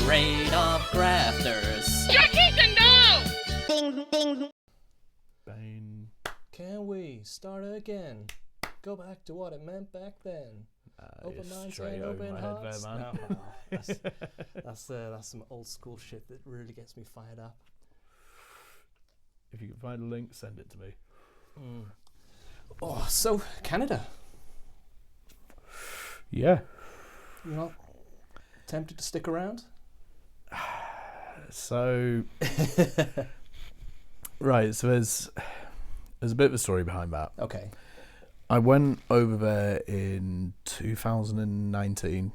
afraid of grafters. Jacinta, no! Ding, ding. Bane. Can we start again? Go back to what it meant back then. Open minds and open hearts. There, man. No, that's some old school shit that really gets me fired up. If you can find a link, send it to me. Oh, so Canada. Yeah. You're not tempted to stick around? So, right. So there's a bit of a story behind that. Okay. I went over there in 2019.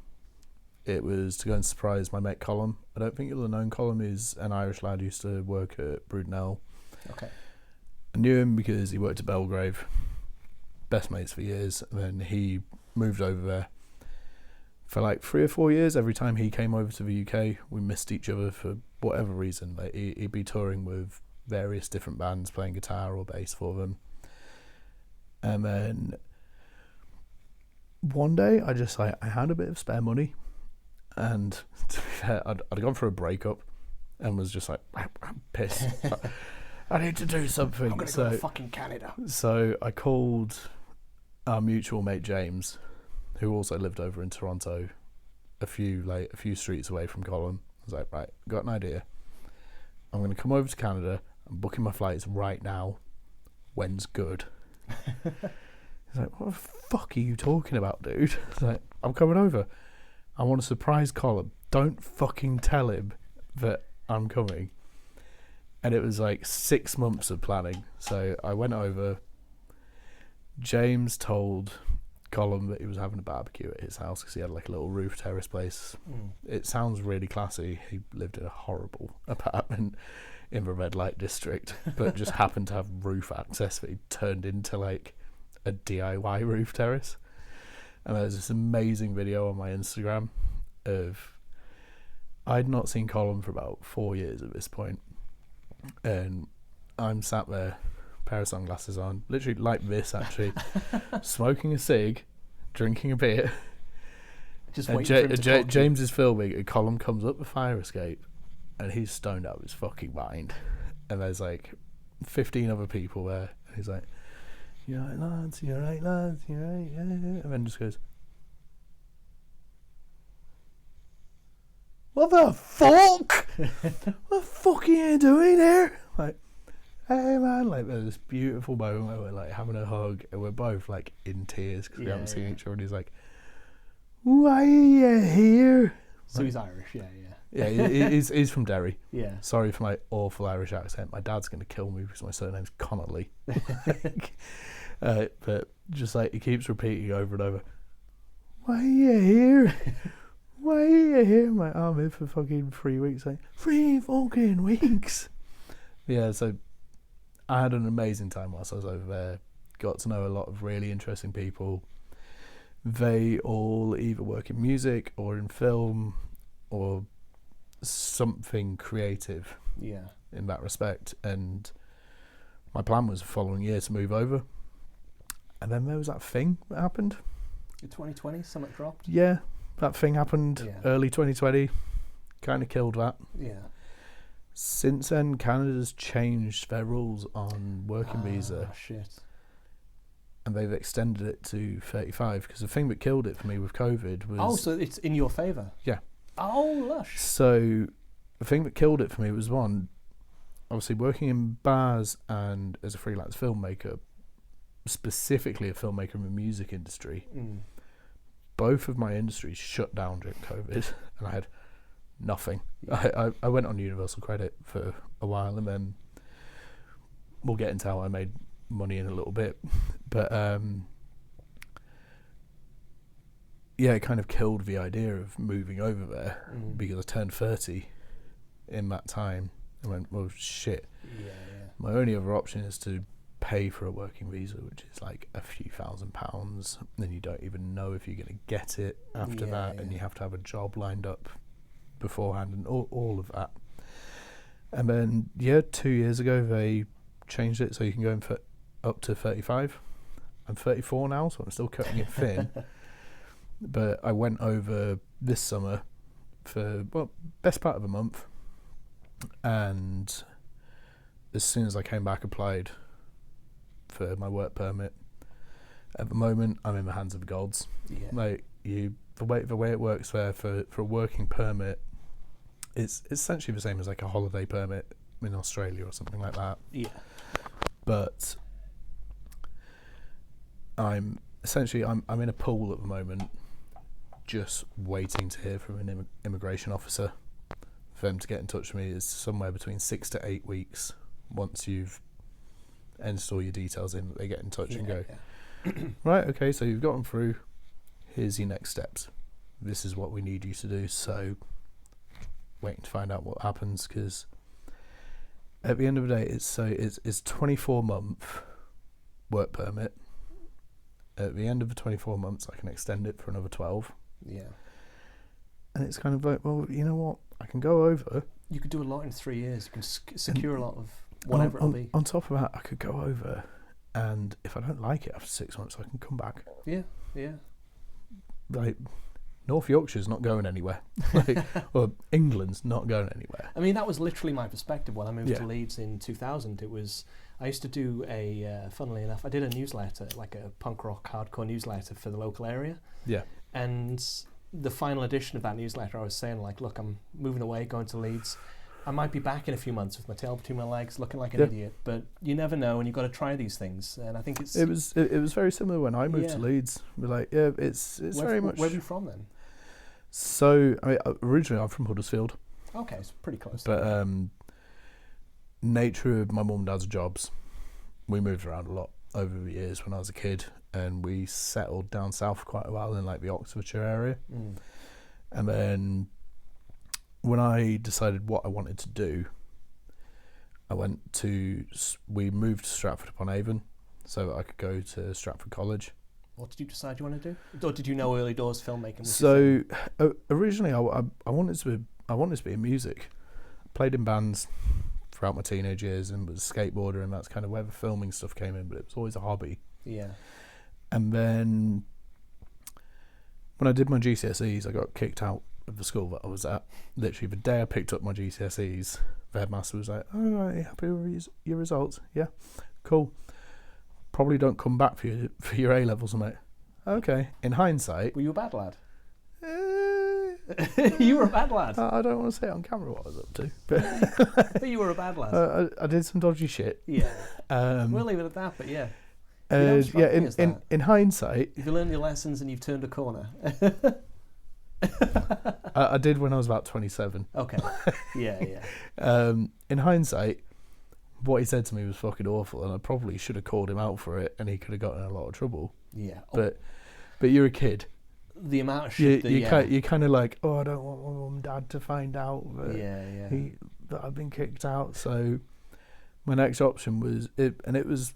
It was to go and surprise my mate Colin. I don't think you'll have known Colin. Is an Irish lad who used to work at Brudenell. Okay. I knew him because he worked at Belgrave. Best mates for years. And then he moved over there. For like 3 or 4 years, every time he came over to the UK, we missed each other for whatever reason. Like he'd be touring with various different bands, playing guitar or bass for them. And then one day, I had a bit of spare money, and to be fair, I'd gone for a breakup, and was just like, I'm pissed. I need to do something. I'm gonna go to fucking Canada. So I called our mutual mate James, who also lived over in Toronto, a few streets away from Colin. I was like, right, got an idea. I'm going to come over to Canada. I'm booking my flights right now. When's good? He's like, what the fuck are you talking about, dude? I was like, I'm coming over. I want to surprise Colin. Don't fucking tell him that I'm coming. And it was like 6 months of planning. So I went over. James told Colin that he was having a barbecue at his house because he had like a little roof terrace place. It sounds really classy. He lived in a horrible apartment in the red light district, but just happened to have roof access that he turned into like a DIY roof terrace. And there's this amazing video on my Instagram of, I'd not seen Colin for about 4 years at this point, and I'm sat there, pair of sunglasses on, literally like this actually, smoking a cig, drinking a beer. Just waiting for him to talk to James is filming, and Colin comes up the fire escape, and he's stoned out of his fucking mind. And there's like 15 other people there, and he's like, "You right, lads? You right, lads? You right?" Yeah. And then just goes, "What the fuck? What the fuck are you doing here?" Like, hey man, like there's this beautiful moment where we're like having a hug, and we're both like in tears because we haven't seen each other. And he's like, "Why are you here?" So he's Irish, yeah. Yeah, he's from Derry. Yeah. Sorry for my awful Irish accent. My dad's going to kill me because my surname's Connolly. But just like he keeps repeating over and over, "Why are you here? Why are you here?" I'm like, "I'm here for fucking 3 weeks." Like, 3 fucking weeks. Yeah, so I had an amazing time whilst I was over there. Got to know a lot of really interesting people. They all either work in music or in film or something creative in that respect. And my plan was the following year to move over. And then there was that thing that happened. In 2020, something dropped? Yeah, that thing happened early 2020. Kind of killed that. Yeah. Since then, Canada's changed their rules on working visa. Shit. And they've extended it to 35, because the thing that killed it for me with COVID was... Oh, so it's in your favour? Yeah. Oh, lush. So the thing that killed it for me was, one, obviously working in bars and as a freelance filmmaker, specifically a filmmaker in the music industry. Both of my industries shut down during COVID, and I had nothing. I went on Universal Credit for a while, and then we'll get into how I made money in a little bit, but it kind of killed the idea of moving over there because I turned 30 in that time. I went, well, shit. My only other option is to pay for a working visa, which is like a few £1,000s. Then you don't even know if you're going to get it after that, and you have to have a job lined up beforehand and all of that. And then 2 years ago they changed it so you can go in for up to 35. I'm 34 now, so I'm still cutting it thin. But I went over this summer for best part of a month, and as soon as I came back, applied for my work permit. At the moment, I'm in the hands of the gods. Yeah. Like the way it works there for a working permit, it's essentially the same as like a holiday permit in Australia or something like that. Yeah. But I'm in a pool at the moment, just waiting to hear from an immigration officer. For them to get in touch with me is somewhere between 6 to 8 weeks. Once you've entered all your details in, they get in touch and go, right, okay, so you've gotten through. Here's your next steps. This is what we need you to do. So, waiting to find out what happens, because at the end of the day, it's 24-month work permit. At the end of the 24 months, I can extend it for another 12. Yeah. And it's kind of like, well, you know what? I can go over. You could do a lot in 3 years. You can secure a lot of whatever it'll be. On top of that, I could go over, and if I don't like it after 6 months, I can come back. Yeah, yeah. Like, North Yorkshire's not going anywhere. Or England's not going anywhere. I mean, that was literally my perspective when I moved to Leeds in 2000. I used to do funnily enough, I did a newsletter, like a punk rock hardcore newsletter for the local area. Yeah. And the final edition of that newsletter, I was saying, like, look, I'm moving away, going to Leeds. I might be back in a few months with my tail between my legs, looking like an idiot, but you never know, and you've got to try these things. And I think it was very similar when I moved to Leeds. We're like, it's very much. Where are you from then? So, I mean, originally I'm from Huddersfield. Okay, it's pretty close. But nature of my mum and dad's jobs, we moved around a lot over the years when I was a kid, and we settled down south for quite a while in like the Oxfordshire area. And then when I decided what I wanted to do, we moved to Stratford upon Avon so that I could go to Stratford College. What did you decide you wanted to do? Or did you know early doors filmmaking? So originally I wanted to be in music. I played in bands throughout my teenage years and was a skateboarder, and that's kind of where the filming stuff came in, but it was always a hobby. Yeah. And then when I did my GCSEs, I got kicked out of the school that I was at. Literally the day I picked up my GCSEs, the headmaster was like, "Oh, are you happy with your results? Yeah, cool. Probably don't come back for your A levels, mate." Okay. In hindsight, were you a bad lad? You were a bad lad. I don't want to say it on camera what I was up to, but but you were a bad lad. I did some dodgy shit. Yeah. We'll leave it at that. But yeah. In hindsight, you've learned your lessons and you've turned a corner. I did when I was about 27. Okay. Yeah. In hindsight, what he said to me was fucking awful, and I probably should have called him out for it, and he could have gotten in a lot of trouble. Yeah. But you're a kid. The amount of shit you're kind of like, oh, I don't want my mum and dad to find out that I've been kicked out. So my next option was it was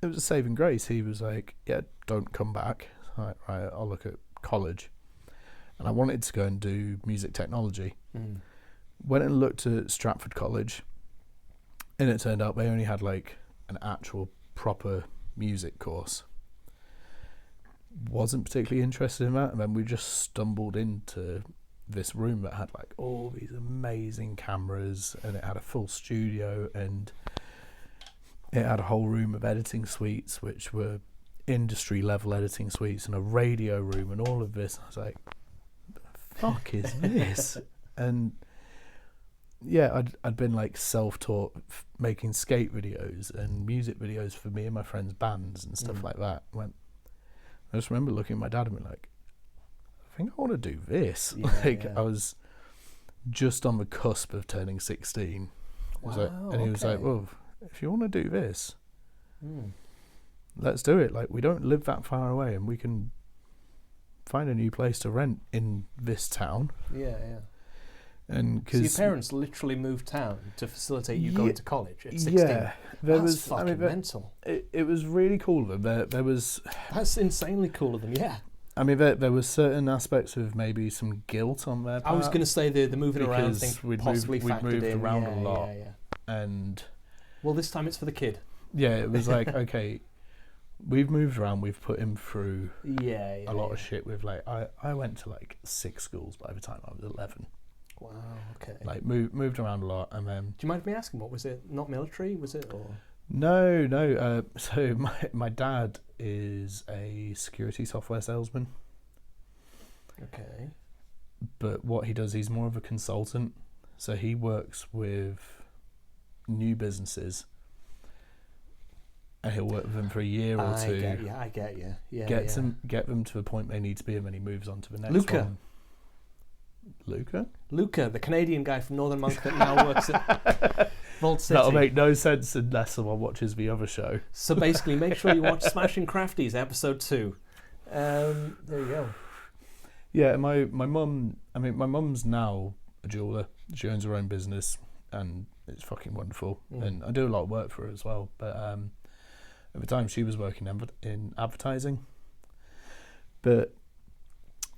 a saving grace. He was like, yeah, don't come back. Right, I'll look at college. And I wanted to go and do music technology. Went and looked at Stratford College, and it turned out they only had like an actual proper music course. Wasn't particularly interested in that, and then we just stumbled into this room that had like all these amazing cameras, and it had a full studio, and it had a whole room of editing suites, which were industry level editing suites, and a radio room, and all of this. I was like, the fuck is this? And yeah, I'd been like self-taught making skate videos and music videos for me and my friends' bands and stuff like that. I just remember looking at my dad and being like, I think I want to do this. I was just on the cusp of turning 16. Wow, and he was like, well, if you want to do this, let's do it. Like, we don't live that far away, and we can find a new place to rent in this town. Yeah. And so your parents literally moved town to facilitate you going to college at 16. Yeah, that's fucking mental. It was really cool of them. There was. That's insanely cool of them. Yeah. I mean, there was certain aspects of maybe some guilt on their part. I was going to say the moving around thing possibly we'd moved in. around a lot. Yeah. And well, this time it's for the kid. Yeah, it was like, okay, we've moved around. We've put him through Yeah. a lot of shit. With like, I went to like 6 schools by the time I was 11. Wow. Okay. Like moved around a lot, and then. Do you mind me asking, what was it? Not military, was it, or? No. So my dad is a security software salesman. Okay. But what he does, he's more of a consultant. So he works with new businesses, and he'll work with them for a year or two. I get you. Yeah. Get them to the point they need to be, and then he moves on to the next Luca. one. Luca, the Canadian guy from Northern Monk that now works at Vault City. That'll make no sense unless someone watches the other show. So basically, make sure you watch Smashing Crafties episode 2. There you go. Yeah, my mum's now a jeweler. She owns her own business, and it's fucking wonderful. And I do a lot of work for her as well. But at the time, she was working in advertising. But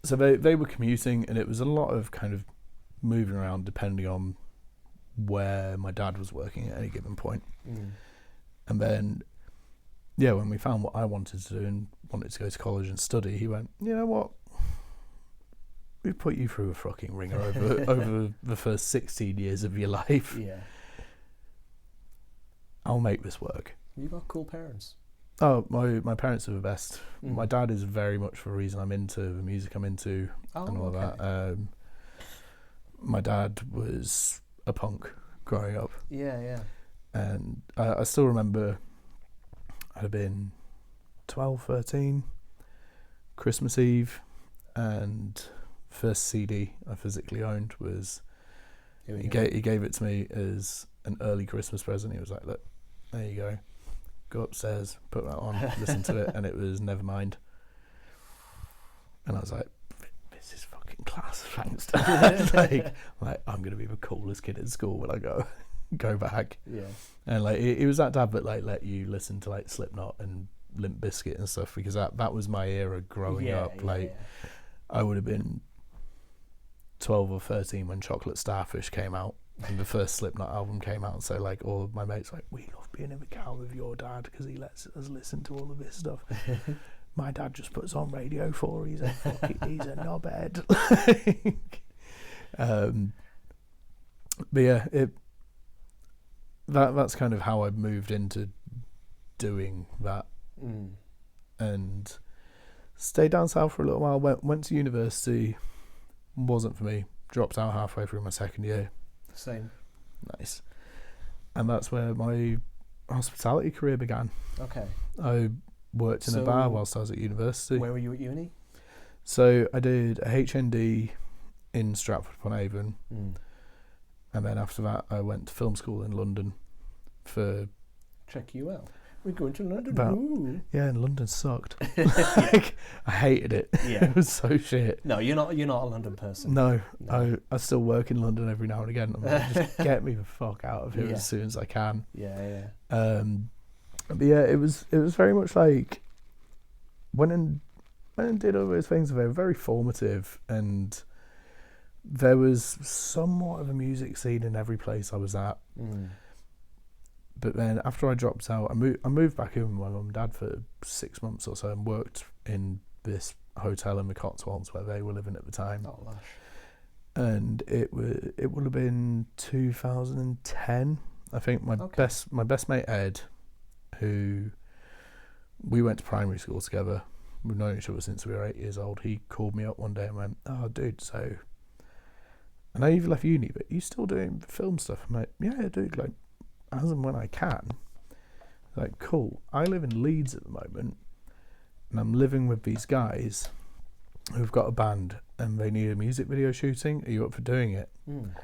so they were commuting, and it was a lot of kind of moving around depending on where my dad was working at any given point. And then, yeah, when we found what I wanted to do and wanted to go to college and study, he went, you know what? We put you through a fucking ringer over the first 16 years of your life. Yeah. I'll make this work. You got cool parents. Oh, my parents are the best. My dad is very much the reason I'm into the music I'm into and all that. My dad was a punk growing up. Yeah. And I still remember I'd have been 12, 13, Christmas Eve, and first CD I physically owned was he gave it to me as an early Christmas present. He was like, look, there you go. Go upstairs, put that on, listen to it, and it was Nevermind. And I was like, this is fucking class, thanks, Dad. like I'm gonna be the coolest kid at school when I go back. Yeah. And like it was that dad that like let you listen to like Slipknot and Limp Bizkit and stuff, because that was my era growing up. I would have been 12 or 13 when Chocolate Starfish came out and the first Slipknot album came out. So like all of my mates like, we love being in the car with your dad because he lets us listen to all of this stuff. My dad just puts on Radio 4. He's a knobhead. But yeah, that's kind of how I moved into doing that. And stayed down south for a little while. Went to university. Wasn't for me. Dropped out halfway through my second year. Same. Nice. And that's where my hospitality career began. Okay. I worked in a bar whilst I was at university. Where were you at uni? So I did a HND in Stratford-upon-Avon. And then after that I went to film school in London for... Check you out. We're going to London. Yeah, and London sucked. Like, I hated it. Yeah. It was so shit. No, you're not a London person. No. I still work in London every now and again. I'm like, just get me the fuck out of here as soon as I can. Yeah. But yeah, it was very much like went and did all those things. They were very formative, and there was somewhat of a music scene in every place I was at. But then after I dropped out, I moved back in with my mum and dad for 6 months or so and worked in this hotel in the Cotswolds where they were living at the time. Oh, lush. And it would have been 2010. I think my best mate Ed, who we went to primary school together. We've known each other since we were 8 years old. He called me up one day and went, "Oh, dude, so I know you've left uni, but you still doing film stuff?" I'm like, "Yeah, dude, like, as and when I can." Like, cool. I live in Leeds at the moment, and I'm living with these guys who've got a band, and they need a music video shooting. Are you up for doing it? And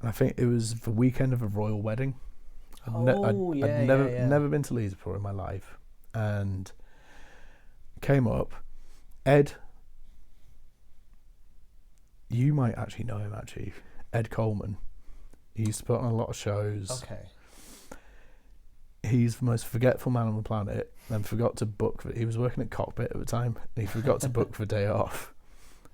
I think it was the weekend of a royal wedding. I'd never been to Leeds before in my life, and came up. Ed, you might actually know him. Actually, Ed Coleman. He used to put on a lot of shows. Okay. He's the most forgetful man on the planet, and forgot to book. He was working at Cockpit at the time, and he forgot to book the day off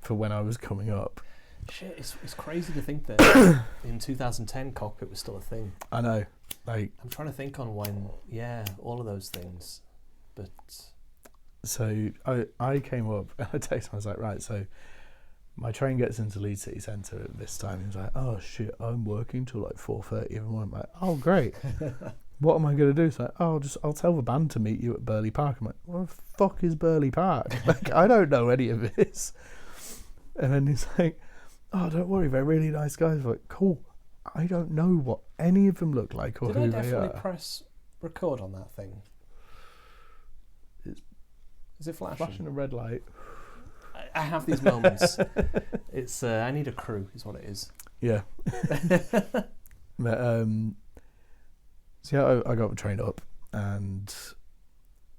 for when I was coming up. Shit, it's crazy to think that in 2010 Cockpit was still a thing. I know. Like, I'm trying to think on when, all of those things, but So I came up and I texted him. I was like, right, so my train gets into Leeds City Centre at this time. He was like, oh shit, I'm working till like 4:30 in the morning. I'm like, oh great. What am I going to do? It's like, oh, I'll tell the band to meet you at Burley Park. I'm like, what the fuck is Burley Park? Like, I don't know any of this. And then he's like, oh, don't worry, they're really nice guys. I'm like, cool. I don't know what any of them look like or Did who I they definitely are. press record on that thing? It's Is it flashing? Flashing a red light. I have these moments. It's I need a crew, is what it is. Yeah. But, so yeah, I got the train up and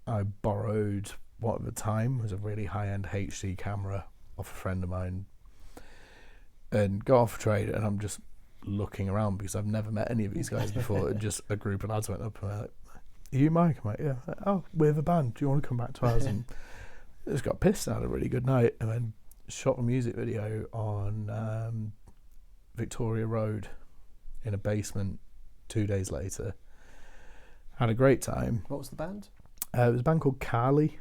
I borrowed what at the time was a really high-end HD camera off a friend of mine and got off the train, and I'm just looking around because I've never met any of these guys before. And just a group of lads went up and were like, are you Mike? I'm like, yeah. Like, oh, we're the band. Do you want to come back to ours? And just got pissed and had a really good night, and then shot a music video on Victoria Road in a basement 2 days later. Had a great time. What was the band? It was a band called Connolly.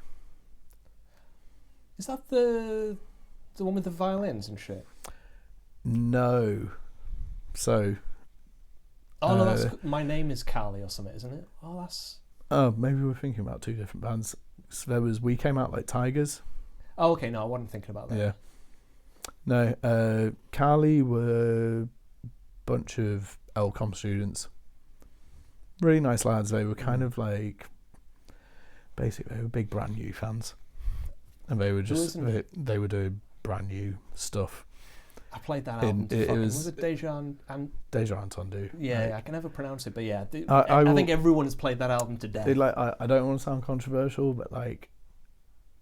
Is that the one with the violins and shit? No. So. Oh no, that's My Name Is Carly or something, isn't it? Oh, that's. Oh, maybe we're thinking about two different bands. So there was We Came Out Like Tigers. Oh, okay. No, I wasn't thinking about that. Yeah. No, Cali were a bunch of LCOM students. Really nice lads. They were kind of like, basically, they were big Brand New fans. And they were just, they were doing brand new stuff. I played that album. Was it Deja and Deja Entendu? Yeah, right. I can never pronounce it, but yeah, I think everyone has played that album to death. I don't want to sound controversial, but like,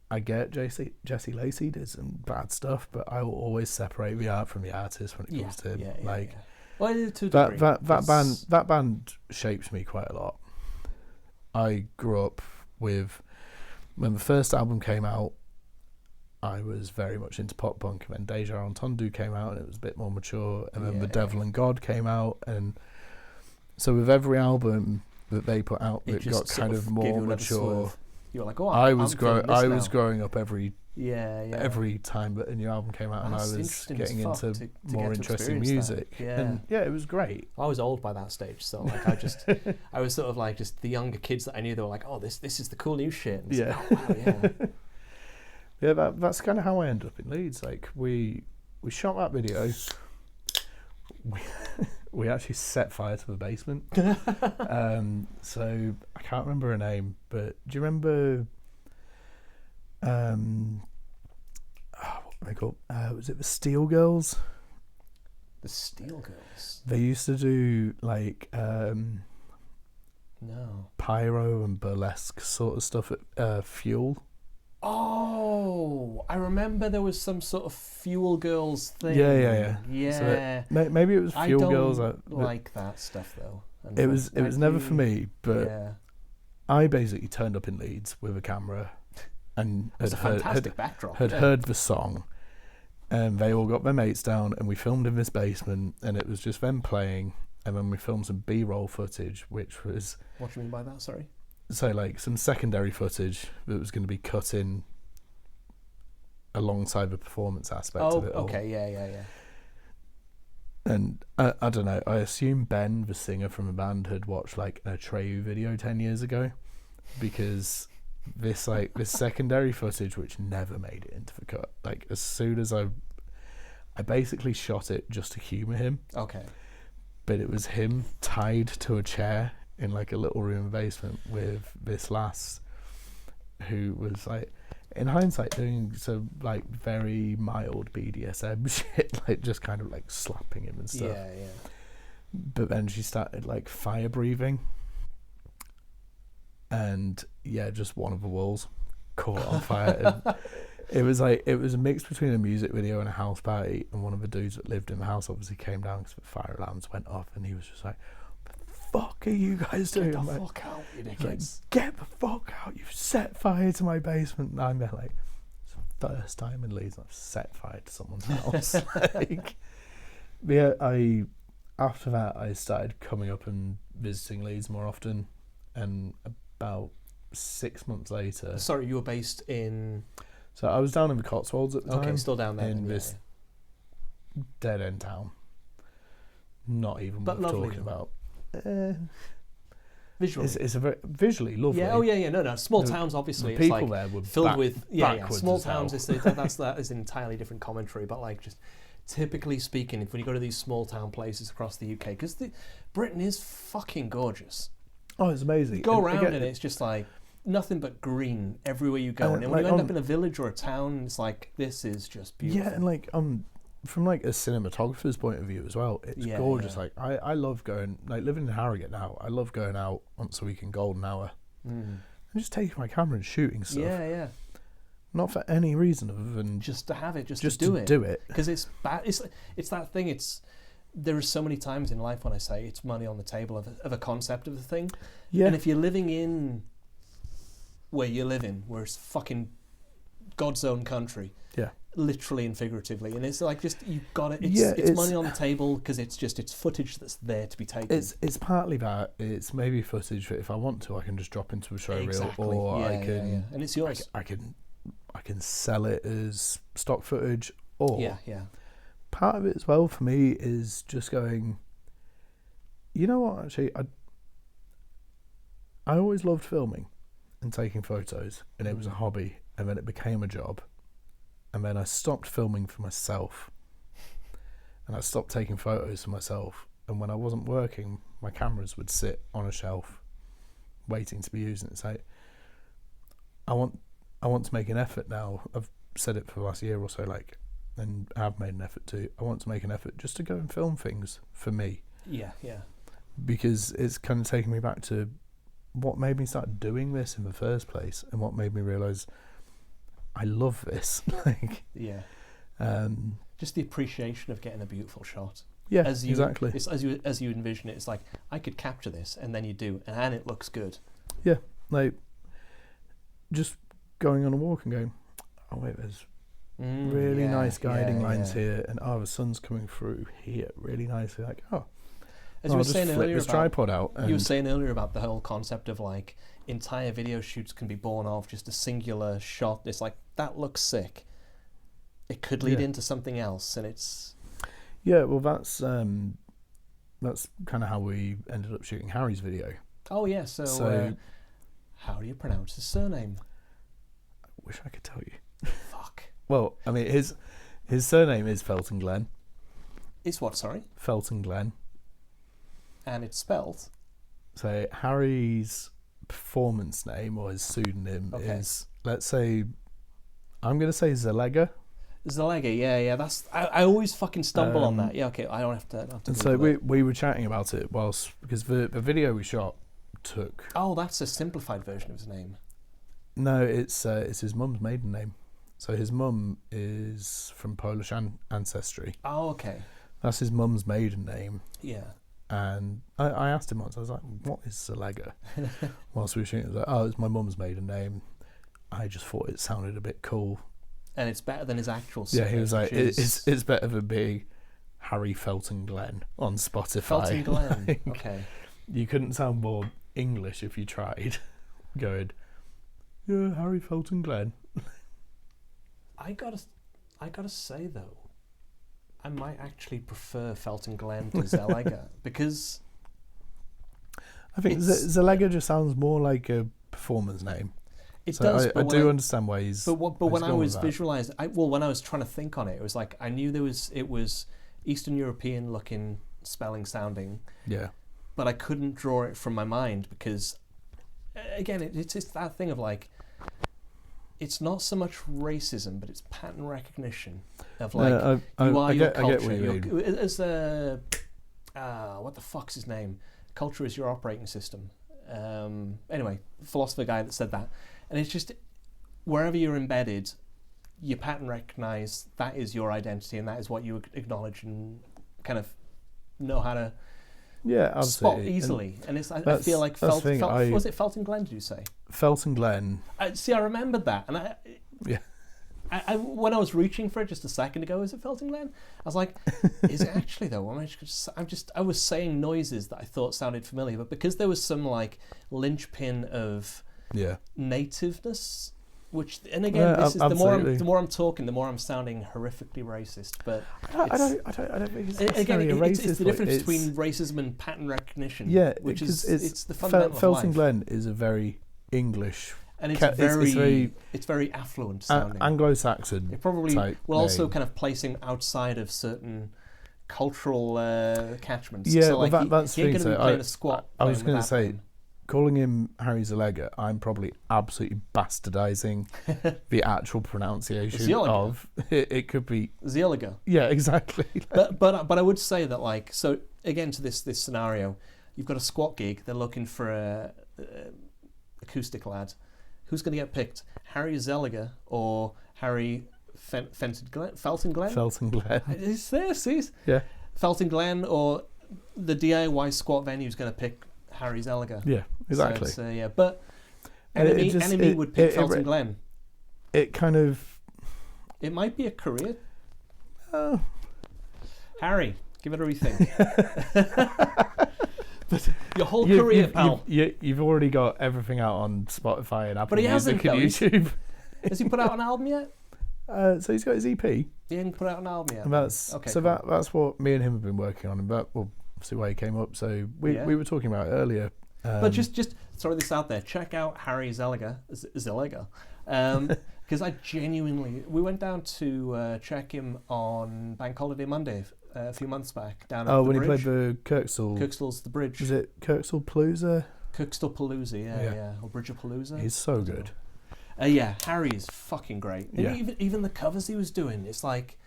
I get Jesse Lacey did some bad stuff, but I will always separate the art from the artist when it comes to like. Well, to a degree, that band shaped me quite a lot. I grew up with when the first album came out. I was very much into pop punk, and then Deja Entendu came out, and it was a bit more mature. And then The Devil and God came out, and so with every album that they put out, it got kind of more mature. You were like, oh, I was growing up every time that a new album came out, and I was getting into more interesting music. And it was great. I was old by that stage, so like I was sort of like just the younger kids that I knew. They were like, oh, this is the cool new shit. And yeah. Like, oh, wow, yeah. Yeah, that's kind of how I ended up in Leeds. Like we shot that video. We actually set fire to the basement. So I can't remember her name, but do you remember? What were they called? Was it the Steel Girls? The Steel Girls. They used to do like pyro and burlesque sort of stuff at Fuel. Oh, I remember there was some sort of Fuel Girls thing. Yeah. Yeah. So maybe it was Fuel Girls. I don't like that stuff though. It was never for me, but I basically turned up in Leeds with a camera and had heard the song, and they all got their mates down, and we filmed in this basement, and it was just them playing, and then we filmed some B-roll footage, which was. What do you mean by that? Sorry. So like some secondary footage that was going to be cut in alongside the performance aspect of it. Okay, yeah. And I don't know, I assume Ben, the singer from the band, had watched like an Atreyu video 10 years ago, because this secondary footage, which never made it into the cut, like as soon as I basically shot it just to humour him. Okay. But it was him tied to a chair in like a little room in the basement with this lass who was like, in hindsight, doing some like very mild BDSM shit, like just kind of like slapping him and stuff. Yeah. But then she started like fire breathing, and just one of the walls caught on fire. And it was a mix between a music video and a house party, and one of the dudes that lived in the house obviously came down because the fire alarms went off, and he was just like, fuck are you guys doing? Get the fuck out, you dickheads. Get the fuck out, you've set fire to my basement. And I'm there like, it's the first time in Leeds I've set fire to someone's house. After that I started coming up and visiting Leeds more often, and about 6 months later. Sorry, you were based in... So I was down in the Cotswolds at the time. Okay, still down there. In this dead end town. Not even but worth lovely, talking about. Visually. It's a very visually lovely. Yeah, no. Small towns, obviously, the it's people like there were filled with small as hell. towns. That is an entirely different commentary. But like, just typically speaking, if when you go to these small town places across the UK, because Britain is fucking gorgeous. Oh, it's amazing. You go around and it's just like nothing but green everywhere you go. And then when you end up in a village or a town, it's like, this is just beautiful. Yeah, and like from like a cinematographer's point of view as well, it's gorgeous. Like I love going, like living in Harrogate now, I love going out once a week in golden hour and just taking my camera and shooting stuff. Yeah. Not for any reason other than just to have it, just to do it. Do it. Because it's bad. It's that thing. There are so many times in life when I say it's money on the table of a concept of the thing. Yeah. And if you're living in where you're living, where it's fucking God's own country. Yeah. Literally and figuratively, and it's like, just you got it. It's money on the table because it's footage that's there to be taken. It's partly that. It's maybe footage that if I want to, I can just drop into a show reel, or I can, and it's yours. I can sell it as stock footage, or part of it as well for me is just going, you know what? Actually, I always loved filming and taking photos, and it was a hobby, and then it became a job. And then I stopped filming for myself, and I stopped taking photos for myself. And when I wasn't working, my cameras would sit on a shelf, waiting to be used. And it's like, I want to make an effort now. I've said it for the last year or so, like, and have made an effort to. I want to make an effort just to go and film things for me. Yeah. Because it's kind of taken me back to what made me start doing this in the first place, and what made me realise I love this. Just the appreciation of getting a beautiful shot. Yeah, exactly. It's as you envision it. It's like, I could capture this, and then you do, and it looks good. Yeah, like just going on a walk and going, oh wait, there's really nice guiding lines here, and the sun's coming through here really nicely. Like, as you were saying earlier, this tripod out. You were saying earlier about the whole concept of like entire video shoots can be born of just a singular shot. It's like, that looks sick. It could lead into something else, and it's... Yeah, well, that's kind of how we ended up shooting Harry's video. Oh, yeah, so how do you pronounce his surname? I wish I could tell you. Fuck. Well, I mean, his surname is Felton Glen. It's what, sorry? Felton Glen. And it's spelled? So Harry's performance name, or his pseudonym, is, let's say, I'm going to say Zoolander. Zoolander, yeah. That's I always fucking stumble on that. Yeah, okay, I don't have to. And so we were chatting about it because the video we shot took. Oh, that's a simplified version of his name. No, it's his mum's maiden name. So his mum is from Polish ancestry. Oh, okay. That's his mum's maiden name. Yeah. And I asked him once, I was like, what is Zoolander? Whilst we were shooting, it was like, oh, it's my mum's maiden name. I just thought it sounded a bit cool. And it's better than his actual surname. Yeah, he was like, it's better than being Harry Felton Glen on Spotify. Felton Glen, like, okay. You couldn't sound more English if you tried. Going, yeah, Harry Felton Glen. I gotta say though, I might actually prefer Felton Glen to Zoolander because I think Zoolander just sounds more like a performer's name. It does. I do understand why he's. But when I was visualizing, when I was trying to think on it, it was like I knew it was Eastern European looking, spelling, sounding. Yeah. But I couldn't draw it from my mind because, again, it's just that thing of like, it's not so much racism, but it's pattern recognition of like I get what you mean. As what the fuck's his name? Culture is your operating system. Anyway, philosopher guy that said that. And it's just, wherever you're embedded, you pattern recognize that is your identity, and that is what you acknowledge and kind of know how to spot easily. And it's, I feel like was it Felton Glen, did you say? Felton Glen. See, I remembered that. And I when I was reaching for it just a second ago, is it Felton Glen? I was like, is it actually though? I was saying noises that I thought sounded familiar, but because there was some like linchpin of Yeah. nativeness. Which, and again, Yeah, this is absolutely. the more I'm talking, the more I'm sounding horrifically racist. But I don't think it's necessarily again, a racist. it's the difference it's, between racism and pattern recognition. yeah, which because is it's the fundamental of Felton life. Glen is a very English, And it's it's very affluent sounding. Anglo-Saxon. It probably type will also name. kind of place him outside of certain cultural catchments. Yeah, so like that's he ain't the going to thing. be playing a squat. I was going to say, calling him Harry Zoolander, I'm probably absolutely bastardizing the actual pronunciation Zoolander. of it. It could be Zoolander. yeah, exactly. But I would say that, like, so again, to this scenario, you've got a squat gig. They're looking for a acoustic lad. Who's going to get picked? Harry Zeliger or Harry Felton Glen? Felton Glen. Is there? See? Yeah. Felton Glen or the DIY squat venue is going to pick Harry Zeliger. Yeah, exactly. So yeah, but And Enemy would pick Felton Glen. It kind of. It might be a career. Oh. Harry, give it a rethink. Your whole career, pal. You've already got everything out on Spotify and Apple But he Music hasn't, and YouTube. Has he put out an album yet? So he's got his EP. He hasn't put out an album yet. And that's okay. So Cool. that's what me and him have been working on, and that will see why he came up. So we were talking about it earlier. But just throw this out there. Check out Harry Zeliger, because I genuinely we went down to check him on Bank Holiday Monday a few months back down at the when bridge. he played the Kirkstall. Kirkstall's the bridge. Was it Kirkstall Palooza? Kirkstall Palooza, yeah, or Bridge of Palooza. He's so good. Yeah, Harry is fucking great. And Yeah. even the covers he was doing, it's like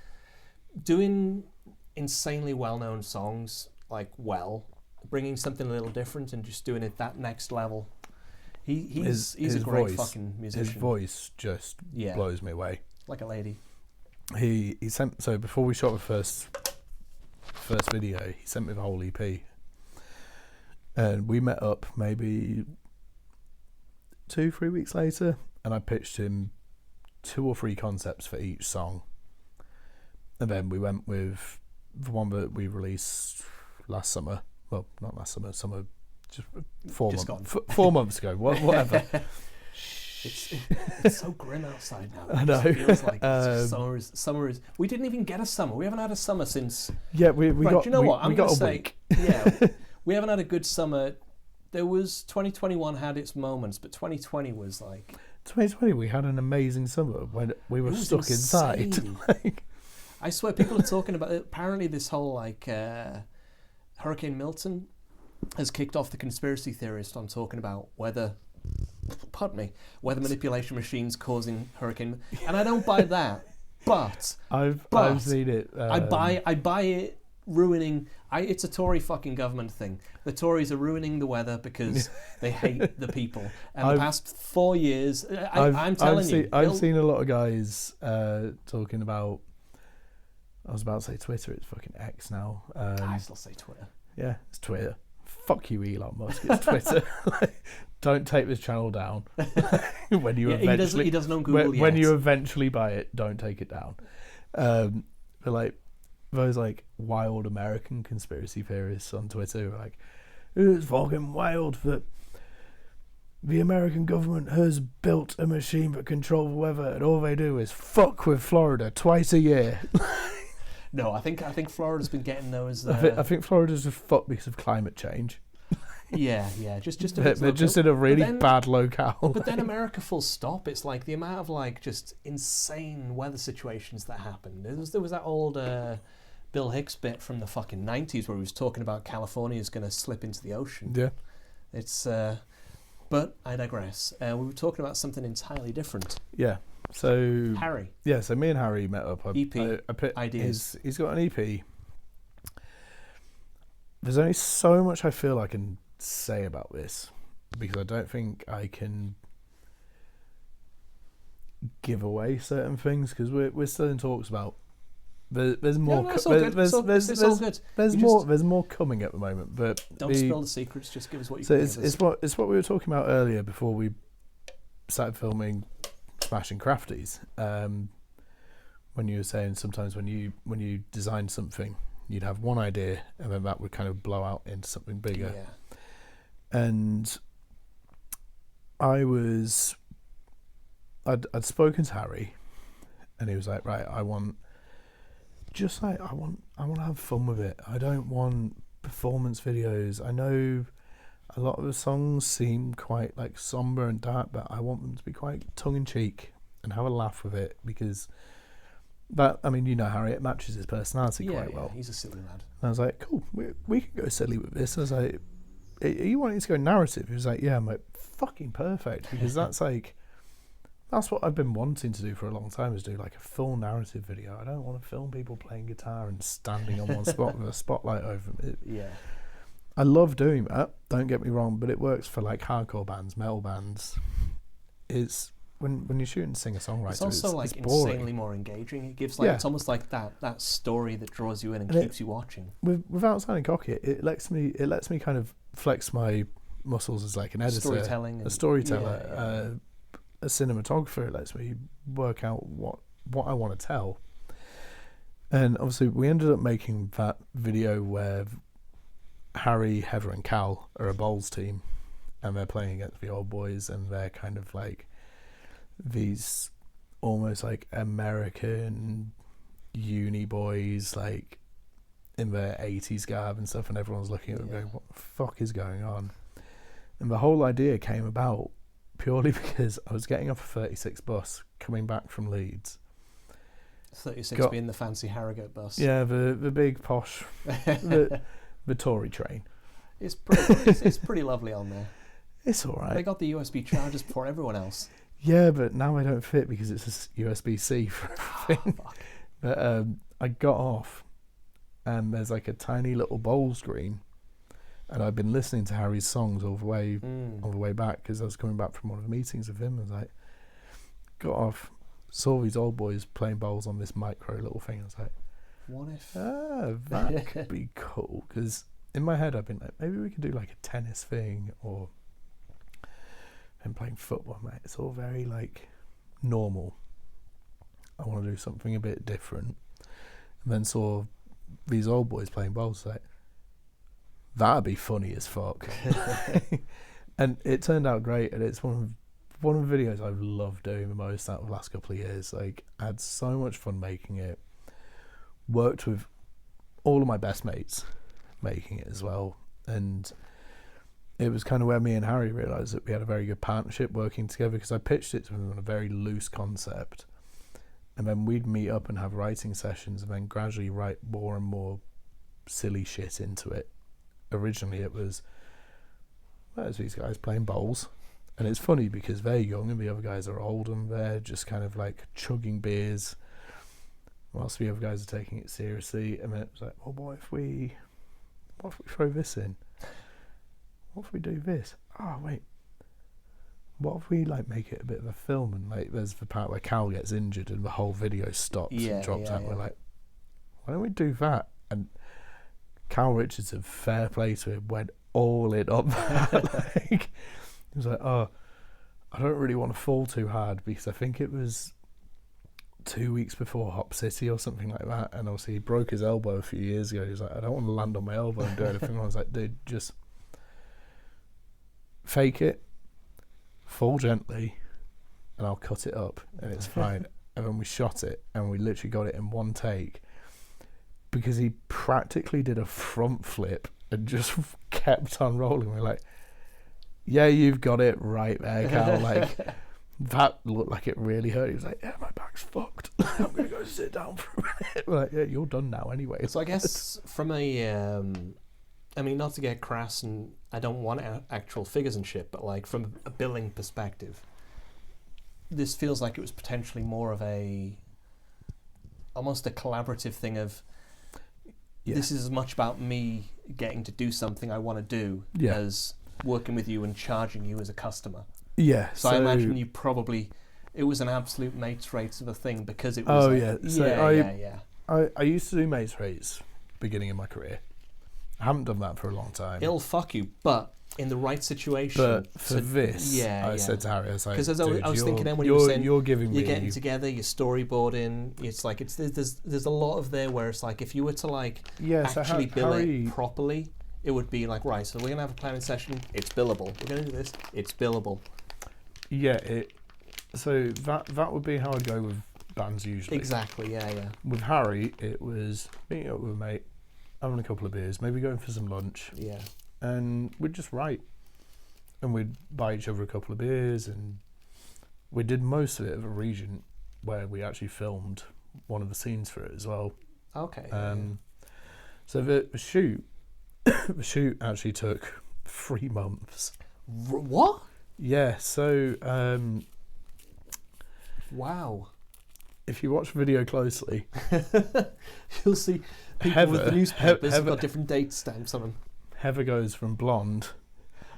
doing insanely well-known songs, bringing something a little different and just doing it that next level. He's a great fucking musician. His voice just blows me away. Like a lady. He sent, so before we shot the first video, he sent me the whole EP, and we met up maybe 2-3 weeks later, and I pitched him 2 or 3 concepts for each song, and then we went with the one that we released last summer. Well, not last summer, just 4 months ago. Whatever. It's so grim outside now. I know. It feels like summer is. We didn't even get a summer. We haven't had a summer since. Yeah, we got. Do you know what? We got a week. Yeah, we haven't had a good summer. There was 2021 had its moments, but 2020 was like. 2020, we had an amazing summer when we were stuck inside. I swear, people are talking about it. Apparently, this whole Hurricane Milton has kicked off the conspiracy theorist on talking about weather manipulation machines causing hurricane, and I don't buy that. But I've seen it. I buy it ruining. It's a Tory fucking government thing. The Tories are ruining the weather because they hate the people. And the past 4 years, I'm telling you, I've seen a lot of guys talking about. I was about to say Twitter. It's fucking X now. I still say Twitter. Yeah, it's Twitter. Fuck you, Elon Musk. It's Twitter. Don't take this channel down. When you eventually, he doesn't own Google when yet. you eventually buy it, don't take it down. But like those wild American conspiracy theorists on Twitter are like, it's fucking wild that the American government has built a machine that controls the weather, and all they do is fuck with Florida twice a year. No, I think Florida's been getting those. I think Florida's just fucked because of climate change. Yeah, just a They're bit just in a really bad locale. But then America, full stop. It's like the amount of just insane weather situations that happen. There was that old Bill Hicks bit from the fucking 90s where he was talking about California is going to slip into the ocean. Yeah, it's. But I digress. We were talking about something entirely different. Yeah. So Harry. Yeah, so me and Harry met up. EP ideas. He's got an EP. There's only so much I feel I can say about this because I don't think I can give away certain things because we're still in talks about. There's more. There's more coming at the moment, but don't spill the secrets. Just give us what you. So it's what we were talking about earlier before we started filming Smashing Crafties. When you were saying sometimes when you design something, you'd have one idea and then that would kind of blow out into something bigger. Yeah. And I'd spoken to Harry, and he was like, right, I want to have fun with it. I don't want performance videos. I know a lot of the songs seem quite like somber and dark, but I want them to be quite tongue-in-cheek and have a laugh with it, because that, I mean, you know Harry, it matches his personality quite well. He's a silly lad. And I was like, cool, we can go silly with this. I was like, are you wanting to go narrative? He was like, yeah. I'm like, fucking perfect, because that's what I've been wanting to do for a long time, is do like a full narrative video. I don't want to film people playing guitar and standing on one spot with a spotlight over them. I love doing that, don't get me wrong, but it works for like hardcore bands, metal bands. It's when you shoot and sing a songwriter, it's also it's insanely boring. more engaging. It gives it's almost like that story that draws you in and keeps you watching. Without sounding cocky, it lets me kind of flex my muscles as like an editor, a storyteller, a cinematographer. It lets me work out what I want to tell. And obviously we ended up making that video where Harry, Heather and Cal are a bowls team, and they're playing against the old boys, and they're kind of like these almost like American uni boys, like in their 80s garb and stuff, and everyone's looking at them going, what the fuck is going on? And the whole idea came about purely because I was getting off a 36 bus coming back from Leeds. 36 being the fancy Harrogate bus. Yeah, the big posh the Tory train. It's pretty lovely on there. It's all right. They got the USB chargers before everyone else. Yeah, but now I don't fit because it's a USB-C for everything. But I got off, and there's like a tiny little bowl screen, and I've been listening to Harry's songs all the way back, because I was coming back from one of the meetings with him. I was like, got off, saw these old boys playing bowls on this micro little thing. I was like, what if that could be cool? Because in my head I've been like, maybe we could do like a tennis thing, or and playing football, mate. It's all very like normal. I want to do something a bit different. And then saw these old boys playing bowls, like, that'd be funny as fuck. And it turned out great, and it's one of the videos I've loved doing the most out of the last couple of years. Like, I had so much fun making it. Worked with all of my best mates making it as well, and it was kind of where me and Harry realised that we had a very good partnership working together, because I pitched it to him on a very loose concept, and then we'd meet up and have writing sessions, and then gradually write more and more silly shit into it. Originally it was, there's these guys playing bowls, and it's funny because they're young and the other guys are old, and they're just kind of like chugging beers whilst the other guys are taking it seriously. And then it was like, well, what if we throw this in? What if we do this? Oh wait, what if we like make it a bit of a film, and like there's the part where Cal gets injured and the whole video stops and drops out. We're like, why don't we do that? And Cal Richardson, fair play to him, went all in on that. Like, he was like, oh, I don't really want to fall too hard, because I think it was 2 weeks before Hop City or something like that, and obviously he broke his elbow a few years ago. He was like, I don't want to land on my elbow and do anything. I was like, dude, just fake it, fall gently, and I'll cut it up, and it's fine. And then we shot it, and we literally got it in one take, because he practically did a front flip and just kept on rolling. We're like, yeah, you've got it right there, Cal. Like, that looked like it really hurt. He was like, yeah, my back's fucked. I'm going to go sit down for a minute. We're like, yeah, you're done now anyway. So I guess from a, I mean, not to get crass, and I don't want actual figures and shit, but like from a billing perspective, this feels like it was potentially more of almost a collaborative thing of, this is as much about me getting to do something I want to do as working with you and charging you as a customer. Yeah. So I imagine you probably, it was an absolute mates rates of a thing, because it was. I used to do mates rates beginning of my career. I haven't done that for a long time. It'll fuck you, but in the right situation. But for this, I said to Harry, I was like, because I was thinking then when you were saying you're getting together, you're storyboarding. It's like there's a lot of there where it's like if you were to like actually bill it properly, it would be like, right, so we're gonna have a planning session. It's billable. We're gonna do this. It's billable. Yeah, so that would be how I'd go with bands usually. Exactly, yeah. With Harry, it was meeting up with a mate, having a couple of beers, maybe going for some lunch, Yeah. and we'd just write. And we'd buy each other a couple of beers, and we did most of it at a Regent where we actually filmed one of the scenes for it as well. Okay. So the shoot actually took 3 months. What? Yeah, so Wow. if you watch the video closely, You'll see people with the newspapers have got different date stamps on them. Heather goes from blonde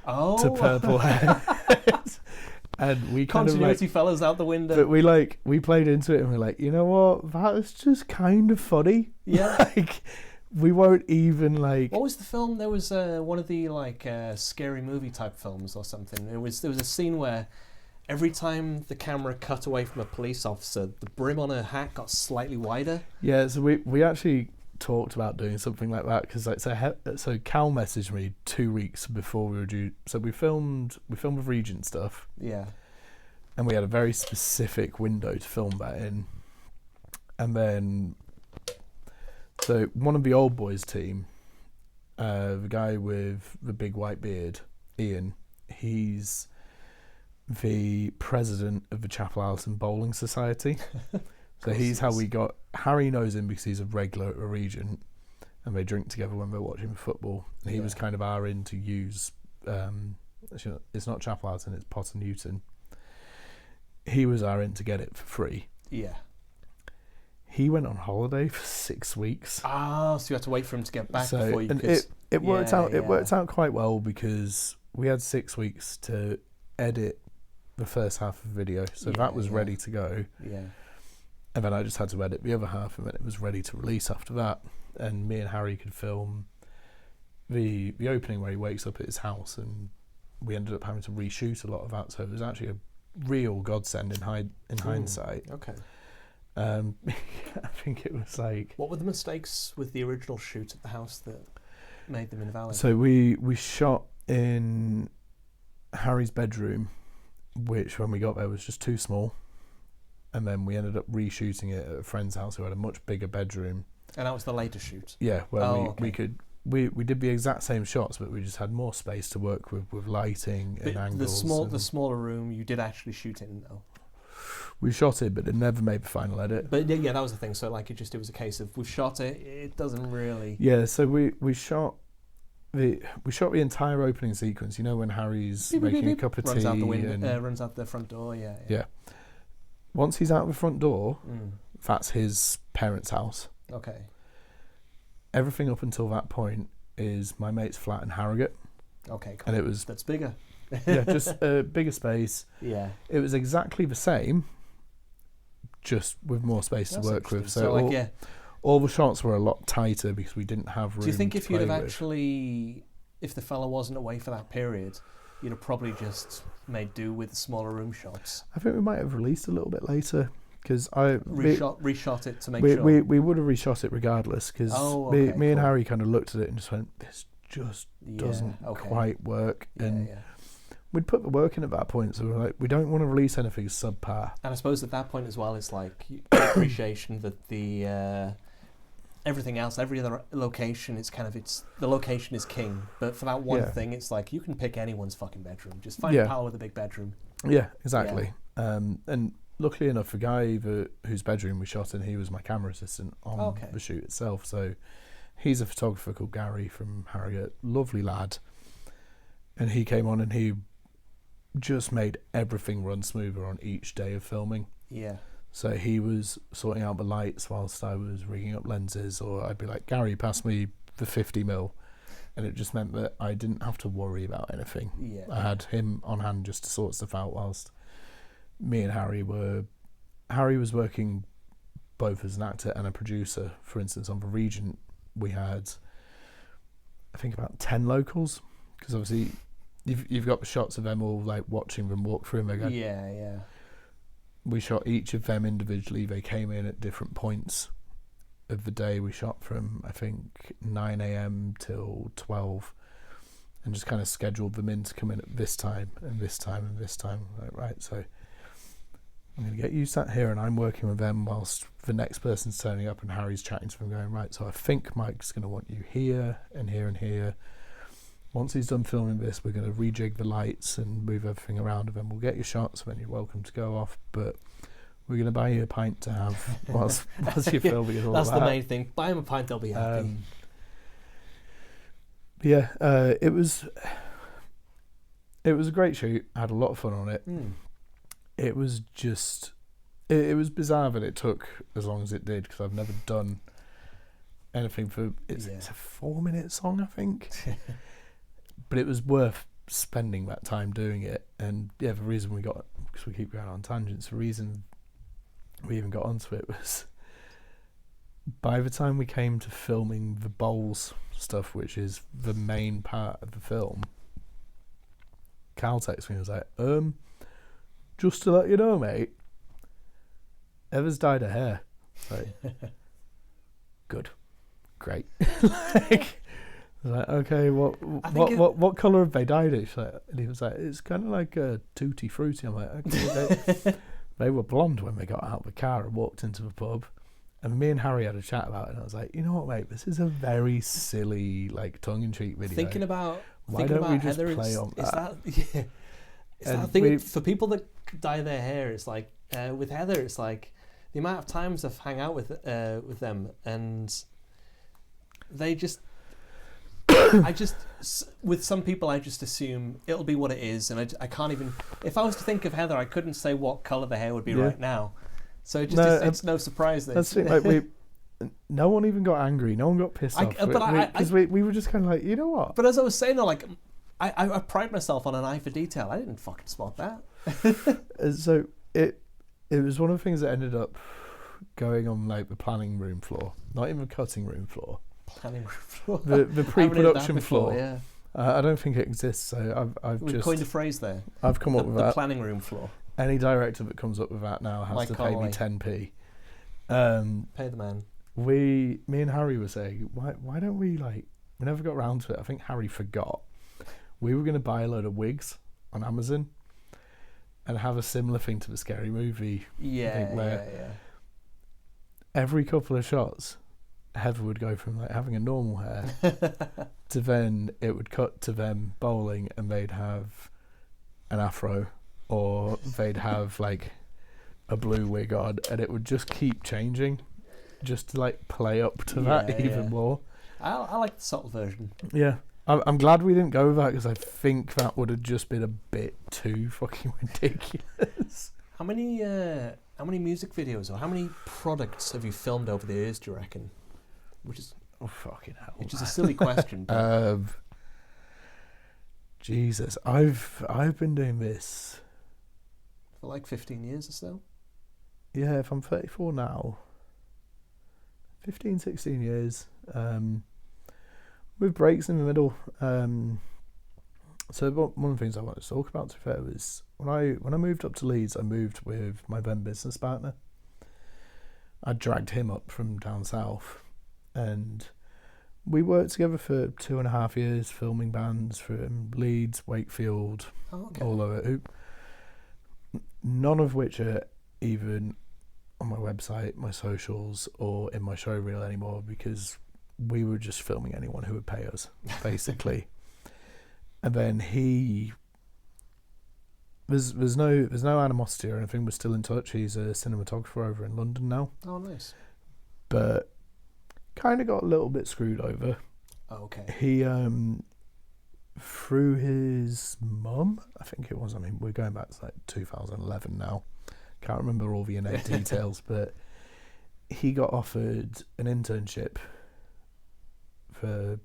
Oh. to purple hair. And we kind Continuity of fellas out the window. but we played into it and we're like, you know what, that is just kind of funny. Yeah. Like, we won't even like. What was the film? There was one of the scary movie type films or something. There was a scene where every time the camera cut away from a police officer, the brim on her hat got slightly wider. Yeah, so we actually talked about doing something like that because so Cal messaged me 2 weeks before we were due. So we filmed with Regent stuff. Yeah. And we had a very specific window to film that in. And then, so one of the old boys team, the guy with the big white beard, Ian, he's the president of the Chapel Allison Bowling Society. So he's how we got. Harry knows him because he's a regular at a Regent, and they drink together when they're watching football. And he was kind of our in to use. It's not Chapel Allison, it's Potter Newton. He was our in to get it for free. Yeah. He went on holiday for 6 weeks. Ah, so you had to wait for him to get back before you could. It worked out. It worked out quite well because we had 6 weeks to edit the first half of the video, so that was ready to go. Yeah. And then I just had to edit the other half, and then it was ready to release after that. And me and Harry could film the opening where he wakes up at his house, and we ended up having to reshoot a lot of that. So it was actually a real godsend in hindsight. Okay. I think it was like. What were the mistakes with the original shoot at the house that made them invalid? So we shot in Harry's bedroom, which when we got there was just too small. And then we ended up reshooting it at a friend's house who had a much bigger bedroom. And that was the later shoot? Yeah, where we did the exact same shots, but we just had more space to work with lighting and angles. The smaller room you did actually shoot in though. We shot it, but it never made the final edit. But yeah, that was the thing. So like it was a case of we've shot it. It doesn't really. Yeah, so we shot the entire opening sequence. You know when Harry's making a cup of tea, runs out the front door. Yeah. Yeah. Once he's out the front door, that's his parents' house. Okay. Everything up until that point is my mate's flat in Harrogate. Okay, cool. And that's bigger. Yeah, just a bigger space. Yeah. It was exactly the same, just with more space to work with. So all the shots were a lot tighter because we didn't have room. Do you think if you'd have if the fella wasn't away for that period, you'd have probably just made do with the smaller room shots? I think we might have released a little bit later because reshot it to make sure. We would have reshot it regardless because me and Harry kind of looked at it and just went, this just doesn't quite work. And we'd put the work in at that point, so we're like, we don't want to release anything subpar. And I suppose at that point as well, it's like appreciation that the everything else, every other location, the location is king. But for that one thing, it's like you can pick anyone's fucking bedroom. Just find a pal with a big bedroom. Yeah, exactly. Yeah. And luckily enough, the guy whose bedroom we shot in, he was my camera assistant on the shoot itself. So he's a photographer called Gary from Harrogate, lovely lad. And he came on and he just made everything run smoother on each day of filming. Yeah. So he was sorting out the lights whilst I was rigging up lenses, or I'd be like, Gary, pass me the 50mm. And it just meant that I didn't have to worry about anything. Yeah. I had him on hand just to sort stuff out whilst me and Harry was working both as an actor and a producer. For instance, on the Regent, we had, I think, about 10 locals, because obviously you've got the shots of them all like watching them walk through, and they go, yeah. We shot each of them individually. They came in at different points of the day. We shot from, I think, 9 a.m. till 12. and just kind of scheduled them in to come in at this time and this time and this time. Like, right, so I'm going to get you sat here and I'm working with them whilst the next person's turning up and Harry's chatting to them going, right, so I think Mike's going to want you here and here and here. Once he's done filming this, we're going to rejig the lights and move everything around, and then we'll get your shots, and then you're welcome to go off, but we're going to buy you a pint to have whilst you're filming and all That's that. the main thing. Buy him a pint, they'll be happy. It was a great shoot. I had a lot of fun on it. It was just, it was bizarre that it took as long as it did, because I've never done anything for, it's a 4-minute song, I think. But it was worth spending that time doing it. And yeah, the reason because we keep going on tangents, the reason we even got onto it was by the time we came to filming the bowls stuff, which is the main part of the film, Cal texted me and was like, just to let you know, mate, Eva's dyed her hair. Like, good, great. Like, I was like, okay, what colour have they dyed it? And he was like, it's kind of like a tutti frutti. I'm like, okay. They were blonde when they got out of the car and walked into the pub. And me and Harry had a chat about it, and I was like, you know what, mate, this is a very silly, like, tongue-in-cheek video. Why don't we just Heather, play on that? It's that thing for people that dye their hair. It's like with Heather, it's like the amount of times I've hung out with them, and they just. With some people, I just assume it'll be what it is, and I can't even. If I was to think of Heather, I couldn't say what colour the hair would be right now. So it's no surprise that. That's the thing, like no one even got angry. No one got pissed off. Because we were just kind of like, you know what? But as I was saying, though, like I pride myself on an eye for detail. I didn't fucking spot that. So it was one of the things that ended up going on like the planning room floor, not even the cutting room floor. Planning room floor. The pre-production floor. Yeah. I don't think it exists. So We've coined a phrase there. I've come up with that. The planning room floor. Any director that comes up with that now has to Connolly. pay me 10p. Pay the man. Me and Harry were saying, why don't we, like, we never got round to it. I think Harry forgot. We were going to buy a load of wigs on Amazon and have a similar thing to the Scary Movie. Yeah. Every couple of shots, Heather would go from like having a normal hair to then it would cut to them bowling and they'd have an afro, or they'd have like a blue wig on, and it would just keep changing just to like play up to that even more. I like the subtle version. Yeah. I'm glad we didn't go with that, because I think that would have just been a bit too fucking ridiculous. How many music videos or how many products have you filmed over the years, do you reckon? Which is fucking hell. Which is a silly question. Jesus, I've been doing this for like 15 years or so. Yeah, if I'm 34 now, 15, 16 years. With breaks in the middle. So one of the things I wanted to talk about, to be fair, was when I moved up to Leeds, I moved with my then business partner. I dragged him up from down south, and we worked together for 2.5 years, filming bands from Leeds, Wakefield, all over it. None of which are even on my website, my socials, or in my show reel anymore, because we were just filming anyone who would pay us, basically. And then there's no animosity or anything. We're still in touch. He's a cinematographer over in London now. Oh, nice. But kind of got a little bit screwed over. Oh, okay. He through his mum, I think it was. I mean, we're going back to like 2011 now. Can't remember all the innate details, but he got offered an internship for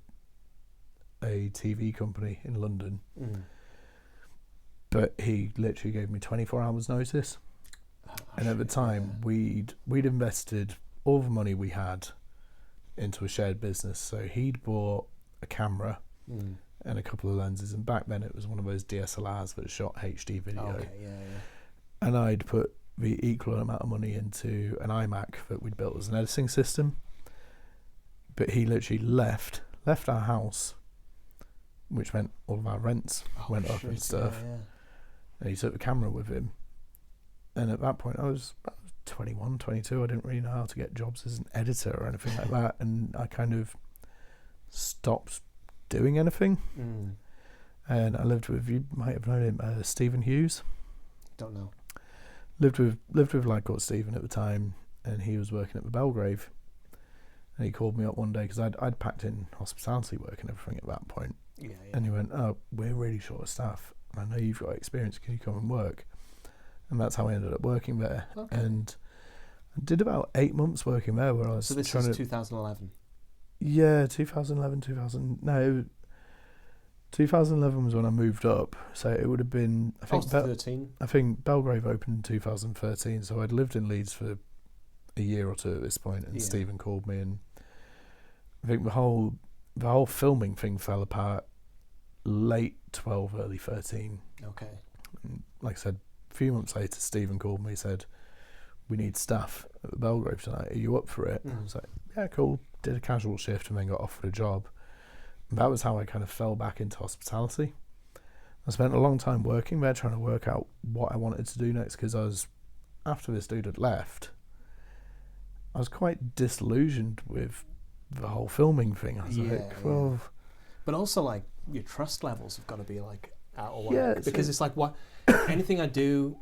a TV company in London, but he literally gave me 24 hours notice. And at the time, we'd invested all the money we had into a shared business. So he'd bought a camera and a couple of lenses, and back then it was one of those DSLRs that shot HD video. And I'd put the equal amount of money into an iMac that we'd built as an editing system. But he literally left our house which meant all of our rents went up and stuff. Yeah. And he took the camera with him. And at that point, I was 21, 22. I didn't really know how to get jobs as an editor or anything like that. And I kind of stopped doing anything. And I lived with, you might have known him, Stephen Hughes. Don't know. Lived with a lad called Stephen at the time, and he was working at the Belgrave. And he called me up one day because I'd packed in hospitality work and everything at that point. Yeah. And he went, "Oh, we're really short of staff. I know you've got experience. Can you come and work?" And that's how I ended up working there. Okay. And I did about 8 months working there, where I was. So this is 2011. Yeah, 2011, 2011 was when I moved up. So it would have been, I think, 13. I think Belgrave opened in 2013. So I'd lived in Leeds for a year or two at this point, and Stephen called me, and I think the whole filming thing fell apart late 12, early 13. Okay. And like I said, a few months later, Stephen called me, said, "We need staff at the Belgrave tonight. Are you up for it?" I was like, "Yeah, cool." Did a casual shift and then got offered a job. And that was how I kind of fell back into hospitality. I spent a long time working there, trying to work out what I wanted to do next, because after this dude had left, I was quite disillusioned with the whole filming thing. I was well... But also, like, your trust levels have got to be, like, out of whack. Yeah, because it's like, what anything I do,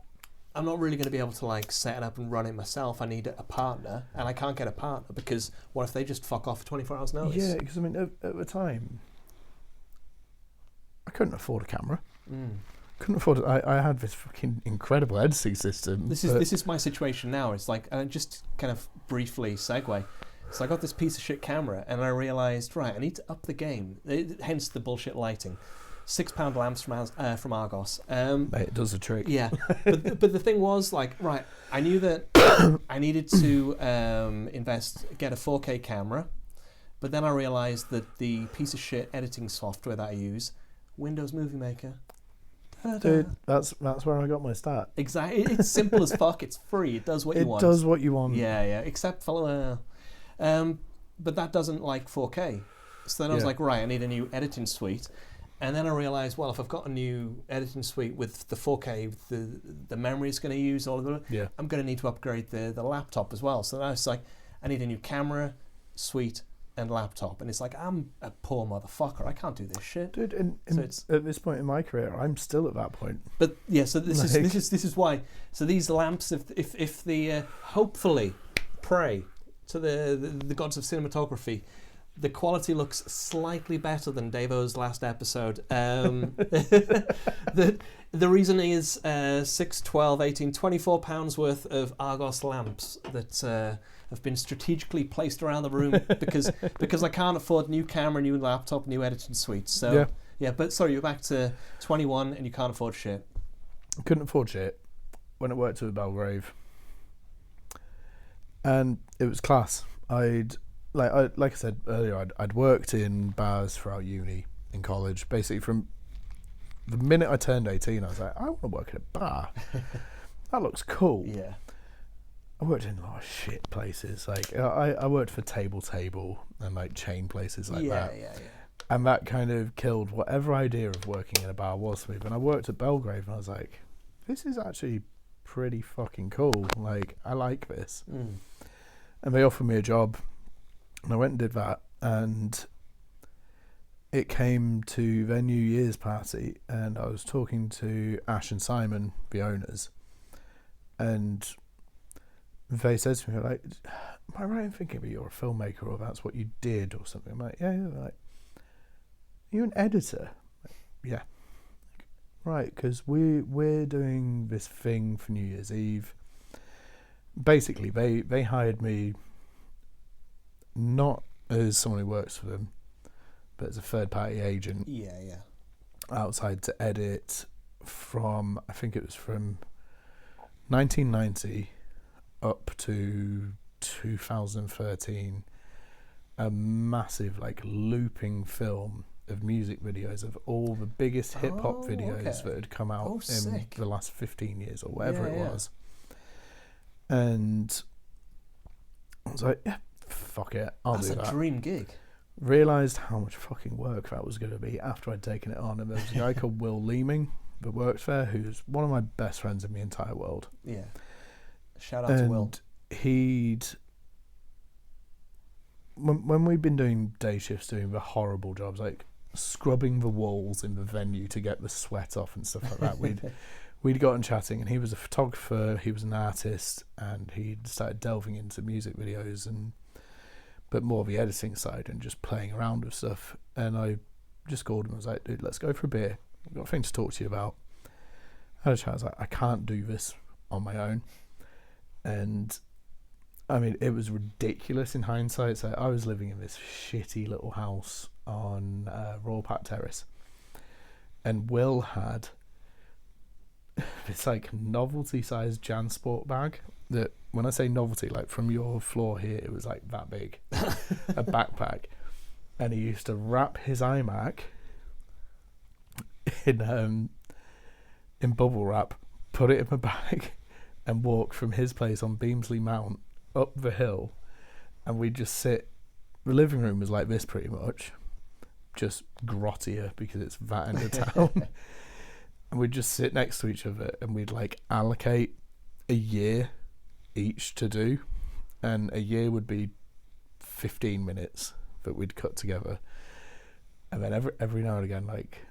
I'm not really going to be able to, like, set it up and run it myself. I need a partner, and I can't get a partner because what if they just fuck off for 24 hours notice? Yeah, because, I mean, at the time, I couldn't afford a camera. Couldn't afford it. I had this fucking incredible editing system. This is my situation now. It's like, and just kind of briefly segue. So I got this piece of shit camera, and I realised, right, I need to up the game. Hence the bullshit lighting. £6 lamps from Argos. Mate, it does the trick. Yeah, but the thing was, like, right, I knew that I needed to get a 4K camera, but then I realised that the piece of shit editing software that I use, Windows Movie Maker. Dude, that's where I got my start. Exactly. It's simple as fuck. It's free. It does what you want. It does what you want. Yeah. Except but that doesn't like 4K. So then I was like, right, I need a new editing suite. And then I realised, well, if I've got a new editing suite with the 4K, the memory it's going to use, all of it, I'm going to need to upgrade the laptop as well. So now it's like, I need a new camera, suite, and laptop. And it's like, I'm a poor motherfucker. I can't do this shit. Dude, at this point in my career, I'm still at that point. But yeah, so this is why. So these lamps, if the hopefully pray to the gods of cinematography, the quality looks slightly better than Davo's last episode. The reason is 6, 12, 18, £24 worth of Argos lamps that have been strategically placed around the room because I can't afford new camera, new laptop, new editing suite. So yeah, but sorry, you're back to 21 and you can't afford shit. Couldn't afford shit when I worked at Belgrave, and it was class. Like I said earlier, I'd worked in bars throughout uni in college. Basically, from the minute I turned 18, I was like, I want to work at a bar. That looks cool. Yeah. I worked in a lot of shit places. Like I worked for Table and like chain places like that. Yeah. And that kind of killed whatever idea of working in a bar was for me. But I worked at Belgrave, and I was like, this is actually pretty fucking cool. Like, I like this. And they offered me a job. And I went and did that, and it came to their New Year's party, and I was talking to Ash and Simon, the owners, and they said to me, like, "Am I right in thinking that you're a filmmaker, or that's what you did, or something?" I'm like, yeah. They're like, "Are you an editor?" I'm like, yeah. Like, right, because we're doing this thing for New Year's Eve. Basically, they hired me not as someone who works for them, but as a third-party agent. Yeah. Outside to edit from, I think it was from 1990 up to 2013, a massive, like, looping film of music videos of all the biggest hip-hop videos that had come out in the last 15 years or whatever it was. And I was like, yeah, fuck it, I'll do that. That's a dream gig. realised how much fucking work that was going to be after I'd taken it on. And there was a guy called Will Leeming that works there, who's one of my best friends in the entire world. Yeah. Shout out to Will. He'd... When we'd been doing day shifts, doing the horrible jobs, like scrubbing the walls in the venue to get the sweat off and stuff like that, we'd gotten chatting, and he was a photographer, he was an artist, and he'd started delving into music videos, but more the editing side and just playing around with stuff. And I just called him, I was like, dude, let's go for a beer. I've got a thing to talk to you about. I had a chat, I was like, I can't do this on my own. And I mean, it was ridiculous in hindsight. So I was living in this shitty little house on Royal Park Terrace, and Will had this like novelty-sized JanSport bag that, when I say novelty, like from your floor here, it was like that big, a backpack, and he used to wrap his iMac in bubble wrap, put it in a bag, and walk from his place on Beamsley Mount up the hill, and we'd just sit. The living room was like this pretty much, just grottier because it's that end of town. And we'd just sit next to each other, and we'd like allocate a year each to do, and a year would be 15 minutes that we'd cut together. And then every now and again, like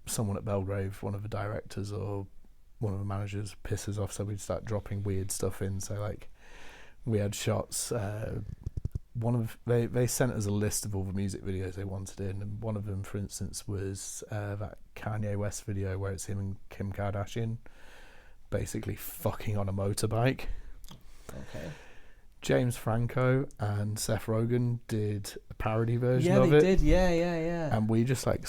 someone at Belgrave, one of the directors or one of the managers, pisses off, so we'd start dropping weird stuff in. So like, we had shots. They sent us a list of all the music videos they wanted in, and one of them, for instance, was that Kanye West video where it's him and Kim Kardashian basically fucking on a motorbike. Okay. James Franco and Seth Rogen did a parody version of it. Yeah, they did. Yeah. And we just like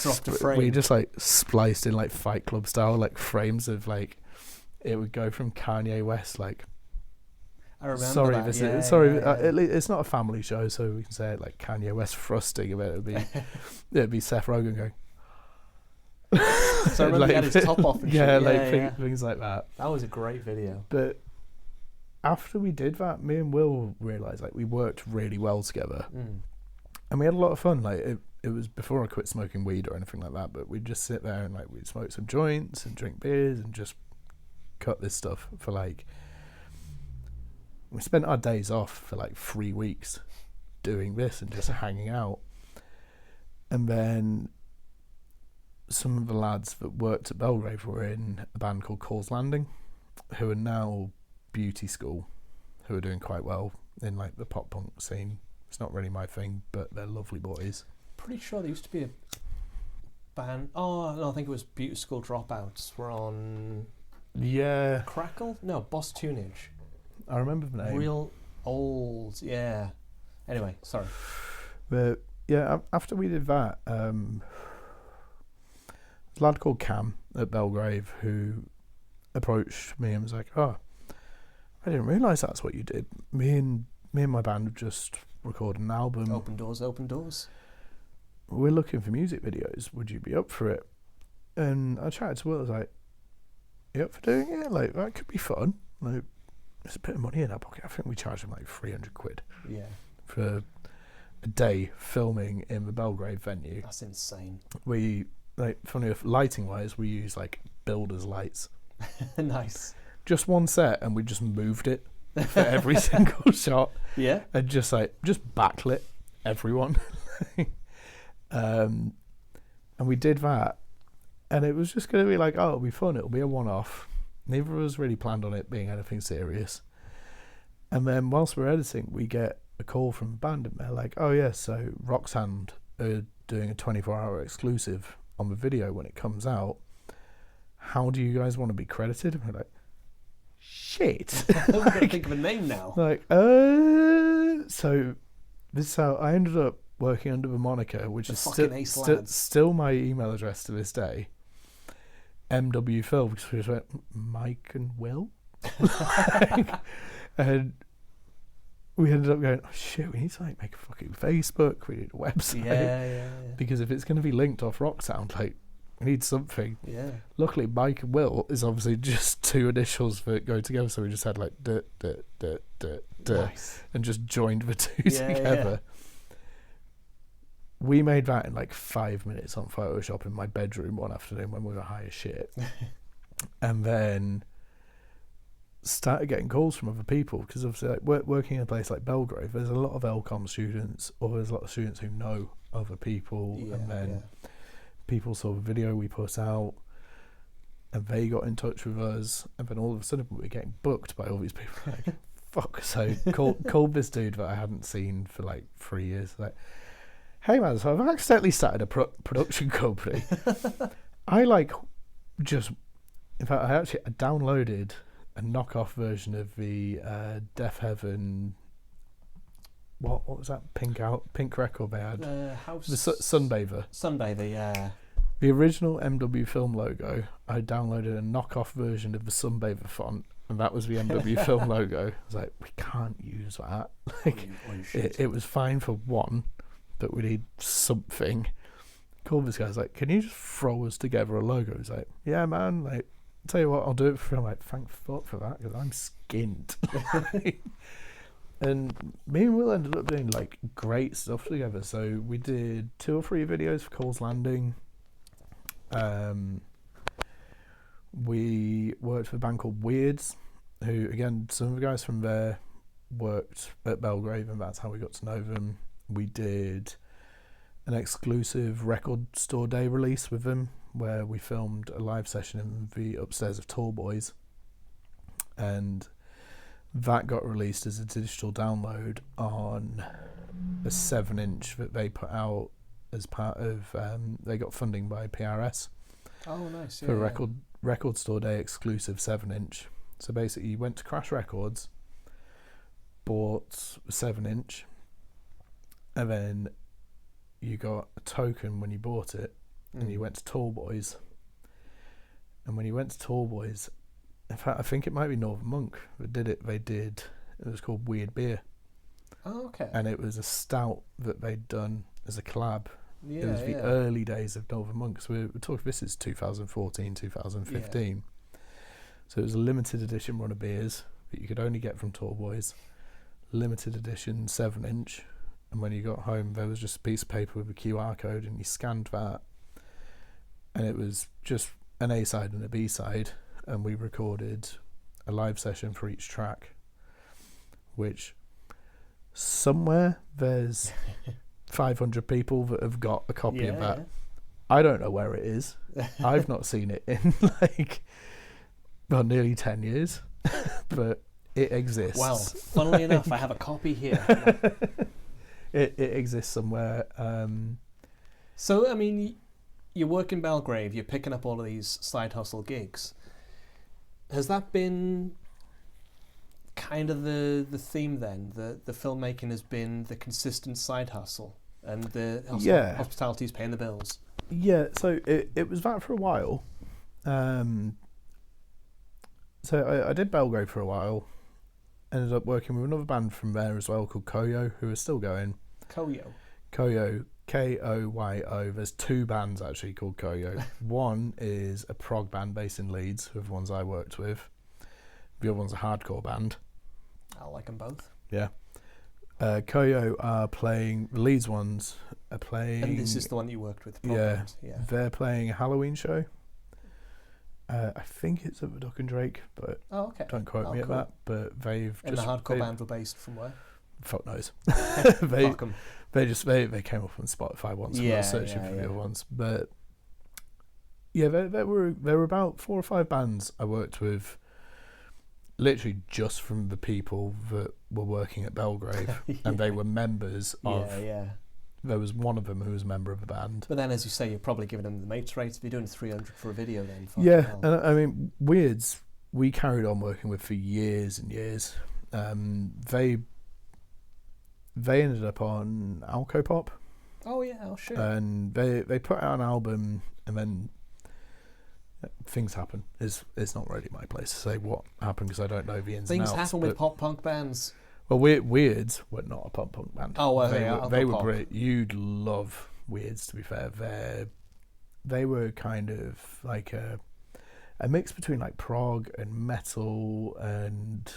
we just like spliced in like Fight Club style, like frames of like, it would go from Kanye West like, I remember sorry, that. It's not a family show, so we can say it like Kanye West thrusting of it. It'd be Seth Rogen going. So I remember like, he had his top off and shit. Things like that. That was a great video. But after we did that, me and Will realised like we worked really well together, and we had a lot of fun. Like it was before I quit smoking weed or anything like that, but we'd just sit there and like we'd smoke some joints and drink beers and just cut this stuff for like. We spent our days off for like 3 weeks doing this and just hanging out. And then some of the lads that worked at Belgrave were in a band called Cause Landing, who are now Beauty School, who are doing quite well in like the pop punk scene. It's not really my thing, but they're lovely boys. Pretty sure there used to be a band. Oh, no, I think it was Beauty School Dropouts. Were on. Yeah. Crackle? No, Boss Tunage. I remember the name. Real old, yeah. Anyway, sorry. But yeah, after we did that, a lad called Cam at Belgrave who approached me and was like, "Oh, I didn't realise that's what you did. Me and my band have just recorded an album. Open doors. We're looking for music videos. Would you be up for it?" And I chatted to Will. I was like, "You up for doing it? Like, that could be fun. Like, there's a bit of money in our pocket." I think we charged him like 300 quid. Yeah. For a day filming in the Belgrave venue. That's insane. We, like, funny enough, lighting wise, we used like builder's lights. Nice. Just one set, and we just moved it for every single shot. Yeah. And just backlit everyone. And we did that. And it was just going to be like, oh, it'll be fun. It'll be a one-off. Neither of us really planned on it being anything serious. And then whilst we're editing, we get a call from a band, and they're like, oh yeah, so Roxanne are doing a 24-hour exclusive on the video when it comes out. How do you guys want to be credited? And we're like, shit. I'm going to think of a name now. Like, so this is how I ended up working under the moniker, which is still my email address to this day. MW Phil, because we just went Mike and Will. And we ended up going, oh shit, we need to like make a fucking Facebook, we need a website. Yeah. Because if it's going to be linked off Rocksound, like, we need something. Yeah. Luckily, Mike and Will is obviously just two initials that go together, so we just had like Nice. and just joined the two together. we made that in like 5 minutes on Photoshop in my bedroom one afternoon when we were high as shit. And then started getting calls from other people, because obviously like working in a place like Belgrave, there's a lot of LCOM students, or there's a lot of students who know other people, and then people saw the video we put out and they got in touch with us, and then all of a sudden we were getting booked by all these people. Like, fuck. So called this dude that I hadn't seen for like 3 years, like, hey man, so I've accidentally started a production company. I like just, in fact, I downloaded a knockoff version of the Deaf Heaven. What was that pink record they had? House. The Sunbather. Sunbather, yeah. The original MW Film logo. I downloaded a knockoff version of the Sunbather font, and that was the MW Film logo. I was like, we can't use that. Like, it was fine for one, but we need something. Called this guy's like, can you just throw us together a logo? He's like, yeah, man. Like, tell you what, I'll do it for. I'm like, thank fuck for that, because I'm skint. And me and Will ended up doing like great stuff together. So we did 2 or 3 videos for Cole's Landing. We worked with a band called Weirds, who, again, some of the guys from there worked at Belgrave, and that's how we got to know them. We did an exclusive record store day release with them, where we filmed a live session in the upstairs of Tall Boys, and that got released as a digital download on a 7-inch that they put out as part of they got funding by PRS. Oh, nice. For record store day exclusive 7-inch. So basically you went to Crash Records, bought a 7-inch, and then you got a token when you bought it, and you went to Tall Boys. And when you went to Tall Boys, in fact, I think it might be Northern Monk that did it. It was called Weird Beer. Oh, okay. And it was a stout that they'd done as a collab. Yeah, it was the early days of Northern Monk. So we're talking, this is 2014, 2015. Yeah. So it was a limited edition run of beers that you could only get from Tall Boys. Limited edition 7-inch. And when you got home, there was just a piece of paper with a QR code, and you scanned that. And it was just an A-side and a B-side. And we recorded a live session for each track, which somewhere there's 500 people that have got a copy of that. Yeah. I don't know where it is. I've not seen it in nearly 10 years, but it exists. Well, funnily enough, I have a copy here. It exists somewhere. So, I mean, you work in Belgrave, you're picking up all of these side hustle gigs. Has that been kind of the theme then? The filmmaking has been the consistent side hustle, and the hospitality is paying the bills? Yeah, so it was that for a while. So I did Belgrave for a while. Ended up working with another band from there as well called Koyo, who are still going. Koyo, Koyo. There's 2 bands actually called Koyo. One is a prog band based in Leeds, who are the ones I worked with. The other one's a hardcore band. I like them both. Yeah. Koyo are playing, the Leeds ones are playing... And this is the one you worked with, the yeah, band. Yeah. They're playing a Halloween show. I think it's at the Duck and Drake, but don't quote me at that. But they've and just... the hardcore band were based from where? Fuck knows. They came up on Spotify once and I was searching for the other ones. But yeah, there were about 4 or 5 bands I worked with, literally just from the people that were working at Belgrave, and they were members of. There was one of them who was a member of the band. But then, as you say, you're probably giving them the mates rates. If you're doing 300 for a video, then and I mean, Weirds, we carried on working with for years and years. They ended up on Alcopop. Oh yeah, oh sure. And they put out an album, and then things happen. It's not really my place to say what happened, because I don't know the ins and outs. Things happen with pop punk bands. Well, Weirds were not a pop punk band. Oh, well, they were great. You'd love Weirds, to be fair. They were kind of like a mix between like prog and metal, and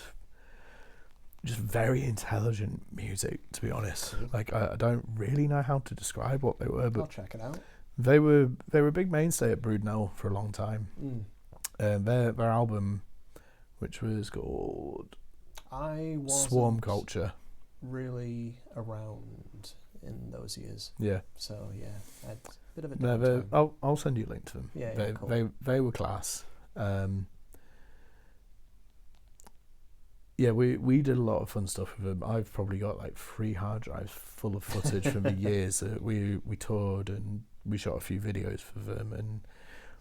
just very intelligent music, to be honest. Like I don't really know how to describe what they were, I'll but check it out. they were a big mainstay at Broodnell for a long time. Their album, which was called I wasn't Swarm Culture. really around in those years. Yeah. So yeah, I had a bit of a No, downtime. I'll send you a link to them. Yeah, they, cool. they were class. Yeah, we did a lot of fun stuff with them. I've probably got like 3 hard drives full of footage from the years that we toured, and we shot a few videos for them, and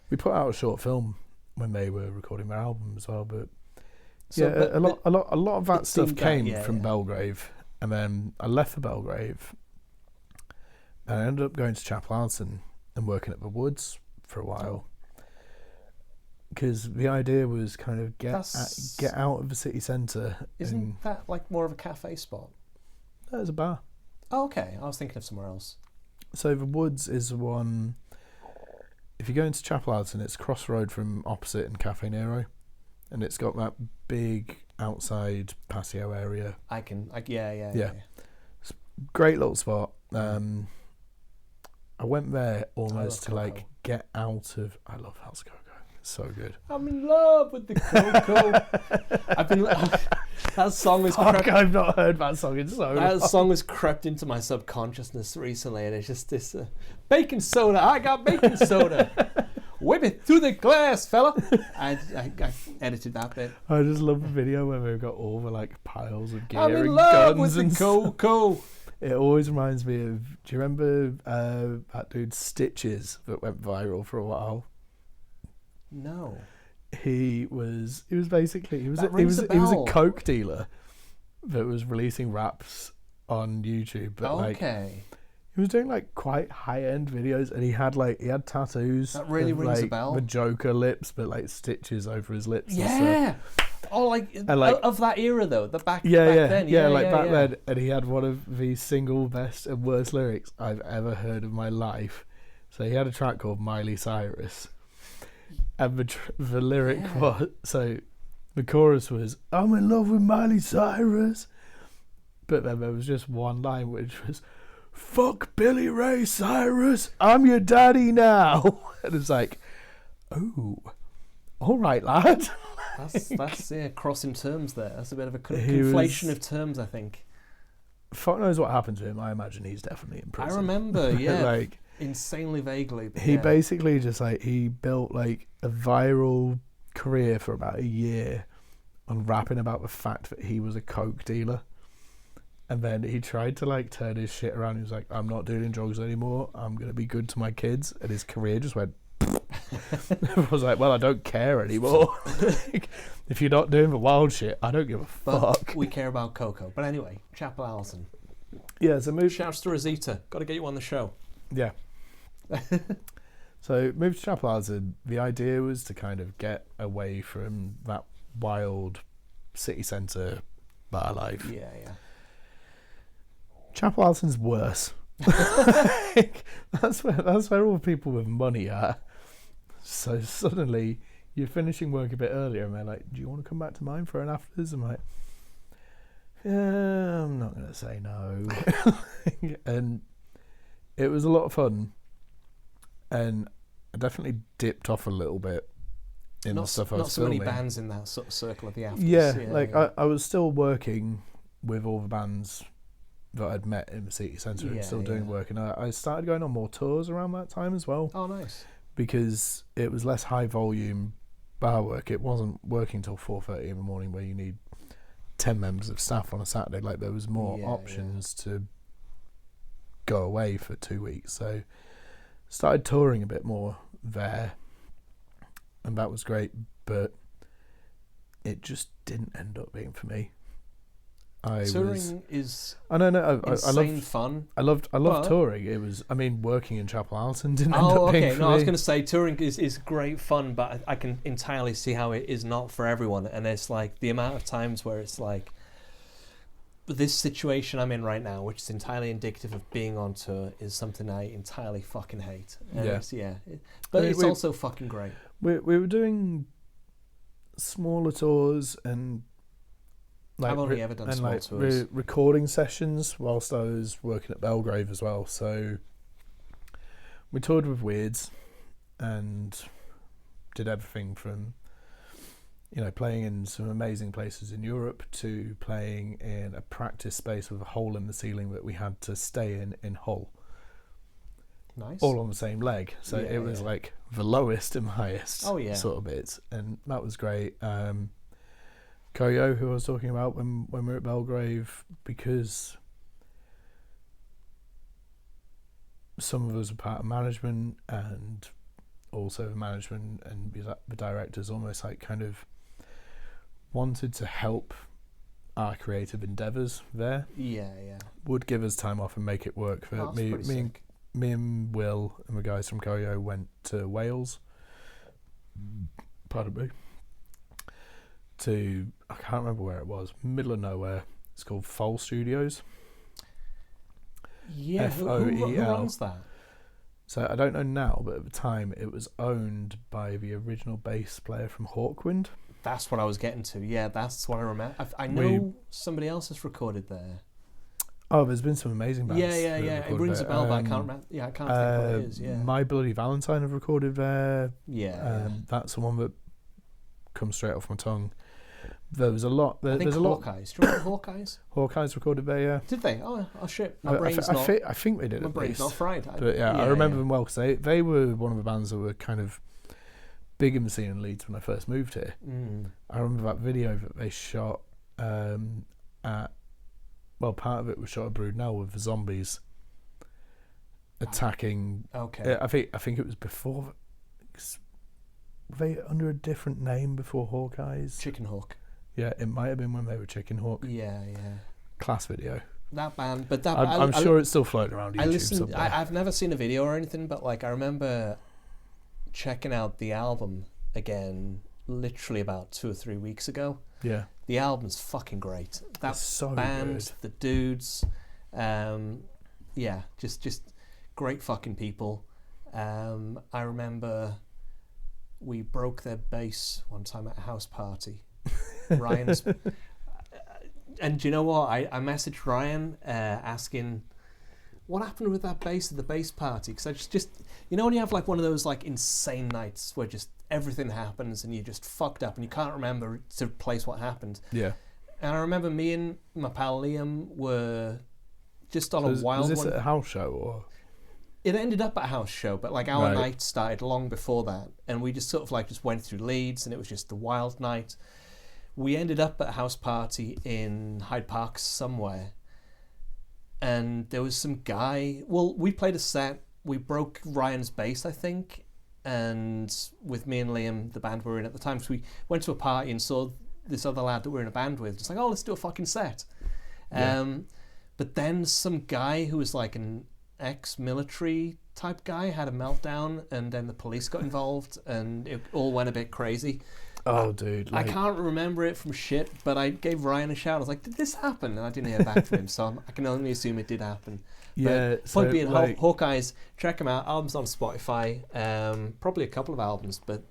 we put out a short film when they were recording their album as well. But So, yeah, but a lot of that stuff seemed that, came yeah, from yeah. Belgrave, and then I left for Belgrave, and I ended up going to Chapel Alton and working at the Woods for a while. Because the idea was kind of get out of the city centre. Isn't that like more of a cafe spot? There's a bar. Oh, okay. I was thinking of somewhere else. So the Woods is the one. If you go into Chapel Alton, it's crossroad from opposite in Cafe Nero, and it's got that big outside patio area. Yeah. Great little spot. I went there almost to Cocoa. like get out of. I love House Cocoa. It's so good. I'm in love with the cocoa. I've been. That song is. Fuck, I've not heard that song in so long. That song has crept into my subconsciousness recently, and it's just this baking soda. I got baking soda. Whip it through the glass, fella. I edited that bit. I just love the video where they've got all the like piles of gear I'm in and love guns with and the cocoa. It always reminds me of. Do you remember that dude Stitches that went viral for a while? No. He was basically he was That a rings a bell. coke dealer that was releasing raps on YouTube, but like Okay. he was doing like quite high end videos, and he had tattoos. That really of, rings a like, bell. The Joker lips, but like stitches over his lips. And stuff. Yeah. Oh, like of that era though, back then. Back then, and he had one of the single best and worst lyrics I've ever heard of my life. So he had a track called Miley Cyrus, and the lyric was, so the chorus was, "I'm in love with Miley Cyrus," but then there was just one line which was, "Fuck Billy Ray Cyrus, I'm your daddy now," and it's like, oh, all right, lad. That's crossing terms there. That's a bit of a conflation of terms, I think. Fuck knows what happened to him. I imagine he's definitely in prison. I remember, yeah, like insanely vaguely. He basically just he built like a viral career for about a year on rapping about the fact that he was a coke dealer, and then he tried to turn his shit around. He was like, "I'm not doing drugs anymore. I'm gonna be good to my kids," and his career just went. I was like, well, I don't care anymore. If you're not doing the wild shit, I don't give a fuck. But we care about Coco. But anyway, Chapel Alton. Yeah, so move. Shouts to Rosita. Got to get you on the show. Yeah. So moved to Chapel Alton. The idea was to kind of get away from that wild city centre bar life. Yeah. Chapel Alton's worse. That's where all the people with money are. So suddenly you're finishing work a bit earlier, and they're like, "Do you want to come back to mine for an afters?" I'm like, "Yeah, I'm not going to say no." And it was a lot of fun, and I definitely dipped off a little bit in the stuff I was filming. Not so many bands in that sort of circle of the afters. Yeah. I was still working with all the bands that I'd met in the city centre and still doing work, and I started going on more tours around that time as well. Oh, nice. Because it was less high volume bar work. It wasn't working till 4:30 in the morning where you need 10 members of staff on a Saturday. Like, there was more options to go away for 2 weeks. So started touring a bit more there, and that was great, but it just didn't end up being for me. Touring is insane fun. I loved touring. It was, working in Chapel Alton didn't end up being for me. I was going to say touring is great fun, but I can entirely see how it is not for everyone. And it's like the amount of times where it's like, this situation I'm in right now, which is entirely indicative of being on tour, is something I entirely fucking hate. And it's also fucking great. We were doing smaller tours, and I've only ever done small tours. Recording sessions whilst I was working at Belgrave as well. So we toured with Weirds and did everything from, playing in some amazing places in Europe to playing in a practice space with a hole in the ceiling that we had to stay in Hull. Nice. All on the same leg. So it was like the lowest and highest sort of bits. And that was great. Koyo, who I was talking about when we were at Belgrave, because some of us were part of management, and also the management and the directors almost like kind of wanted to help our creative endeavours there. Would give us time off and make it work for me and Will and the guys from Koyo went to Wales. Pardon me. I can't remember where it was, middle of nowhere. It's called Foal Studios. Yeah, who runs that? So I don't know now, but at the time it was owned by the original bass player from Hawkwind. That's what I was getting to. Yeah, that's what I remember. I know somebody else has recorded there. Oh, there's been some amazing bands. Yeah. It rings a bell, but I can't remember. Yeah, I can't think what it is. Yeah. My Bloody Valentine have recorded there. Yeah. That's the one that comes straight off my tongue. There was a lot. I think Hawkeyes. Do you remember Hawkeyes? Hawkeyes recorded there, yeah. Did they? Oh shit. I think they did. My brain's not fried. But I remember them well because they were one of the bands that were kind of big in the scene in Leeds when I first moved here. I remember that video that they shot part of it was shot at Broodnell with the zombies attacking. Okay. I think it was before. Were they under a different name before Hawkeyes? Chicken Hawk. Yeah, it might have been when they were Chicken Hawk. Yeah. Class video. That band, but that I'm sure it's still floating around YouTube somewhere. I've never seen a video or anything, but like I remember checking out the album again, literally about 2 or 3 weeks ago. Yeah. The album's fucking great. That so band, good. the dudes, just great fucking people. I remember we broke their bass one time at a house party. Ryan's, and do you know what? I messaged Ryan asking what happened with that bass at the bass party, because I just when you have like one of those like insane nights where just everything happens and you're just fucked up and you can't remember to place what happened. Yeah. And I remember me and my pal Liam were just on a wild one. Was this at a house show or? It ended up at a house show, but like our night started long before that, and we just sort of like just went through Leeds, and it was just the wild night. We ended up at a house party in Hyde Park somewhere, and there was some guy. Well, we played a set. We broke Ryan's bass, I think, and with me and Liam, the band we were in at the time, so we went to a party and saw this other lad that we were in a band with, just like, oh, let's do a fucking set. Yeah. But then some guy who was like an ex-military type guy had a meltdown, and then the police got involved, and it all went a bit crazy. Oh, dude. I can't remember it from shit, but I gave Ryan a shout. I was like, did this happen? And I didn't hear back from him, so I can only assume it did happen. Yeah. But point being, Hawkeyes, check them out. Albums on Spotify. Probably a couple of albums, but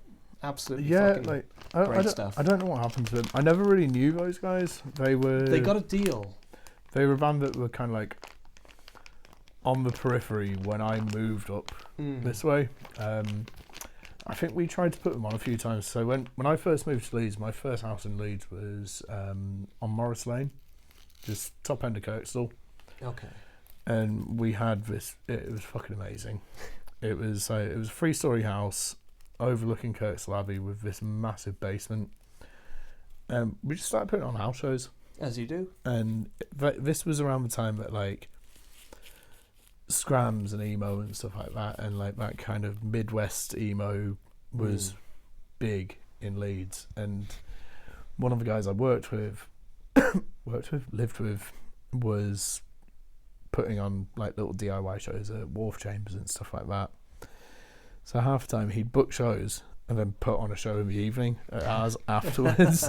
absolutely fucking great stuff. I don't know what happened to them. I never really knew those guys. They got a deal. They were a band that were kind of like on the periphery when I moved up this way. I think we tried to put them on a few times. So when I first moved to Leeds, my first house in Leeds was on Morris Lane, just top end of Kirkstall. Okay. And we had this. It was fucking amazing. It was a 3-story house overlooking Kirkstall Abbey with this massive basement. We just started putting on house shows. As you do. And this was around the time that like Scrams and emo and stuff like that, and like that kind of Midwest emo was big in Leeds. And one of the guys I lived with, was putting on like little DIY shows at Wharf Chambers and stuff like that. So half the time he'd book shows and then put on a show in the evening at ours afterwards.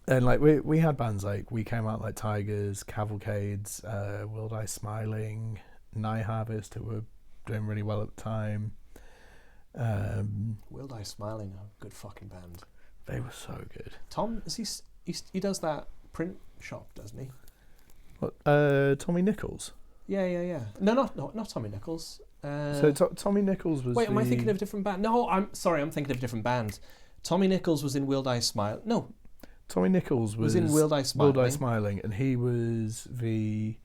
And like we had bands like We Came Out Like Tigers, Cavalcades, Will Die Smiling, Night Harvest, who were doing really well at the time. Will Die Smiling, a good fucking band. They were so good. Tom, he does that print shop, doesn't he? What, Tommy Nichols? Yeah. No, not Tommy Nichols. So Tommy Nichols was. Wait, am I thinking of a different band? No, I'm sorry, I'm thinking of a different band. Tommy Nichols was in Will I Smile. No, Tommy Nichols was in Will I Smiling. Will I Smiling, and he was the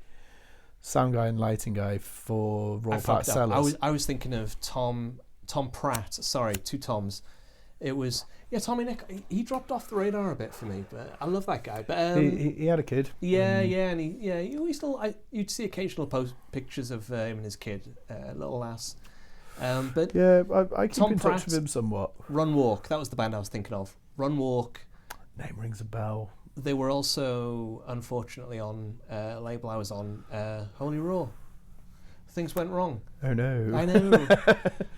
sound guy and lighting guy for Raw Fat Sellers. I was thinking of Tom Pratt. Sorry, two Toms. It was Tommy Nichols. He dropped off the radar a bit for me, but I love that guy. But he had a kid. And he still you'd see occasional post pictures of him and his kid, little lass. But yeah, I keep Tom in Pratt's touch with him somewhat. Run Walk, that was the band I was thinking of. Run Walk. Name rings a bell. They were also, unfortunately, on a label I was on, Holy Raw. Things went wrong. Oh no! I know.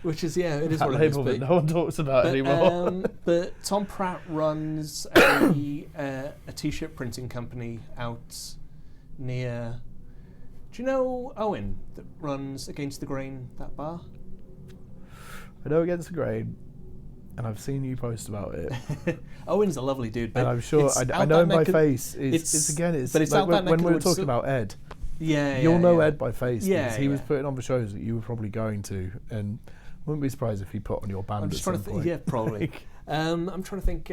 Which is it is that what label it is. That no one talks about anymore. But Tom Pratt runs a t-shirt printing company out near. Do you know Owen that runs Against the Grain, that bar? I know Against the Grain, and I've seen you post about it. Owen's a lovely dude, but and I'm sure I know him by face. But it's out like that when we were talking about Ed. You'll know Ed by face because he was putting on the shows that you were probably going to, and wouldn't be surprised if he put on your band. I'm just at trying some to point. probably. I'm trying to think.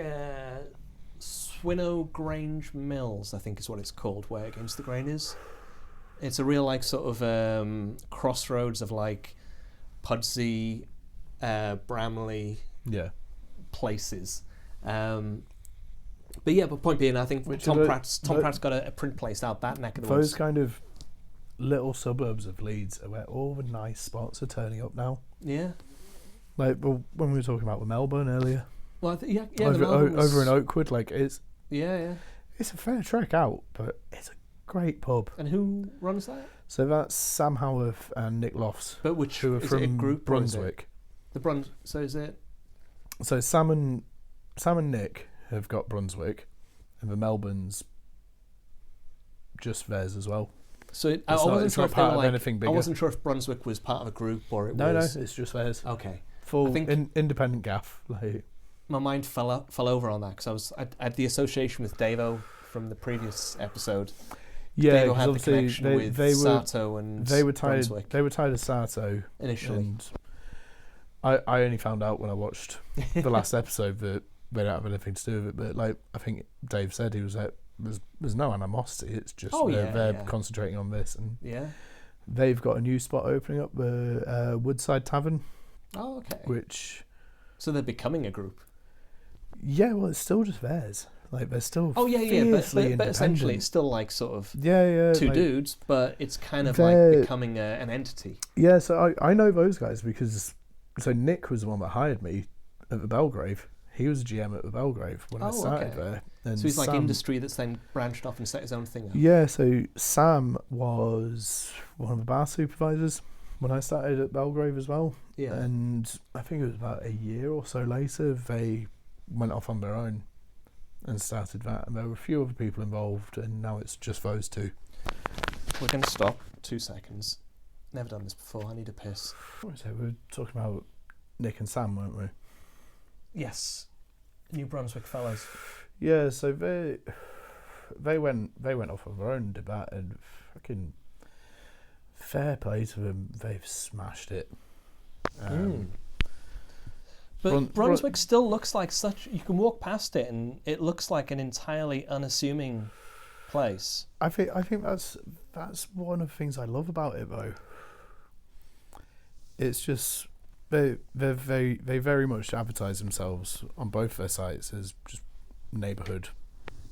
Swinnow Grange Mills, I think is what it's called, where Against the Grain is. It's a real like sort of crossroads of like Pudsey, Bramley, places. But point being, I think Tom Pratt's got a print place out that neck of the woods. Those kind of little suburbs of Leeds are where all the nice spots are turning up now. Yeah. Like when we were talking about Melbourne earlier. Well, over in Oakwood, like it's it's a fair trek out, but it's a great pub. And who runs that? So that's Sam Howarth and Nick Lofts, who are from it a group Brunswick. So is it? So Sam and Nick have got Brunswick, and the Melbourne's just theirs as well. So I wasn't sure if part of anything bigger. I wasn't sure if Brunswick was part of a group or it was. No, it's just theirs. Okay. Full independent gaff. Like, my mind fell over on that because I had the association with Davo from the previous episode. Yeah, Davo had the connection with Sato and Brunswick. They were tied to Sato initially. And I only found out when I watched the last episode that they don't have anything to do with it. But like I think Dave said, he was like, "There's no animosity. It's just they're concentrating on this." And they've got a new spot opening up, the Woodside Tavern. Oh, okay. Which, so they're becoming a group. Yeah, well, it's still just theirs. Like they're still but essentially it's still like sort of two dudes, but it's kind of like becoming an entity. Yeah, so I know those guys because Nick was the one that hired me at the Belgrave. He was a GM at the Belgrave when I started there. And so he's like industry that's then branched off and set his own thing up. Yeah, so Sam was one of the bar supervisors when I started at Belgrave as well. Yeah. And I think it was about a year or so later they went off on their own and started that. And there were a few other people involved, and now it's just those two. We're going to stop 2 seconds. Never done this before. I need a piss. What was it? We were talking about Nick and Sam, weren't we? Yes. New Brunswick fellows. Yeah, so they went off on their own debate, and fucking fair play to them. They've smashed it. But Brunswick still looks like such. You can walk past it, and it looks like an entirely unassuming place. I think that's one of the things I love about it, though. It's just they very much advertise themselves on both their sites as just neighbourhood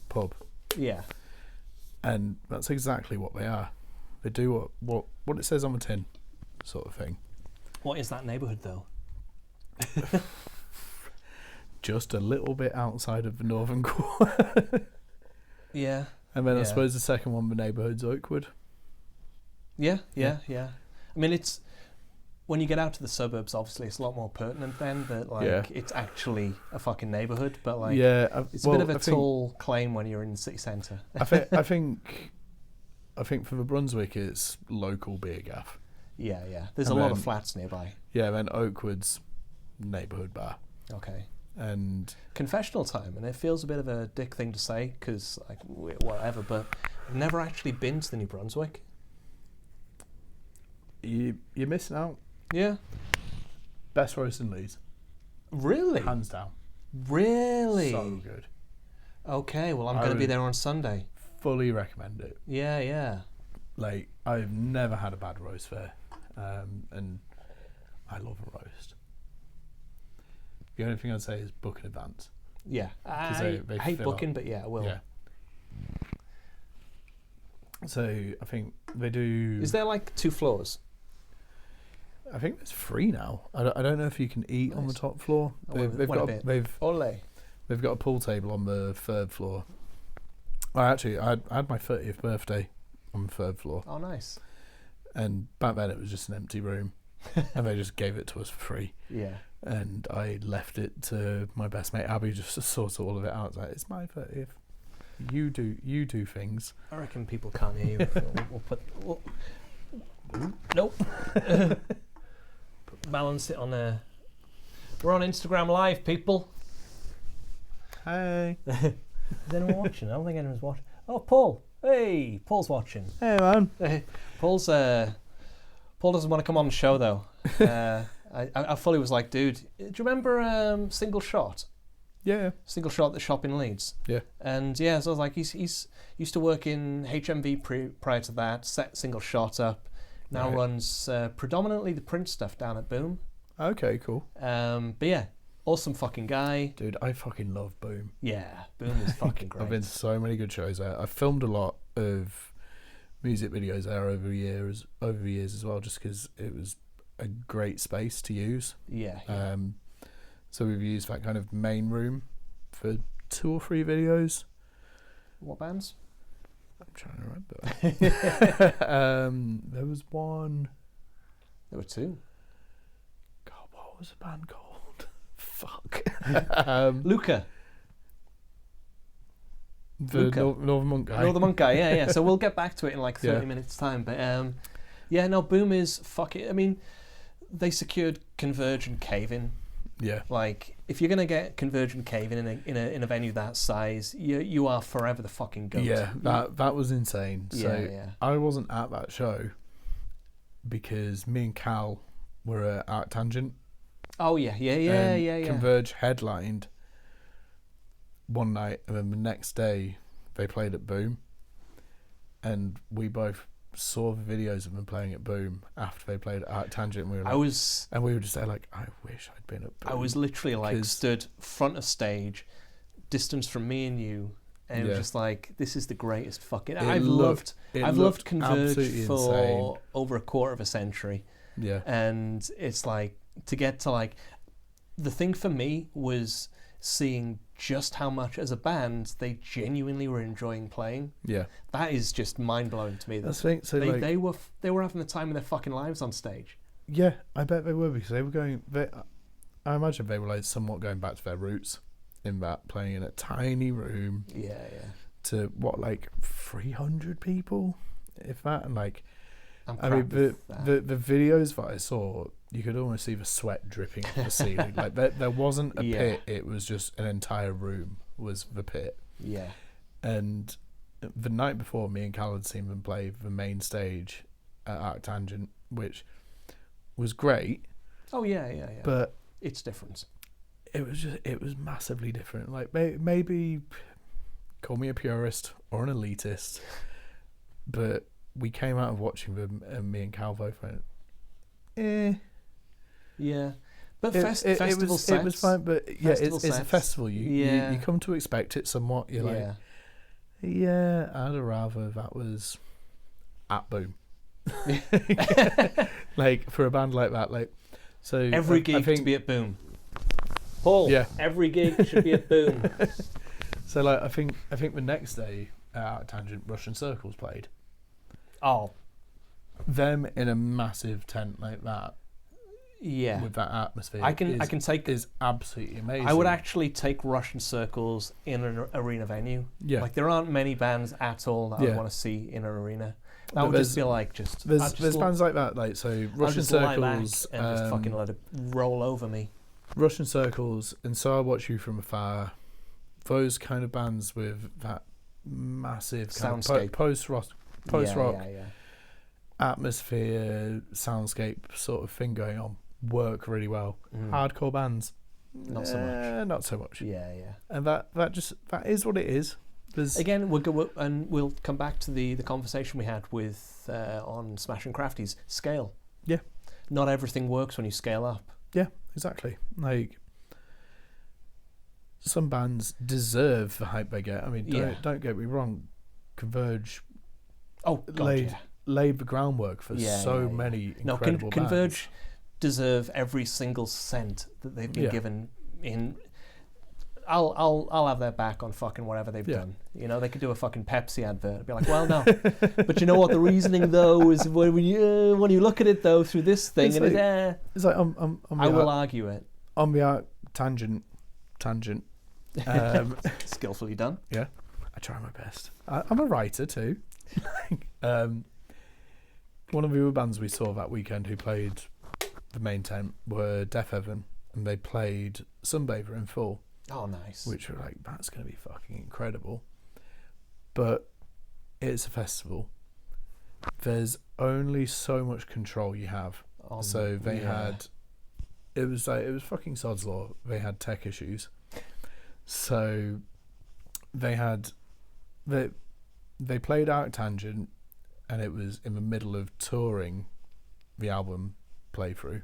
pub. Yeah, and that's exactly what they are. They do what it says on the tin, sort of thing. What is that neighbourhood though? Just a little bit outside of the northern quarter. Yeah. And then I suppose the second one, the neighbourhood's Oakwood. Yeah. I mean, it's when you get out to the suburbs, obviously it's a lot more pertinent then that it's actually a fucking neighbourhood, but it's a bit of a tall claim when you're in the city centre. I think for the Brunswick it's local beer gaff. Yeah. There's a lot of flats nearby. Yeah, then Oakwood's neighbourhood bar. Okay. And confessional time, and it feels a bit of a dick thing to say because like whatever, but I've never actually been to the New Brunswick. you're missing out. Yeah. Best roast in Leeds. Really? Hands down. Really? So good. Okay, well, I'm I going to be would there on Sunday. Fully recommend it. Yeah, yeah. Like, I've never had a bad roast there. And I love a roast. The only thing I'd say is book in advance. Yeah. I they hate fill booking, up. but yeah, I will. Yeah. So, I think they do... Is there like 2 floors? I think there's 3 now. I don't know if you can eat on the Nice. top floor. They've got a pool table on the 3rd floor. I had my 30th birthday on the 3rd floor. Oh, nice. And back then it was just an empty room. And they just gave it to us for free. Yeah. And I left it to my best mate Abby just to sort all of it out. I was like, it's my 30th. You do things. I reckon people can't hear you. Nope. Balance it on a... We're on Instagram Live, people. Hey. Is anyone watching? I don't think anyone's watching. Oh, Paul. Hey, Paul's watching. Hey, man. Paul doesn't want to come on the show, though. I fully was like, dude, do you remember Single Shot? Yeah. Single Shot, the shop in Leeds. Yeah. And yeah, so I was like, he's used to work in HMV prior to that, set Single Shot up. Now runs predominantly the print stuff down at Boom. Okay, cool. But yeah, awesome fucking guy. Dude, I fucking love Boom. Yeah, Boom is fucking great. I've been to so many good shows there. I've filmed a lot of music videos there over the years as well, just because it was a great space to use. Yeah. So we've used that kind of main room for 2 or 3 videos. What bands? I'm trying to remember. There was one. There were 2. God, what was the band called? Fuck. Luca. The Luca. Northern Monk guy. Northern Monk guy, yeah. So we'll get back to it in like 30 minutes' time. But yeah, no, Boom is fucking... I mean, they secured Converge and Cave-In. Yeah. Like, if you're gonna get Converge and Cave-In in a venue that size, you are forever the fucking goat. Yeah, that was insane. So yeah. I wasn't at that show because me and Cal were at Art Tangent. Oh yeah. Converge headlined one night, and then the next day they played at Boom, and we both saw the videos of them playing at Boom after they played at Art Tangent. And we were just there like, I wish I'd been at Boom. I was literally like stood front of stage, distance from me and you, and it was just like, this is the greatest fucking... I've loved Converge for insane. Over a quarter of a century. Yeah. And it's like, to get to like... The thing for me was seeing just how much as a band they genuinely were enjoying playing. Yeah. That is just mind-blowing to me. That's the thing. So they were having the time of their fucking lives on stage. Yeah, I bet they were, because they were going... I imagine they were like somewhat going back to their roots in that, playing in a tiny room. Yeah. To what, like 300 people, if that, and like, I mean, the videos that I saw, you could almost see the sweat dripping off the ceiling. Like there wasn't a pit; it was just an entire room was the pit. Yeah. And the night before, me and Cal had seen them play the main stage at Arc Tangent, which was great. Oh yeah. But it's different. It was massively different. Like maybe call me a purist or an elitist, but we came out of watching them, and me and Cal both went, yeah. But festival sets, it was fine. But yeah, it's a festival. You come to expect it somewhat. You're like, yeah, I'd rather that was at Boom. Like for a band like that, like so every gig to be at Boom. Paul, every gig should be at Boom. So like I think the next day at Tangent, Russian Circles played. Oh, them in a massive tent like that. Yeah, with that atmosphere. I can take is absolutely amazing. I would actually take Russian Circles in an arena venue. Yeah, like there aren't many bands at all that I want to see in an arena. That would just feel like there's bands like that, like so Russian Circles and just fucking let it roll over me. Russian Circles and So I Watch You From Afar, those kind of bands with that massive kind Soundscape. of post-rock Yeah. atmosphere, soundscape sort of thing going on, work really well. Hardcore bands, Not so much. Not so much. Yeah. And that is what it is. Again, we'll come back to the conversation we had with on Smashing Crafties. Scale. Yeah. Not everything works when you scale up. Yeah, exactly. Like, some bands deserve the hype they get. I mean, don't get me wrong. Converge laid the groundwork for many incredible bands. Converge deserve every single cent that they've been given in. I'll have their back on fucking whatever they've done. You know, they could do a fucking Pepsi advert. Be like, well, no, but you know what? The reasoning though is when you look at it though through this thing, it's like I will argue it. On the art tangent. Skillfully done. Yeah, I try my best. I'm a writer too. One of the other bands we saw that weekend who played the main tent were Deaf Heaven, and they played Sunbather in full. Oh, nice. Which were like, that's going to be fucking incredible. But it's a festival. There's only so much control you have. So they had... It was fucking sod's law. They had tech issues. So they played Out Tangent, and it was in the middle of touring the album playthrough.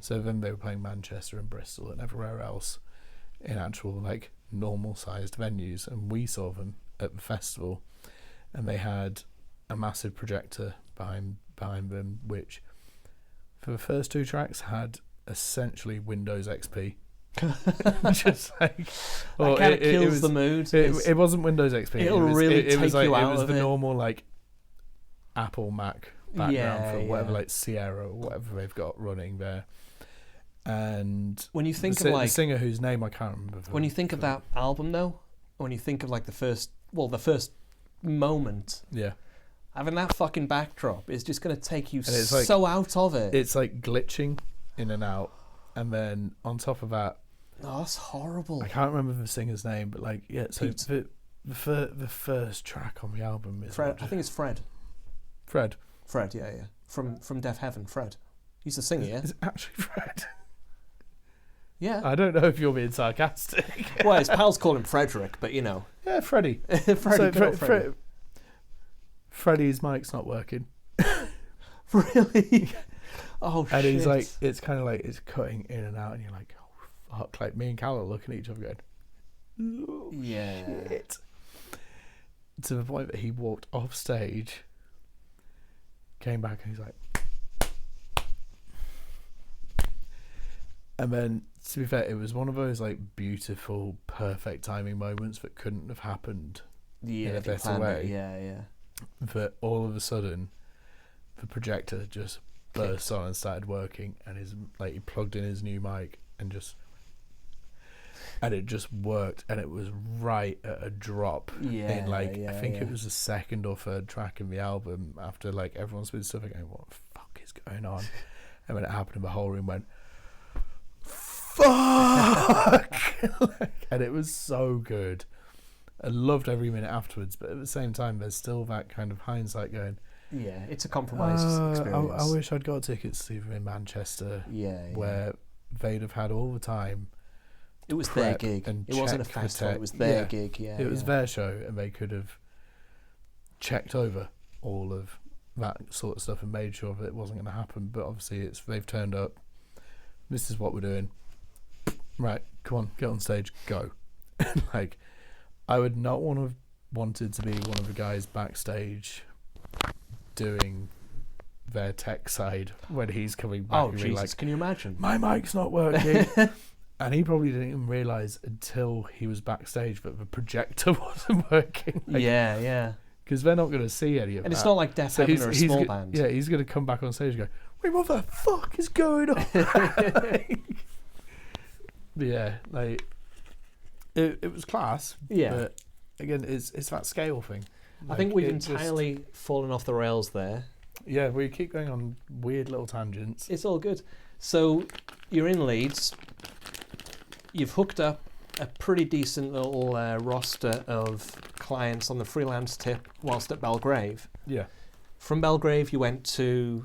So then they were playing Manchester and Bristol and everywhere else in actual like normal sized venues, and we saw them at the festival, and they had a massive projector behind them, which for the first two tracks had essentially Windows XP. Just like, that kind of kills the mood. It wasn't Windows XP. It'll really take you out of it. It was the normal like Apple Mac background for whatever, like Sierra or whatever they've got running there. And when you think of like the singer whose name I can't remember. When you think of that album though, when you think of like the first moment, having that fucking backdrop is just going to take you so out of it. It's like glitching in and out, and then on top of that, that's horrible. I can't remember the singer's name, but like so the first track on the album is Fred. I think it's Fred. Fred, yeah. From Deaf Heaven, Fred. He's the singer, Is it actually Fred? Yeah. I don't know if you're being sarcastic. Well, his pals call him Frederick, but you know. Yeah, Freddie. Freddie. Freddie's mic's not working. Really? Oh, shit. And he's like, it's kind of like, it's cutting in and out, and you're like, oh, fuck. Like, me and Cal are looking at each other going, oh, shit. To the point that he walked off stage, came back, and he's like, and then, to be fair, it was one of those like beautiful, perfect timing moments that couldn't have happened in a better way. Yeah. That all of a sudden, the projector just burst on and started working, and he plugged in his new mic and it just worked, and it was right at a drop in I think it was the second or third track in the album after like everyone's been stuff going, what the fuck is going on? And when it happened, the whole room went, fuck. And it was so good. I loved every minute afterwards, but at the same time there's still that kind of hindsight going, it's a compromised experience. I wish I'd got tickets to see them in Manchester, where they'd have had all the time. It was their gig. It wasn't a festival. It was their gig. It was their show, and they could have checked over all of that sort of stuff and made sure that it wasn't going to happen. But obviously, they've turned up. This is what we're doing. Right, come on, get on stage, go. Like, I would not wanted to be one of the guys backstage doing their tech side when he's coming back. Oh, Jesus, like, can you imagine? My mic's not working. And he probably didn't even realise until he was backstage that the projector wasn't working. Like, yeah. Because they're not going to see any of that. And it's not like Deaf Heaven or a small band. Yeah, he's going to come back on stage and go, wait, what the fuck is going on? Yeah, like it was class. Yeah, but again, it's that scale thing. I think we've entirely fallen off the rails there. Yeah, we keep going on weird little tangents. It's all good. So you're in Leeds. you've hooked up a pretty decent little roster of clients on the freelance tip whilst at Belgrave. Yeah. From Belgrave, you went to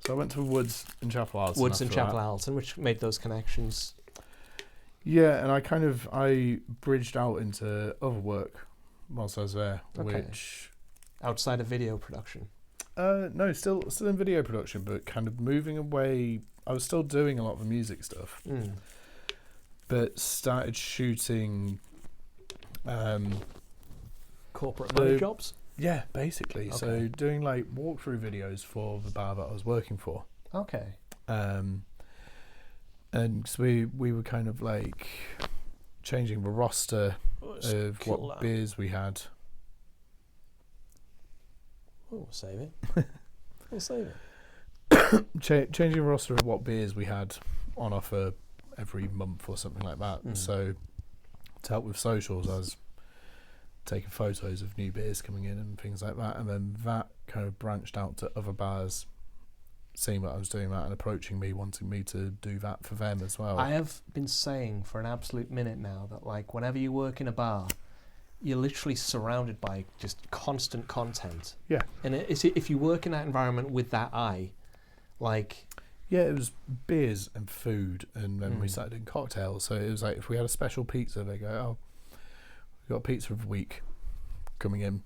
So I went to Woods and Chapel Alton. Woods and Chapel Alton, which made those connections. Yeah, and I bridged out into other work whilst I was there, Okay. which Outside of video production. no, still in video production, but kind of moving away. I was still doing a lot of the music stuff, but started shooting. Corporate money jobs? Yeah, basically. Okay. So doing like walkthrough videos for the bar that I was working for. Okay. And so we were kind of like changing the roster of what beers we had. Oh, we'll save it. We'll save it. Changing the roster of what beers we had on offer every month or something like that. So to help with socials, I was taking photos of new beers coming in and things like that, and then that kind of branched out to other bars seeing that I was doing that and approaching me, wanting me to do that for them as well. I have been saying for an absolute minute now that like whenever you work in a bar, you're literally surrounded by just constant content. Yeah. And if you work in that environment with that eye, like... Yeah, it was beers and food, and then we started doing cocktails. So it was like if we had a special pizza, they go, oh, we've got a pizza of the week coming in.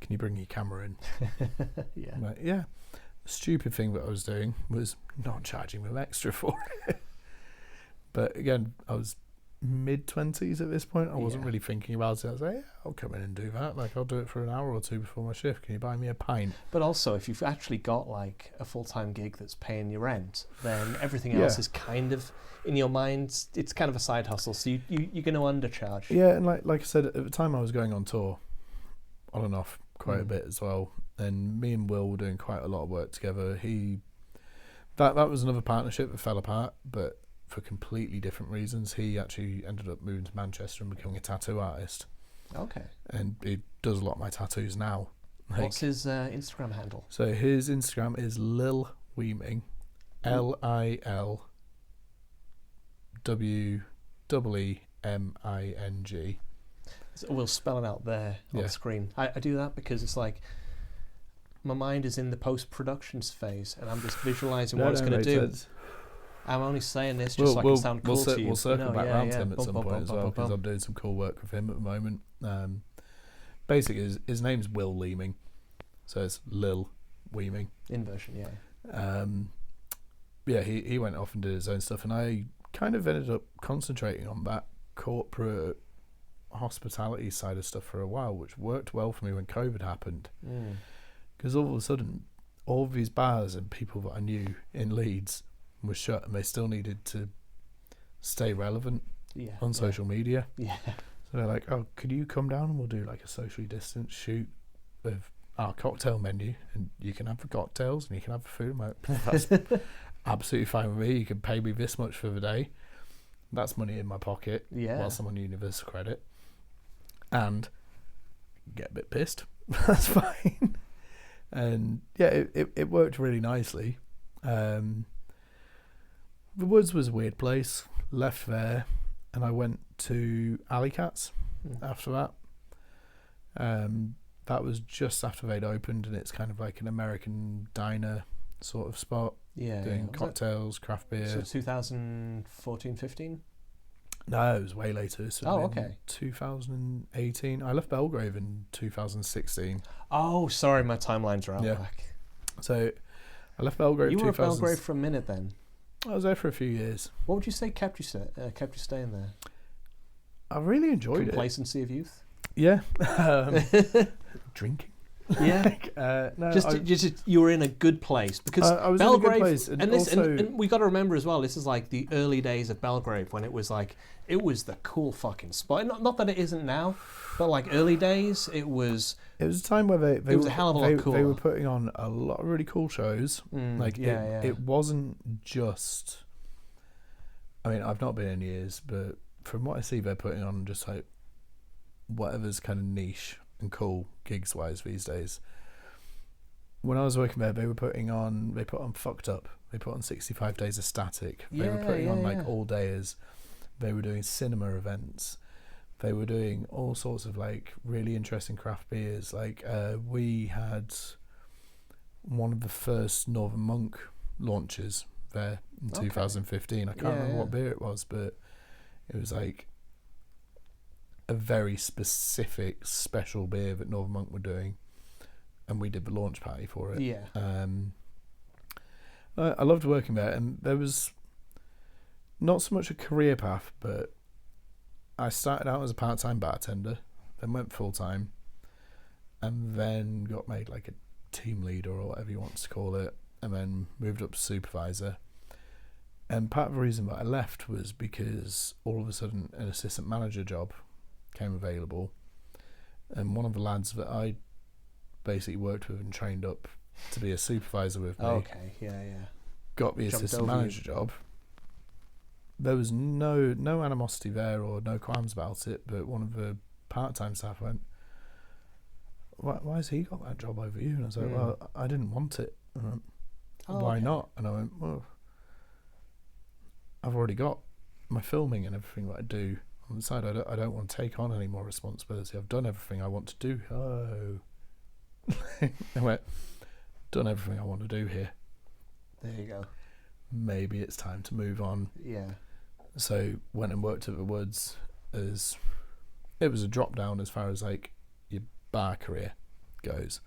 Can you bring your camera in? Yeah. I'm like, yeah. The stupid thing that I was doing was not charging them extra for it. But again, I was mid-20s at this point. I wasn't really thinking about it. I was like, yeah, I'll come in and do that. Like, I'll do it for an hour or two before my shift. Can you buy me a pint? But also, if you've actually got like a full-time gig that's paying your rent, then everything else is kind of, in your mind, it's kind of a side hustle. So you're going to undercharge. Yeah, and like I said, at the time I was going on tour, on and off quite a bit as well. And me and Will were doing quite a lot of work together. That was another partnership that fell apart, but for completely different reasons. He actually ended up moving to Manchester and becoming a tattoo artist. Okay. And he does a lot of my tattoos now. What's his Instagram handle? So his Instagram is Lil Weeming, LILWEEMING. So we'll spell it out there on the screen. I do that because it's like my mind is in the post-production phase and I'm just visualising what it's going to do. Sense. I'm only saying this just so I can sound cool to you. We'll circle back around to him at some point as well, because I'm doing some cool work with him at the moment. Basically, his name's Will Leeming, so it's Lil Weeming. Inversion, yeah. He went off and did his own stuff, and I kind of ended up concentrating on that corporate hospitality side of stuff for a while, which worked well for me when COVID happened. Because all of a sudden, all of these bars and people that I knew in Leeds were shut, and they still needed to stay relevant on social media. Yeah. So they're like, oh, could you come down and we'll do like a socially distanced shoot of our cocktail menu, and you can have the cocktails and you can have the food. I'm like, that's absolutely fine with me. You can pay me this much for the day. That's money in my pocket whilst I'm on universal credit. And get a bit pissed. That's fine. And yeah, it worked really nicely. The Woods was a weird place. Left there, and I went to Alley Cats after that. That was just after they'd opened, and it's kind of like an American diner sort of spot. Doing cocktails, craft beer. So 2014, 15? No, it was way later. So okay. 2018. I left Belgrave in 2016. Oh, sorry, my timelines are out back. So I left Belgrave. You were at Belgrave for a minute then. I was there for a few years. What would you say kept you staying there? I really enjoyed Complacency of youth? Yeah. Drinking. Yeah. No, just you were in a good place because I was Belgrave, in a good place, and we got to remember as well. This is like the early days of Belgrave when it was the cool fucking spot. Not that it isn't now, but like early days, it was. It was a time where they was a hell of a lot cooler. They were putting on a lot of really cool shows. It wasn't just. I mean, I've not been in years, but from what I see, they're putting on just like whatever's kind of niche and cool gigs wise these days. When I was working there, they put on Fucked Up, they put on 65 Days of Static, they were putting on like all dayers. They were doing cinema events. They were doing all sorts of like really interesting craft beers. Like we had one of the first Northern Monk launches there in 2015. I can't remember what beer it was, but it was like a very specific special beer that Northern Monk were doing, and we did the launch party for it. Yeah. I loved working there, and there was not so much a career path, but I started out as a part-time bartender, then went full-time, and then got made like a team leader or whatever you want to call it, and then moved up to supervisor. And part of the reason that I left was because all of a sudden an assistant manager job came available, and one of the lads that I basically worked with and trained up to be a supervisor with me got the assistant manager job. There was no animosity there or no qualms about it, but one of the part-time staff went, why has he got that job over you? And I was like, well, I didn't want it. And I went, why not? And I went, well, I've already got my filming and everything that I do on the side. I don't want to take on any more responsibility. I've done everything I want to do. I went, done everything I want to do here. There you go. Maybe it's time to move on. Yeah. So went and worked at the Woods. As it was a drop down as far as like your bar career goes,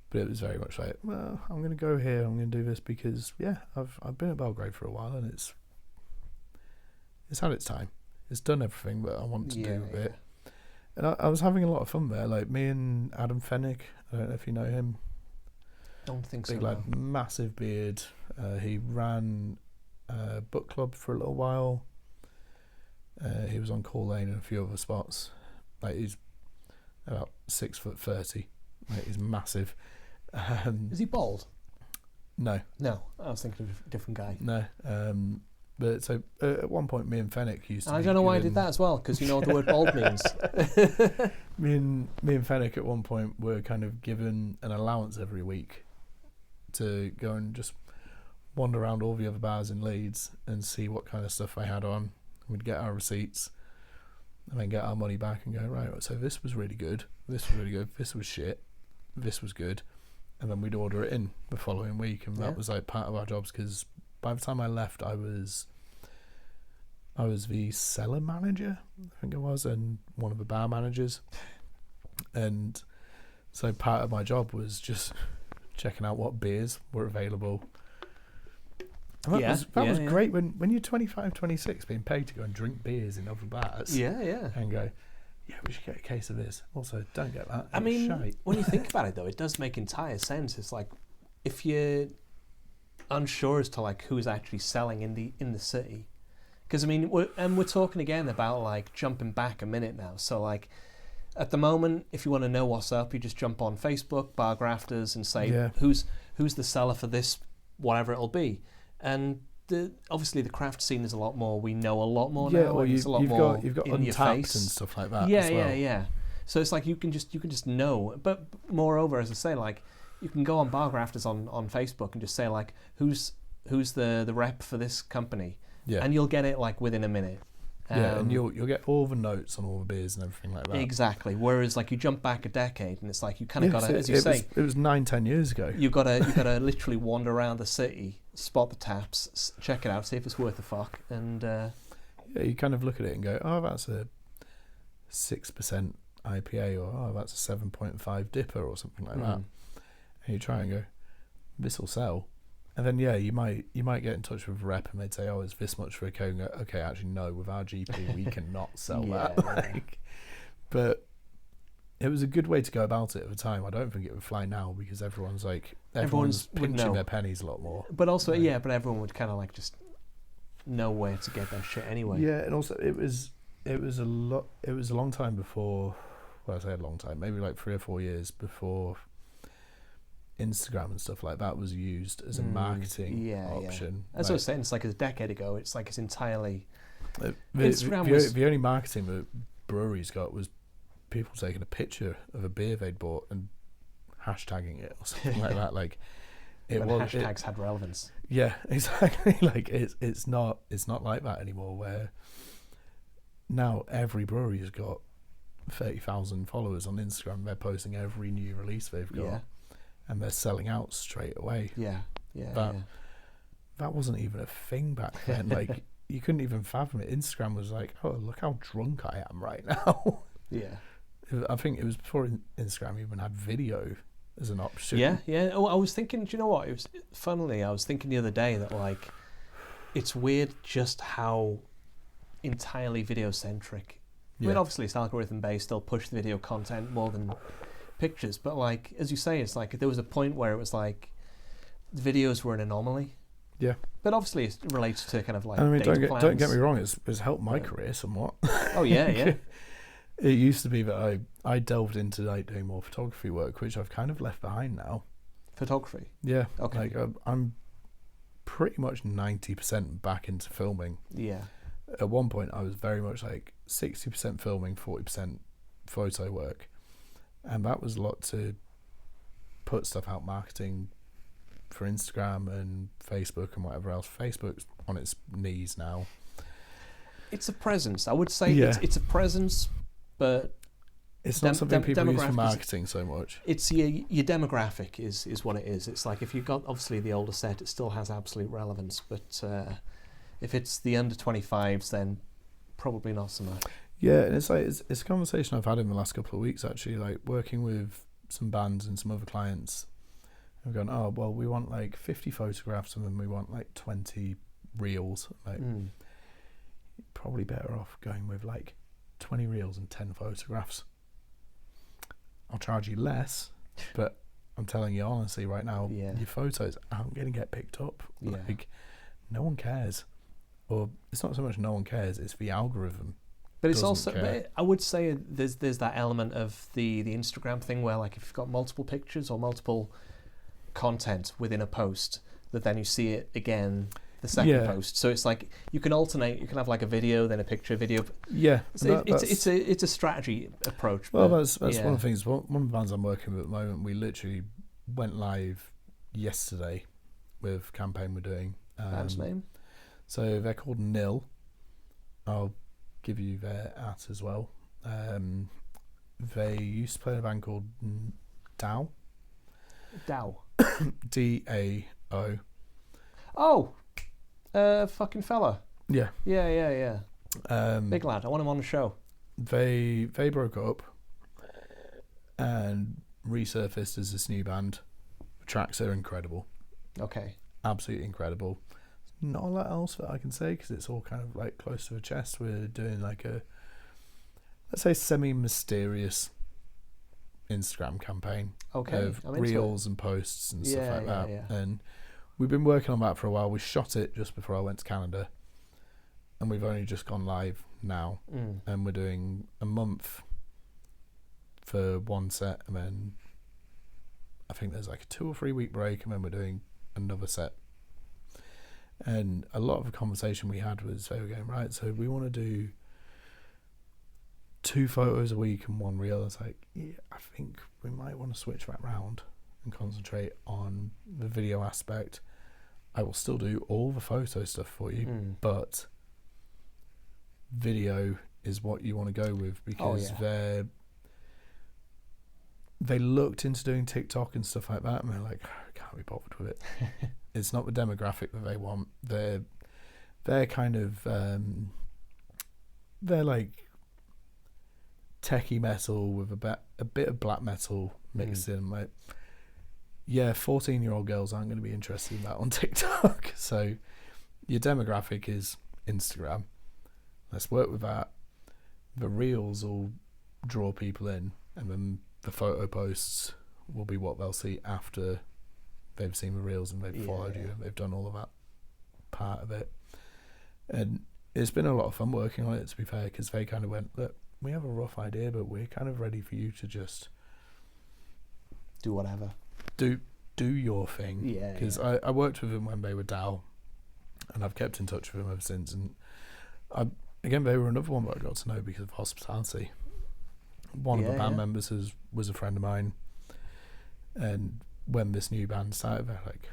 but it was very much like, well, I'm going to go here. I'm going to do this because I've been at Belgrade for a while, and it's had its time. It's done everything that I want to do with it. And I was having a lot of fun there. Like me and Adam Fennick, I don't know if you know him. Don't think so. Big lad, massive beard. He ran a book club for a little while. He was on Call Lane and a few other spots. Like he's about 6'30". Like he's massive. Is he bald? No, I was thinking of a different guy. no. But so at one point, me and Fennick used to. I don't know why I did that as well, because you know what the word bald means. Me and Fennick at one point were kind of given an allowance every week to go and just wander around all the other bars in Leeds and see what kind of stuff I had on. We'd get our receipts and then get our money back and go, right, so this was really good, this was really good, this was shit, this was good, and then we'd order it in the following week, and that was like part of our jobs, because by the time I left, I was the cellar manager, I think it was, and one of the bar managers, and so part of my job was just checking out what beers were available. And that was great when you're 25, 26, being paid to go and drink beers in other bars. And go, we should get a case of this. Also, don't get that. I mean, when you think about it, though, it does make entire sense. It's like, if you're unsure as to like who's actually selling in the city, because I mean, we're talking again about like jumping back a minute now. So like, at the moment, if you want to know what's up, you just jump on Facebook, Bar Grafters, and say who's the seller for this, whatever it'll be. And obviously the craft scene is a lot more. We know a lot more now. Or you've got in your face and stuff like that. Yeah. So it's like you can just know. But moreover, as I say, like you can go on Bar Grafters on Facebook and just say like who's the rep for this company, and you'll get it like within a minute. And you'll get all the notes on all the beers and everything like that. Exactly. Whereas like you jump back a decade and it's like you kind of got to, as you say, it was 9-10 years ago. You got to literally wander around the city, spot the taps, check it out, see if it's worth a fuck, and you kind of look at it and go, oh, that's a 6% IPA, or oh, that's a 7.5 dipper, or something like that. And you try and go, this will sell. And then you might get in touch with a rep and they'd say, oh, it's this much for a code, and go, okay, actually no, with our GP we cannot sell that. But it was a good way to go about it at the time. I don't think it would fly now, because everyone's pinching their pennies a lot more. But also, but everyone would kind of like just know where to get their shit anyway. Yeah, and also it was a long time before. Well, I say a long time, maybe like 3 or 4 years before Instagram and stuff like that was used as a marketing option. As I was saying, it's like a decade ago. It's like it's entirely the only marketing that breweries got was people taking a picture of a beer they'd bought and hashtagging it or something like that. Like hashtags had relevance. Yeah, exactly. Like it's not like that anymore, where now every brewery's got 30,000 followers on Instagram. They're posting every new release they've got, and they're selling out straight away. That wasn't even a thing back then. Like, you couldn't even fathom it. Instagram was like, oh, look how drunk I am right now. I think it was before Instagram even had video as an option. Oh, I was thinking, do you know what? It was funnily, I was thinking the other day that, like, it's weird just how entirely video centric. I mean, obviously it's algorithm based. They'll push the video content more than pictures, but, like, as you say, it's like there was a point where it was like the videos were an anomaly. Yeah, but obviously it relates to kind of like. I mean, don't get me wrong. It's helped my career somewhat. Oh yeah. It used to be that I delved into like doing more photography work, which I've kind of left behind now. Photography. Yeah. Okay. Like I'm pretty much 90% back into filming. Yeah. At one point, I was very much like 60% filming, 40% photo work, and that was a lot to put stuff out marketing for Instagram and Facebook and whatever else. Facebook's on its knees now. It's a presence. I would say it's a presence, but it's not something people use for marketing so much. It's your demographic is what it is. It's like if you've got obviously the older set, it still has absolute relevance, but if it's the under 25s, then probably not so much. Yeah, and it's like it's a conversation I've had in the last couple of weeks actually, like working with some bands and some other clients. I've gone, oh, well, we want like 50 photographs and then we want like 20 reels. Like, probably better off going with like 20 reels and 10 photographs. I'll charge you less, but I'm telling you honestly right now, your photos aren't going to get picked up. Like, no one cares. Or it's not so much no one cares, it's the algorithm. But it's also, but I would say there's that element of the Instagram thing where, like, if you've got multiple pictures or multiple content within a post, that then you see it again the second post. So it's like you can alternate. You can have like a video, then a picture, video. Yeah, so it's a strategy approach. Well, that's one of the things. One of the bands I'm working with at the moment, we literally went live yesterday with a campaign we're doing. Band's name? So they're called Nil. I'll give you their @ as well. They used to play in a band called Dao. DAO. Oh, fucking fella. Yeah. Big lad. I want him on the show. They broke up and resurfaced as this new band. The tracks are incredible. Okay. Absolutely incredible. Not a lot else that I can say because it's all kind of like close to the chest. We're doing like a, let's say, semi-mysterious Instagram campaign of reels and posts and stuff like that. Yeah. And we've been working on that for a while. We shot it just before I went to Canada, and we've only just gone live now. And we're doing a month for one set, and then I think there's like a 2 or 3 week break, and then we're doing another set. And a lot of the conversation we had was they were going, right, so we want to do 2 photos a week and 1 reel. I was like, yeah, I think we might want to switch that round and concentrate on the video aspect. I will still do all the photo stuff for you, but video is what you want to go with because they looked into doing TikTok and stuff like that, and they're like, I can't be bothered with it. It's not the demographic that they want. They're kind of they're like techie metal with a bit of black metal mixed in. Like, 14-year-old girls aren't going to be interested in that on TikTok. So your demographic is Instagram. Let's work with that. The reels will draw people in, and then the photo posts will be what they'll see after they've seen the reels and they've followed you and they've done all of that part of it. And it's been a lot of fun working on it, to be fair, because they kind of went, look, we have a rough idea, but we're kind of ready for you to just do whatever. Do your thing. Yeah. Because I worked with them when they were DAO, and I've kept in touch with them ever since. And again, they were another one that I got to know because of hospitality. One of the band members was a friend of mine, and when this new band started, they're like,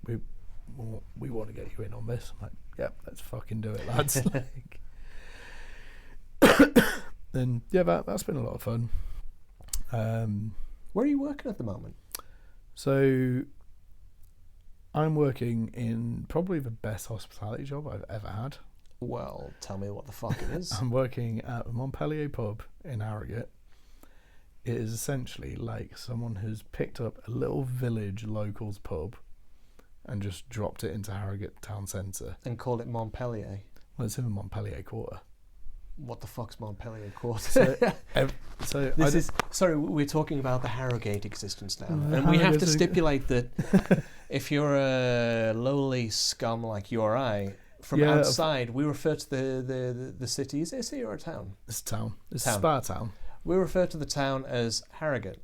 we want to get you in on this. I'm like, yep, let's fucking do it, lads. Like, And yeah, that's been a lot of fun. Where are you working at the moment? So I'm working in probably the best hospitality job I've ever had. Well, tell me what the fuck it is. I'm working at the Montpellier pub in Harrogate. It is essentially like someone who's picked up a little village locals pub and just dropped it into Harrogate town centre. And call it Montpellier. Well, it's in the Montpellier quarter. What the fuck's Montpellier Quarter? Sorry, we're talking about the Harrogate existence now. And we have to stipulate that if you're a lowly scum like you or I, from outside, we refer to the city. Is it a city or a town? It's a town. It's town. a spa town. We refer to the town as Harrogate.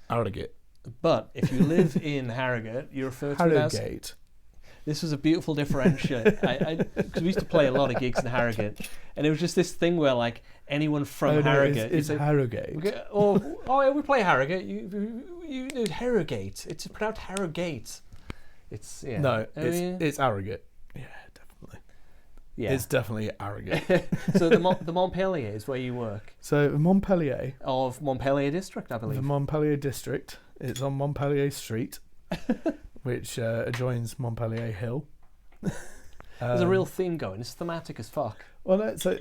Harrogate. But if you live in Harrogate, you refer to it as... Harrogate. This was a beautiful differential. Because we used to play a lot of gigs in Harrogate, and it was just this thing where like anyone from Harrogate, it's Harrogate. Yeah, we play Harrogate. You Harrogate. It's pronounced Harrogate. It's No, it's Harrogate. Yeah, definitely. Yeah, it's definitely Harrogate. So the Montpellier is where you work. So Montpellier of Montpellier district, I believe. The Montpellier district. It's on Montpellier Street. Which adjoins Montpellier Hill. There's a real theme going. It's thematic as fuck. Well, no, so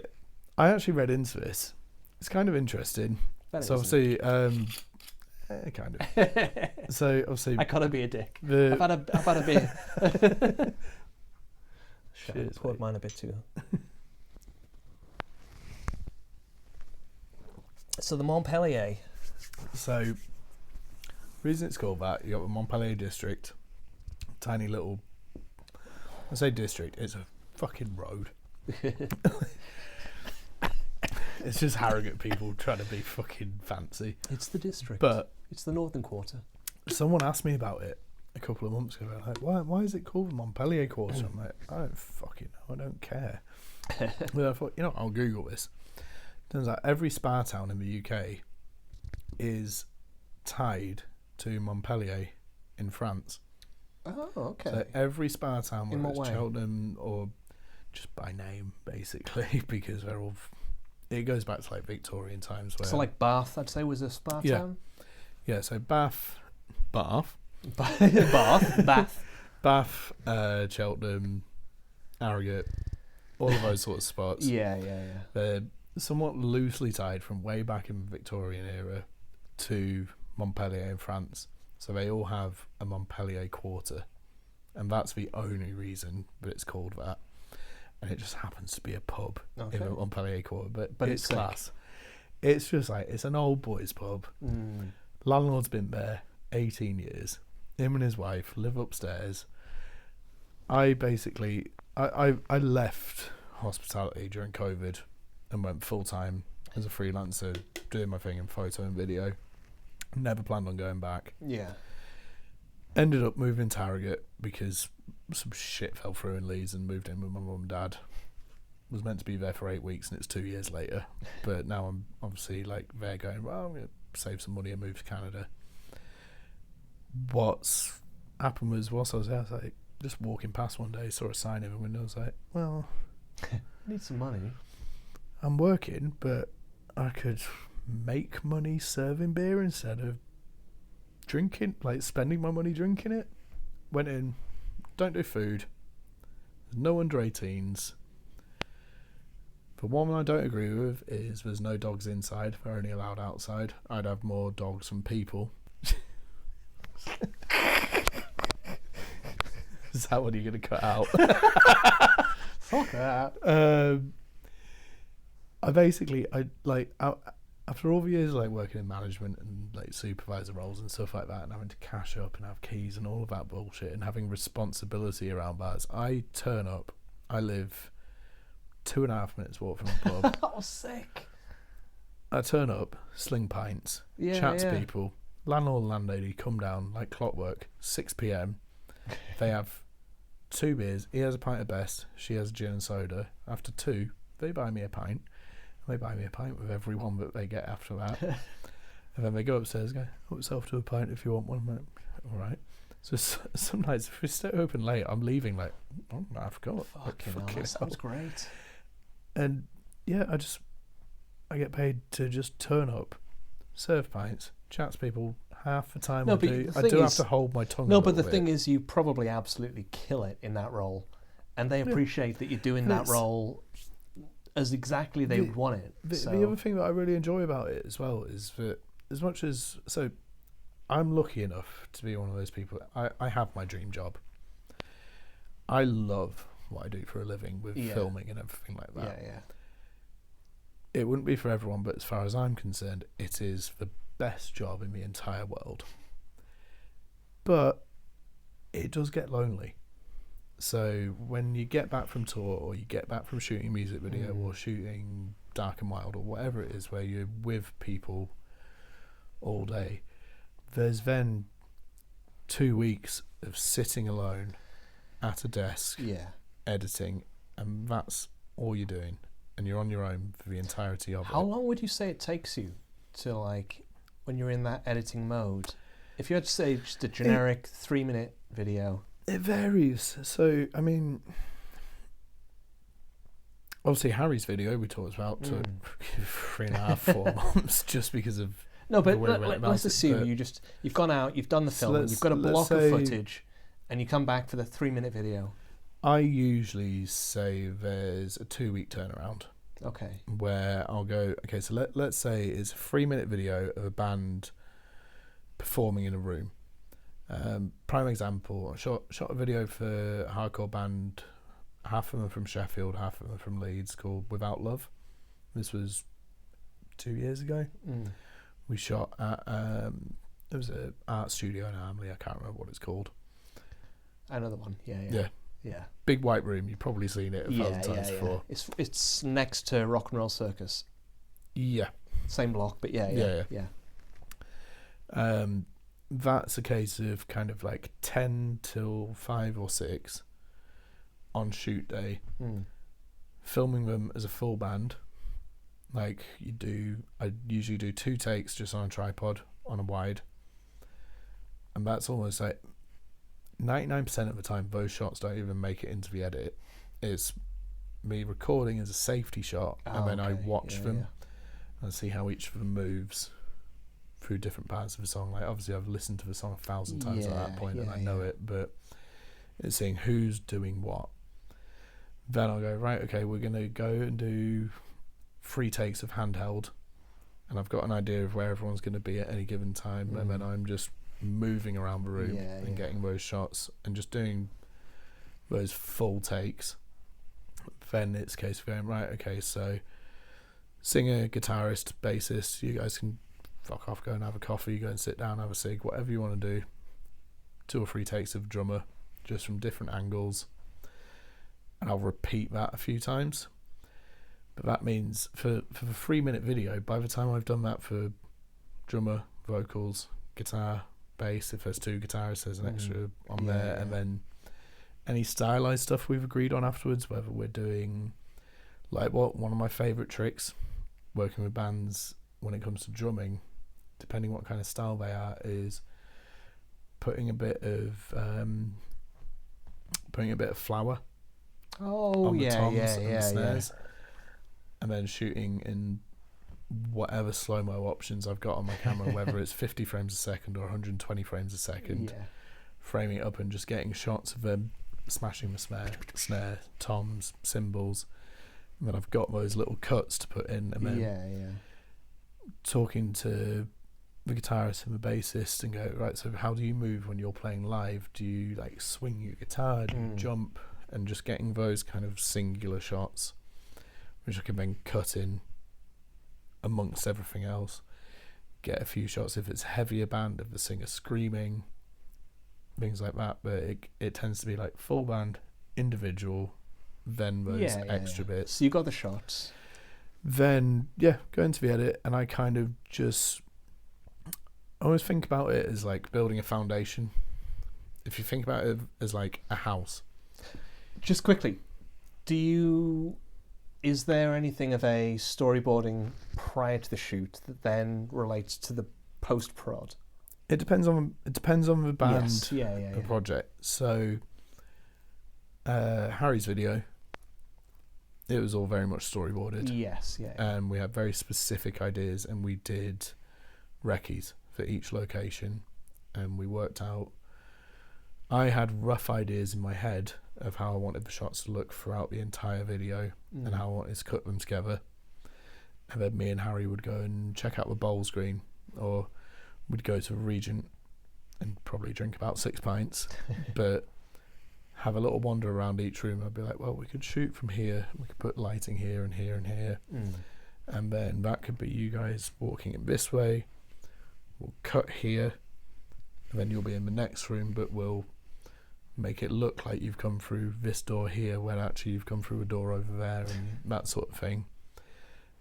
I actually read into this. It's kind of interesting. So obviously, kind of. So obviously, I gotta be a dick. I've had a beer. Shit, I poured mine a bit too. So the Montpellier. So, reason it's called that, you got the Montpellier district. Tiny little, I say district, it's a fucking road. It's just Harrogate people trying to be fucking fancy. It's the district. But it's the northern quarter. Someone asked me about it a couple of months ago. Like, why is it called Montpellier Quarter? I'm like, I don't fucking know. I don't care. But I thought, I'll Google this. Turns out every spa town in the UK is tied to Montpellier in France. Oh, okay. So every spa town, whether it's Cheltenham or just by name, basically, because they're all... It goes back to like Victorian times. Where, so like Bath, I'd say, was a spa town? Yeah, so Bath, Cheltenham, Harrogate, all of those sort of spots. Yeah. They're somewhat loosely tied from way back in the Victorian era to Montpellier in France. So they all have a Montpellier Quarter, and that's the only reason that it's called that. And it just happens to be a pub in the Montpellier Quarter, but it's class. It's just like, it's an old boys pub. Landlord's been there 18 years. Him and his wife live upstairs. I left hospitality during COVID and went full time as a freelancer, doing my thing in photo and video. Never planned on going back. Yeah. Ended up moving to Harrogate because some shit fell through in Leeds and moved in with my mum and dad. Was meant to be there for 8 weeks and it's 2 years later. But now I'm obviously like there going, well, I'm going to save some money and move to Canada. What's happened was, whilst I was there, I was like, just walking past one day, saw a sign in the window. I was like, well, need some money. I'm working, but I could make money serving beer instead of drinking, like spending my money drinking it. Went in, don't do food, there's no under 18s. The one I don't agree with is there's no dogs inside, they're only allowed outside. I'd have more dogs than people. Is that what you're going to cut out? Fuck that. After all the years like working in management and like supervisor roles and stuff like that, and having to cash up and have keys and all of that bullshit and having responsibility around bars, I turn up, I live 2.5 minutes walk from the pub. Oh, sick. I turn up, sling pints, chat to people, landlord and landlady come down like clockwork, 6 p.m. They have 2 beers, he has a pint of best, she has a gin and soda. After 2, they buy me a pint. They buy me a pint with every one that they get after that. And then they go upstairs and go, help yourself to a pint if you want one. I'm like, all right. So some nights, if we stay open late, I'm leaving like, oh, I forgot. Fucking hell, that sounds great. And yeah, I get paid to just turn up, serve pints, chat to people half the time. No, I but do. the I thing do have is- to hold my tongue. No, a but the little thing bit. is, you probably absolutely kill it in that role, and they Yeah. appreciate that you're doing And that it's- role as exactly they would want it. The other thing that I really enjoy about it as well is that as much as I'm lucky enough to be one of those people. I have my dream job. I love what I do for a living with filming and everything like that. Yeah. It wouldn't be for everyone, but as far as I'm concerned, it is the best job in the entire world. But it does get lonely. So when you get back from tour, or you get back from shooting a music video, or shooting Dark and Wild, or whatever it is, where you're with people all day, there's then 2 weeks of sitting alone at a desk, editing, and that's all you're doing, and you're on your own for the entirety of it. How long would you say it takes you to, like, when you're in that editing mode? If you had to say just a generic 3-minute video. It varies. So, I mean, obviously Harry's video we talked about took 3.5, 4 months just because of No, but the way we went about let's it, assume but you've gone out, you've done the So film, let's- you've got a let's block of say- footage, and you come back for the 3-minute video. I usually say there's a 2-week turnaround Okay. where I'll go, okay, so let's say it's a 3-minute video of a band performing in a room. Prime example, I shot a video for a hardcore band, half of them are from Sheffield, half of them are from Leeds, called Without Love. This was 2 years ago. We shot at there was an art studio in Armley, I can't remember what it's called. Another one. Yeah. Yeah. Big white room, you've probably seen it a thousand times before. It's next to Rock and Roll Circus. Yeah. Same block, but yeah. That's a case of kind of like 10 till 5 or 6 on shoot day, filming them as a full band. Like I usually do 2 takes just on a tripod on a wide, and that's almost like 99% of the time those shots don't even make it into the edit. It's me recording as a safety shot, and then I watch them and see how each of them moves through different parts of the song. Like, obviously I've listened to the song 1,000 times at that point, and I know it, but it's seeing who's doing what. Then I'll go, right, okay, we're going to go and do 3 takes of handheld, and I've got an idea of where everyone's going to be at any given time, and then I'm just moving around the room and getting those shots and just doing those full takes. Then it's a case of going, right, okay, so singer, guitarist, bassist, you guys can fuck off, go and have a coffee, go and sit down, have a cig, whatever you want to do. 2 or 3 takes of drummer, just from different angles, and I'll repeat that a few times. But that means for the 3-minute video, by the time I've done that for drummer, vocals, guitar, bass, if there's 2 guitarists, there's an extra on there, and then any stylized stuff we've agreed on afterwards, whether we're doing, like, one of my favourite tricks working with bands when it comes to drumming, depending what kind of style they are, is putting a bit of flour on the toms and the snares, and then shooting in whatever slow-mo options I've got on my camera, whether it's 50 frames a second or 120 frames a second, framing it up and just getting shots of them smashing the snare, toms, cymbals, and then I've got those little cuts to put in, and then talking to the guitarist and the bassist and go, right, so how do you move when you're playing live? Do you like swing your guitar? Do you jump? And just getting those kind of singular shots, which I can then cut in amongst everything else. Get a few shots if it's a heavier band of the singer screaming, things like that. But it tends to be like full band, individual, then those extra bits. So you got the shots. Then go into the edit, and I kind of just always think about it as like building a foundation. If you think about it as like a house. Just quickly, is there anything of a storyboarding prior to the shoot that then relates to the post prod? It depends on the band, the project. So Harry's video, it was all very much storyboarded. Yes, yeah. And we had very specific ideas, and we did recce's for each location, and we worked out. I had rough ideas in my head of how I wanted the shots to look throughout the entire video and how I wanted to cut them together. And then me and Harry would go and check out the bowl screen, or we'd go to a Regent and probably drink about 6 pints, but have a little wander around each room. I'd be like, well, we could shoot from here, we could put lighting here and here and here, and then that could be you guys walking in this way. We'll cut here, and then you'll be in the next room, but we'll make it look like you've come through this door here when actually you've come through a door over there, and that sort of thing.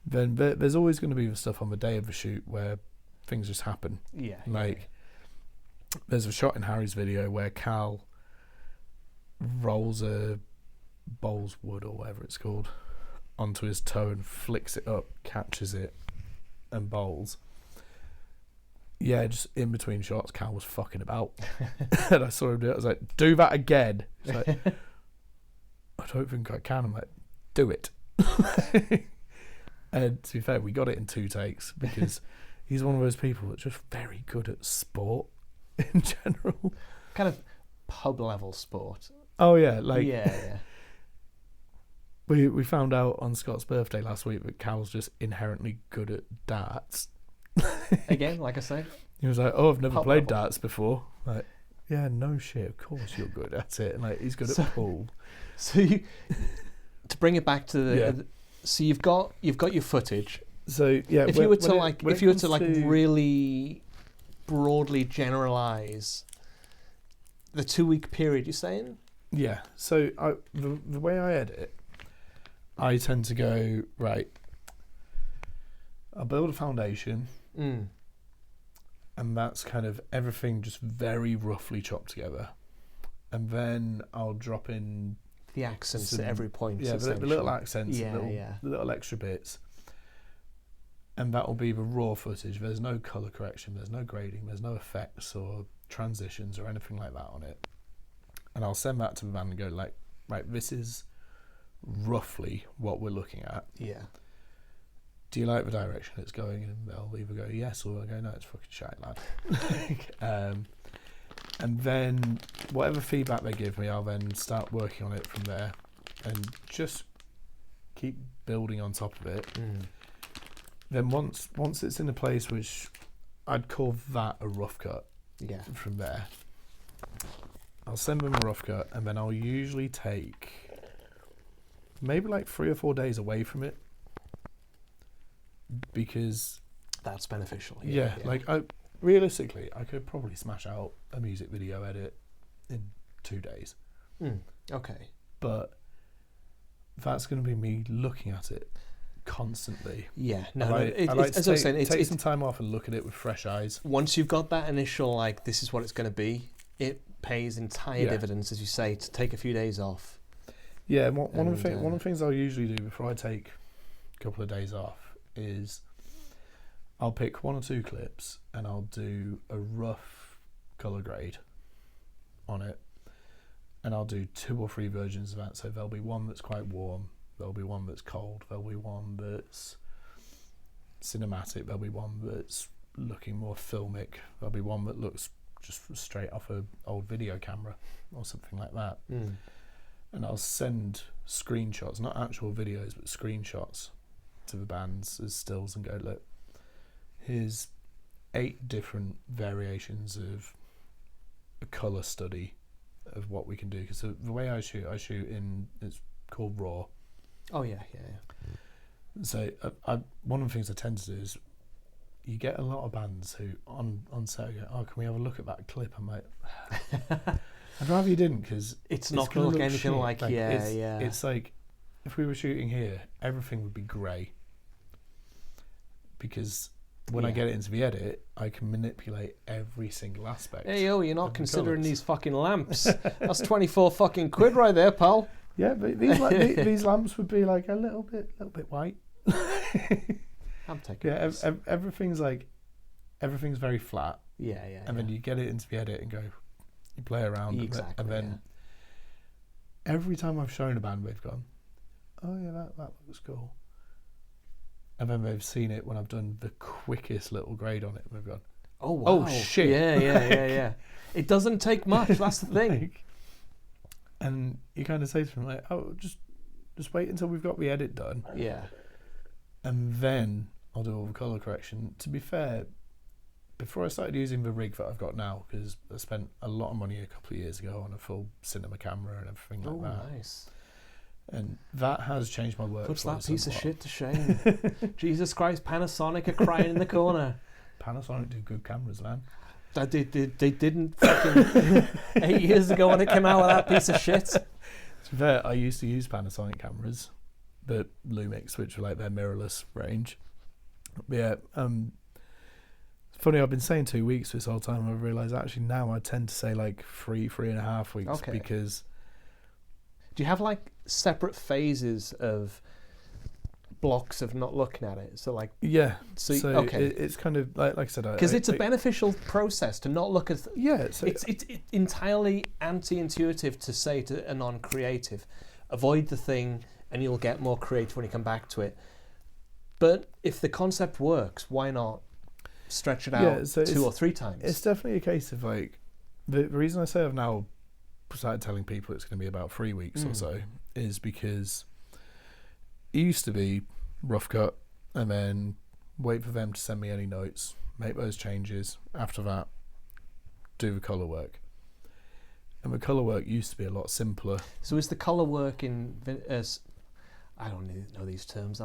Then there's always going to be the stuff on the day of the shoot where things just happen. Yeah. Like, there's a shot in Harry's video where Cal rolls a bowls wood or whatever it's called onto his toe and flicks it up, catches it, and bowls. Yeah, just in between shots, Cal was fucking about. And I saw him do it. I was like, do that again. He's like, I don't think I can. I'm like, do it. And to be fair, we got it in 2 takes because he's one of those people that's just very good at sport in general. Kind of pub level sport. Oh, yeah. Like, yeah. We found out on Scott's birthday last week that Cal's just inherently good at darts. Again, like I say. He was like, oh, I've never Pub played level. darts before. Like, yeah, no shit, of course you're good at it. And like, he's good at pool. So you, to bring it back to the, so you've got your footage. So yeah, If you were to really broadly generalize the 2-week period you're saying. Yeah. So the way I edit, I tend to go right. I'll build a foundation. And that's kind of everything just very roughly chopped together. And then I'll drop in the accents at every point. Yeah, the little accents, the little extra bits. And that'll be the raw footage. There's no colour correction, there's no grading, there's no effects or transitions or anything like that on it. And I'll send that to the band and go like, right, this is roughly what we're looking at. Yeah. Do you like the direction it's going? And they'll either go yes or they'll go no, it's fucking shite, lad. And then whatever feedback they give me, I'll then start working on it from there and just keep building on top of it. Then once it's in a place which I'd call that a rough cut, from there, I'll send them a rough cut, and then I'll usually take maybe like 3 or 4 days away from it. Because that's beneficial. Like realistically, I could probably smash out a music video edit in 2 days. Okay. But that's going to be me looking at it constantly. Yeah. I like to take some time off and look at it with fresh eyes. Once you've got that initial, like, this is what it's going to be, it pays entire dividends, as you say, to take a few days off. Yeah. One of the things I'll usually do before I take a couple of days off is I'll pick 1 or 2 clips and I'll do a rough colour grade on it, and I'll do 2 or 3 versions of that. So there'll be one that's quite warm, there'll be one that's cold, there'll be one that's cinematic, there'll be one that's looking more filmic, there'll be one that looks just straight off an old video camera or something like that. And I'll send screenshots, not actual videos, but screenshots to the bands as stills and go, look, here's 8 different variations of a colour study of what we can do. Because the way I shoot in, it's called RAW. Oh yeah. So one of the things I tend to do is you get a lot of bands who on set go, oh, can we have a look at that clip? I'm like, I'd rather you didn't, because it's not going to look anything like It's like, if we were shooting here, everything would be grey. Because when I get it into the edit, I can manipulate every single aspect. Hey, you're not considering these fucking lamps. That's 24 fucking quid right there, pal. Yeah, but these lamps would be like a little bit white. I'm taking everything's very flat. Yeah. And then you get it into the edit and go, you play around, and then every time I've shown a band, they've gone, oh yeah, that looks cool. And then they've seen it when I've done the quickest little grade on it, and they've gone, Oh wow! oh shit! Yeah. It doesn't take much. That's the thing. And you kind of say to them like, oh, just wait until we've got the edit done. Yeah. And then I'll do all the colour correction. To be fair, before I started using the rig that I've got now, because I spent a lot of money a couple of years ago on a full cinema camera and everything like that. Oh, nice. And that has changed my work. Puts that piece of shit to shame. Jesus Christ, Panasonic are crying in the corner. Panasonic do good cameras, man. They didn't fucking 8 years ago when it came out with that piece of shit. To be fair, I used to use Panasonic cameras, the Lumix, which were like their mirrorless range. But yeah, funny, I've been saying 2 weeks this whole time. I've realised actually now I tend to say like 3.5 weeks. Okay. Because do you have like separate phases of blocks of not looking at it? So like so okay, it's kind of like I said, because it's a beneficial process to not look at. So it's entirely anti-intuitive to say to a non-creative, avoid the thing and you'll get more creative when you come back to it. But if the concept works, why not stretch it out 2 or 3 times? It's definitely a case of like the reason I say I've now started telling people it's going to be about 3 weeks or so is because it used to be rough cut and then wait for them to send me any notes, make those changes. After that, do the colour work. And the colour work used to be a lot simpler. So is the colour work I don't know these terms.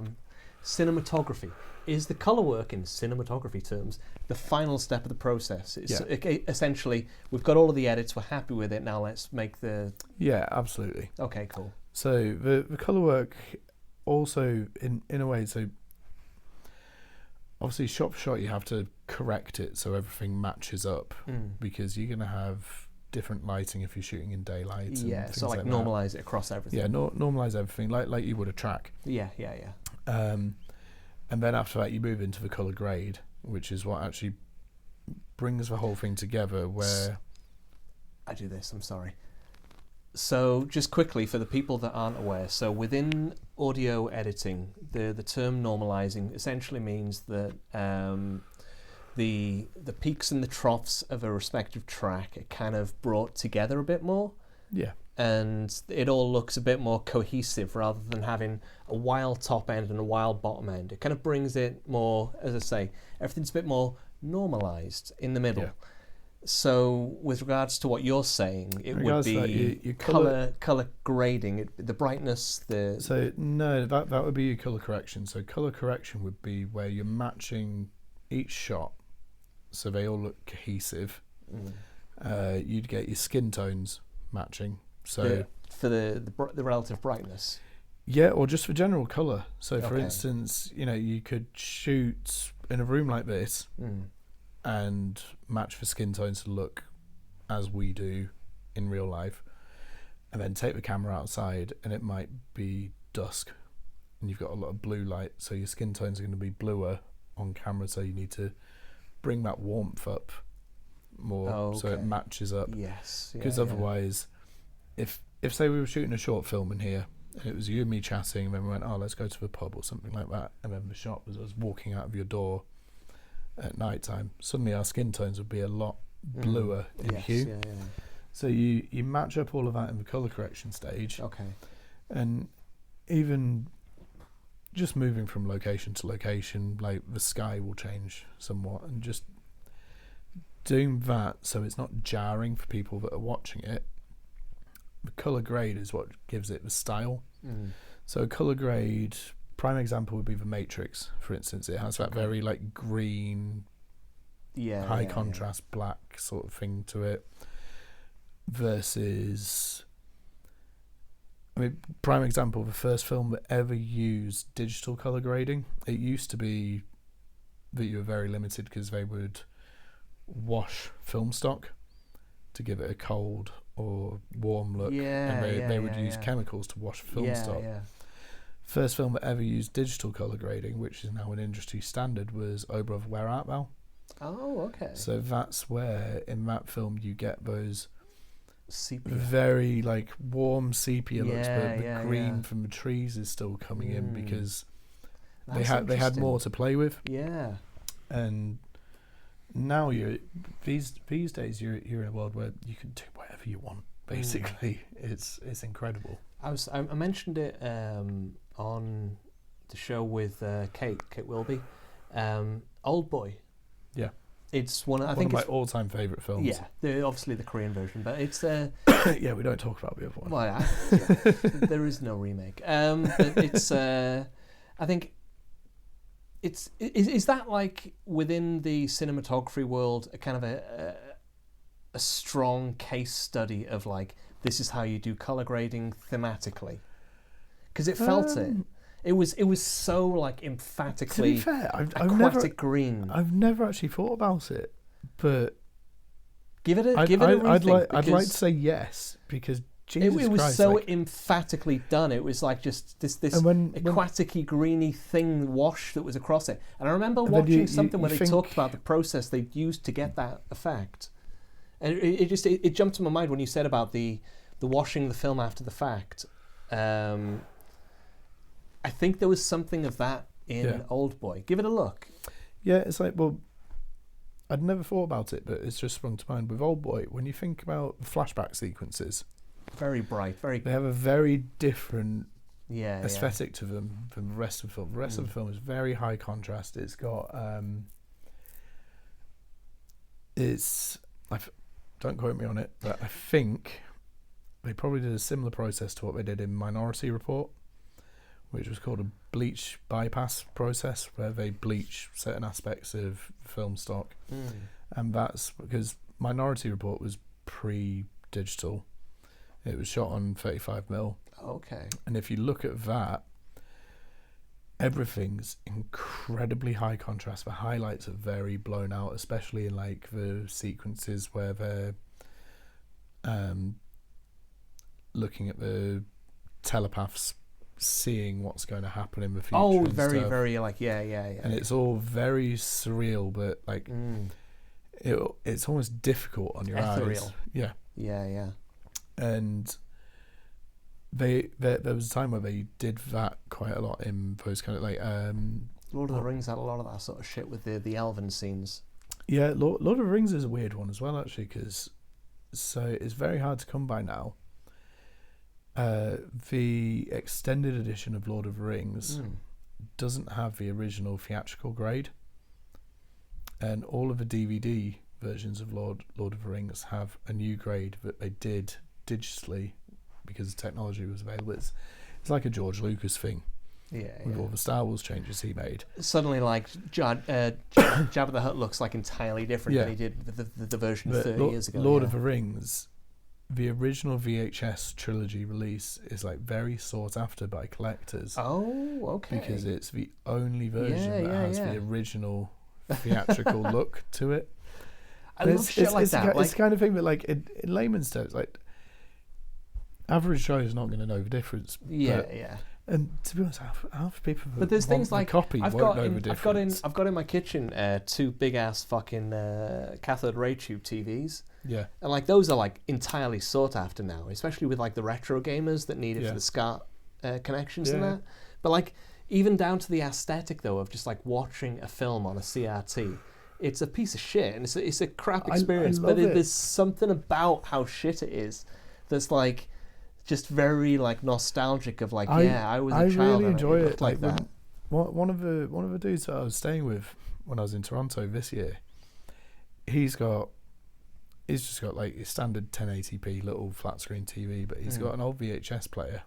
Cinematography. Is the colour work in cinematography terms the final step of the process? It's essentially, we've got all of the edits, we're happy with it, now let's make the... Yeah, absolutely. Okay, cool. So the colour work also, in a way, so obviously shot for shot you have to correct it so everything matches up because you're going to have different lighting if you're shooting in daylight. Yeah, so like normalise it across everything. Yeah, normalise everything like you would a track. Yeah. And then after that you move into the colour grade, which is what actually brings the whole thing together where... I do this, I'm sorry. So just quickly for the people that aren't aware, so within audio editing, the term normalising essentially means that the peaks and the troughs of a respective track are kind of brought together a bit more. Yeah. And it all looks a bit more cohesive rather than having a wild top end and a wild bottom end. It kind of brings it more, as I say, everything's a bit more normalised in the middle. Yeah. So with regards to what you're saying, it would be your colour grading, the brightness, the... So no, that would be your colour correction. So colour correction would be where you're matching each shot so they all look cohesive. You'd get your skin tones matching. So for the relative brightness. Yeah, or just for general colour. So for instance, you could shoot in a room like this and match the skin tones to look as we do in real life, and then take the camera outside and it might be dusk and you've got a lot of blue light, so your skin tones are going to be bluer on camera, so you need to bring that warmth up more so it matches up. Yes. Because otherwise, if say we were shooting a short film in here and it was you and me chatting and then we went, let's go to the pub or something like that, and then the shot was us walking out of your door at night time, suddenly our skin tones would be a lot bluer in hue. So you match up all of that in the colour correction stage. And even just moving from location to location, like the sky will change somewhat, and just doing that so it's not jarring for people that are watching it. The colour grade is what gives it the style. So colour grade, prime example would be the Matrix, for instance. It has that very like green, high contrast black sort of thing to it, versus, prime example, the first film that ever used digital colour grading. It used to be that you were very limited because they would wash film stock to give it a cold or warm look, and they would use chemicals to wash film stock. First film that ever used digital colour grading, which is now an industry standard, was Oh Brother, Where Art Thou? Oh, okay. So that's where in that film you get those sepia. very like warm sepia looks, but the Yeah, green yeah. from the trees is still coming in because they That's had more to play with. Yeah. And now these days you're in a world where you can do whatever you want. Basically, it's incredible. I mentioned it on the show with Kate Wilby, Old Boy. Yeah, it's one of my all-time favorite films. Yeah, obviously the Korean version, but it's yeah, we don't talk about the other one. Well, there is no remake. But it's I think is that like within the cinematography world a kind of a strong case study of like this is how you do color grading thematically, because it felt it was so like emphatically. To be fair, aquatic green. I've never actually thought about it, but give it a rethink. I'd like to say yes, because Jesus it was Christ, so like, emphatically done. It was like just this aquatic-y, greeny thing wash that was across it. And I remember watching something where they talked about the process they used to get that effect. And it jumped to my mind when you said about the washing the film after the fact. I think there was something of that in Old Boy. Give it a look. Yeah, it's like, well, I'd never thought about it, but it's just sprung to mind with Old Boy. When you think about flashback sequences, very bright, they have a very different aesthetic to them from the rest of the film. The rest of the film is very high contrast. It's got don't quote me on it, but I think they probably did a similar process to what they did in Minority Report, which was called a bleach bypass process, where they bleach certain aspects of film stock. And that's because Minority Report was pre-digital. It was shot on 35mm. Okay. And if you look at that, everything's incredibly high contrast. The highlights are very blown out, especially in like the sequences where they're looking at the telepaths seeing what's going to happen in the future. Oh, very, very like yeah. And it's all very surreal, but like it's almost difficult on your ethereal. eyes. Yeah. Yeah. And there was a time where they did that quite a lot in those kind of like Lord of the Rings had a lot of that sort of shit with the elven scenes. Yeah, Lord of the Rings is a weird one as well, actually, because it's very hard to come by now. The extended edition of Lord of the Rings doesn't have the original theatrical grade, and all of the DVD versions of Lord of the Rings have a new grade that they did digitally because the technology was available. It's like a George Lucas thing. With all the Star Wars changes he made. Suddenly, like, Jabba the Hutt looks like entirely different than he did with the version 30 years ago. Lord of the Rings, the original VHS trilogy release is like very sought after by collectors. Oh, okay. Because it's the only version that has the original theatrical look to it. I love shit like that. It's the kind of thing that, like, in layman's terms, like, average Joe is not going to know the difference. Yeah. And to be honest, half people but there's things like copy I've won't got know the difference. I've got in my kitchen 2 big ass fucking cathode ray tube TVs. Yeah. And like those are like entirely sought after now, especially with like the retro gamers that need it for the SCART connections and that. But like even down to the aesthetic though of just like watching a film on a CRT, it's a piece of shit and it's a crap experience. But there's something about how shit it is that's like just very like nostalgic of like I was a child. I really enjoy it like that. One of the dudes that I was staying with when I was in Toronto this year, he's just got like a standard 1080p little flat screen TV, but he's got an old VHS player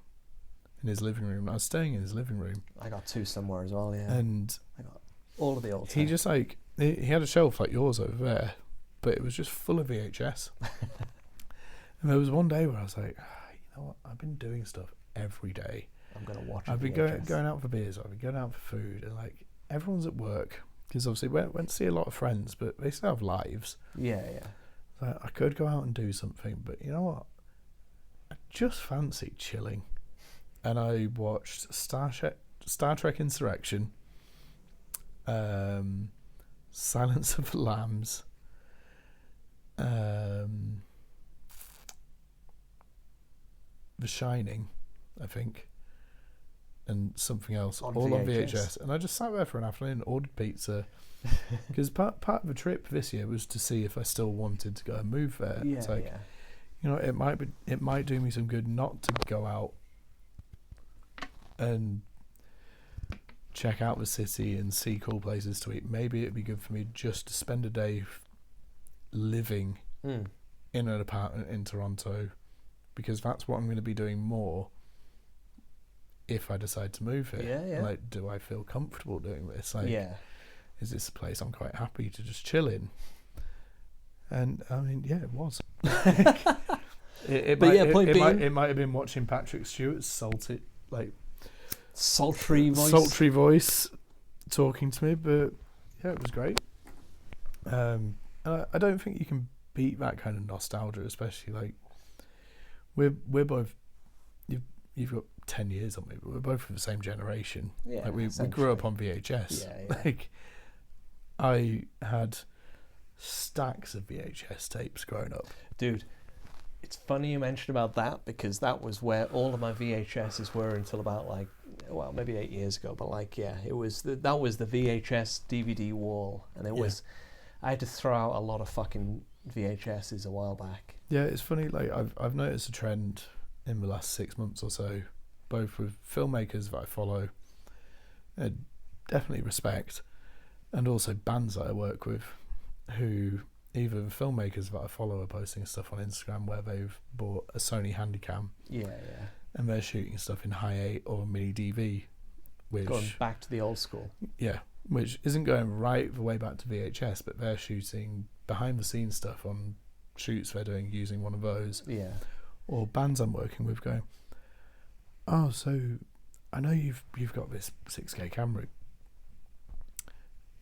in his living room. I was staying in his living room. I got 2 somewhere as well, and I got all of the old. He just like he had a shelf like yours over there, but it was just full of VHS. And there was one day where I was like, you know what? I've been doing stuff every day. I'm going to watch I've been going out for beers. I've been going out for food. And like, everyone's at work. Because obviously we went to see a lot of friends, but they still have lives. Yeah. So I could go out and do something. But you know what? I just fancy chilling. And I watched Star Trek Insurrection, Silence of the Lambs, The Shining, I think, and something else, On all on VHS. VHS. And I just sat there for an afternoon, ordered pizza, because part of the trip this year was to see if I still wanted to go and move there. Yeah, It's like, yeah. you know, it might do me some good not to go out and check out the city and see cool places to eat. Maybe it'd be good for me just to spend a day living in an apartment in Toronto, because that's what I'm going to be doing more if I decide to move here. Yeah, yeah. Like, do I feel comfortable doing this? Like, Yeah. is this a place I'm quite happy to just chill in? And I mean, yeah, it was. It But might, yeah, it, point it might, being- it might have been watching Patrick Stewart's Sultry voice. talking to me, but yeah, it was great. And I don't think you can beat that kind of nostalgia, especially like we're both. You've got 10 years on me, but we're both of the same generation. Yeah, Like we grew up on VHS. Yeah. Like I had stacks of VHS tapes growing up. Dude, it's funny you mentioned about that, because that was where all of my VHSs were until about like, well, maybe 8 years ago. But like, yeah, it was that was the VHS DVD wall, and it was. I had to throw out a lot of fucking VHSs a while back. Yeah, it's funny. Like I've noticed a trend in the last 6 months or so, both with filmmakers that I follow, and definitely respect, and also bands that I work with, who either the filmmakers that I follow are posting stuff on Instagram where they've bought a Sony Handycam. Yeah. And they're shooting stuff in high 8 or mini DV, which Going back to the old school. yeah, which isn't going right the way back to VHS, but they're shooting behind the scenes stuff on shoots they're doing using one of those. Yeah. Or bands I'm working with going, oh, so I know you've got this 6K camera.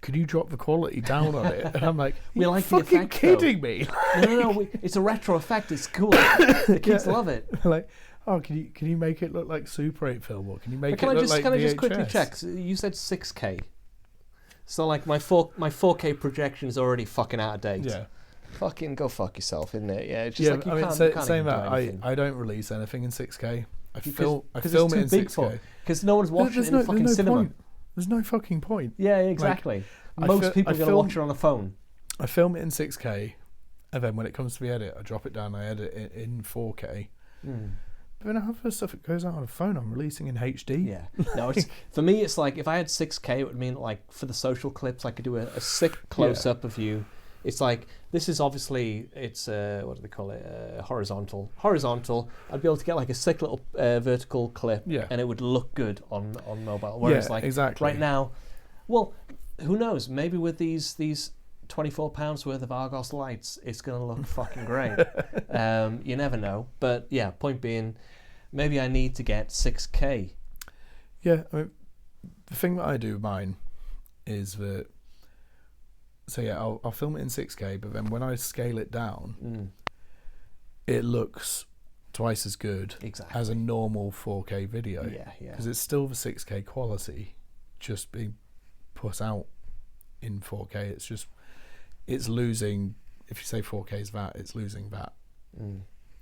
Could you drop the quality down on it? And I'm like, We you're like the fucking effect, kidding me. No. It's a retro effect. It's cool. The kids love it. Like, oh, can you make it look like Super 8 film, or can you make But it look like can I just VHS? quickly check? So you said 6K. So like my 4K projection is already fucking out of date. Yeah. Fucking go fuck yourself, isn't it? Yeah. It's just like you I mean, can't. say, you can't saying even that, do anything. I don't release anything in 6K. I Because film it's it in too big 6K. because no one's watching it in the fucking cinema. Point. There's no fucking point. Yeah, exactly. I Most fi- people I are gonna film- watch it on a phone. I film it in 6K, and then when it comes to the edit, I drop it down. I edit it in 4K. But then I have the stuff that goes out on a phone. I'm releasing in HD. Yeah. No, it's for me. It's like if I had 6K, it would mean like for the social clips, I could do a sick close up of you. It's like this is obviously it's what do they call it? Horizontal. I'd be able to get like a sick little vertical clip, and it would look good on mobile. Whereas like exactly. right now, well, who knows? Maybe with these £24 worth of Argos lights, it's going to look fucking great. You never know. But yeah, point being, maybe I need to get 6K. Yeah, I mean, the thing that I do with mine is that. So yeah, I'll film it in 6K, but then when I scale it down, it looks twice as good as a normal 4K video. Yeah. Because it's still the 6K quality, just being put out in 4K. It's losing. If you say 4K is that, it's losing that.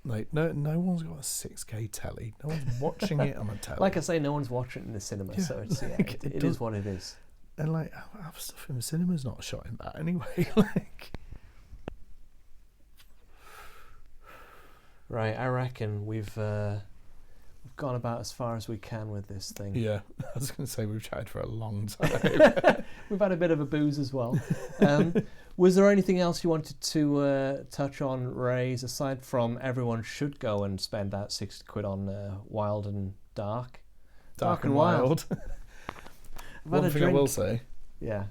Like no one's got a 6K telly. No one's watching it on a telly. Like I say, no one's watching it in the cinema, so it's it is what it is. And like our stuff in the cinema's not shot in that anyway. Like, right, I reckon we've gone about as far as we can with this thing. yeah, I was going to say we've chatted for a long time. We've had a bit of a booze as well. Was there anything else you wanted to touch on, Rays, aside from everyone should go and spend that £60 on Wild and Dark? Dark and Wild. One thing I will say. Yeah.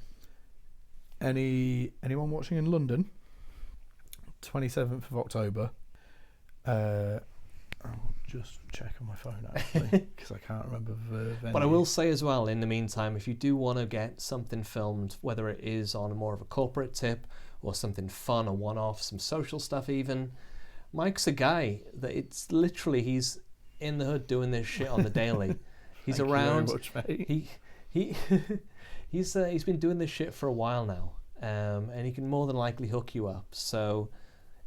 Anyone watching in London? 27th of October. I'll just check on my phone actually because I can't remember the venue. But I will say as well, in the meantime, if you do want to get something filmed, whether it is on more of a corporate tip or something fun, a one-off, some social stuff even, Mike's a guy that it's literally, he's in the hood doing this shit on the daily. He's Thank around. you very much, mate. He's been doing this shit for a while now, and he can more than likely hook you up. So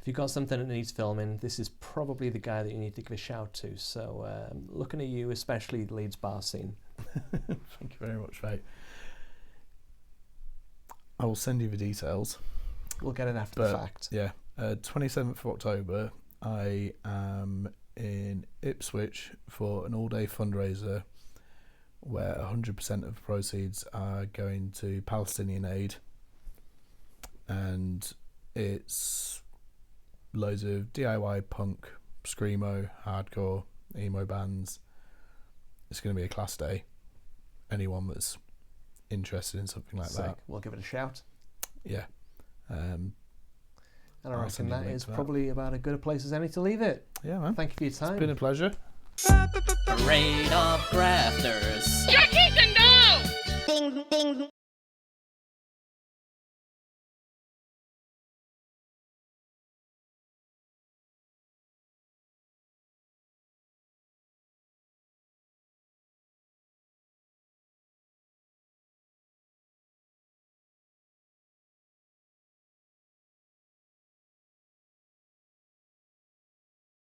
If you've got something that needs filming, this is probably the guy that you need to give a shout to. So looking at you, especially the Leeds bar scene. Thank you very much, mate. I will send you the details. We'll get it after the fact. Yeah, 27th of October, I am in Ipswich for an all-day fundraiser where 100% of the proceeds are going to Palestinian aid, and it's loads of DIY punk, screamo, hardcore, emo bands. It's going to be a class day. Anyone that's interested in something like that, we'll give it a shout. Yeah. And I reckon that is that. probably about as good a place as any to leave it. Yeah, man. Thank you for your time. It's been a pleasure. Parade of grafters. Your teeth and no! Ding, ding.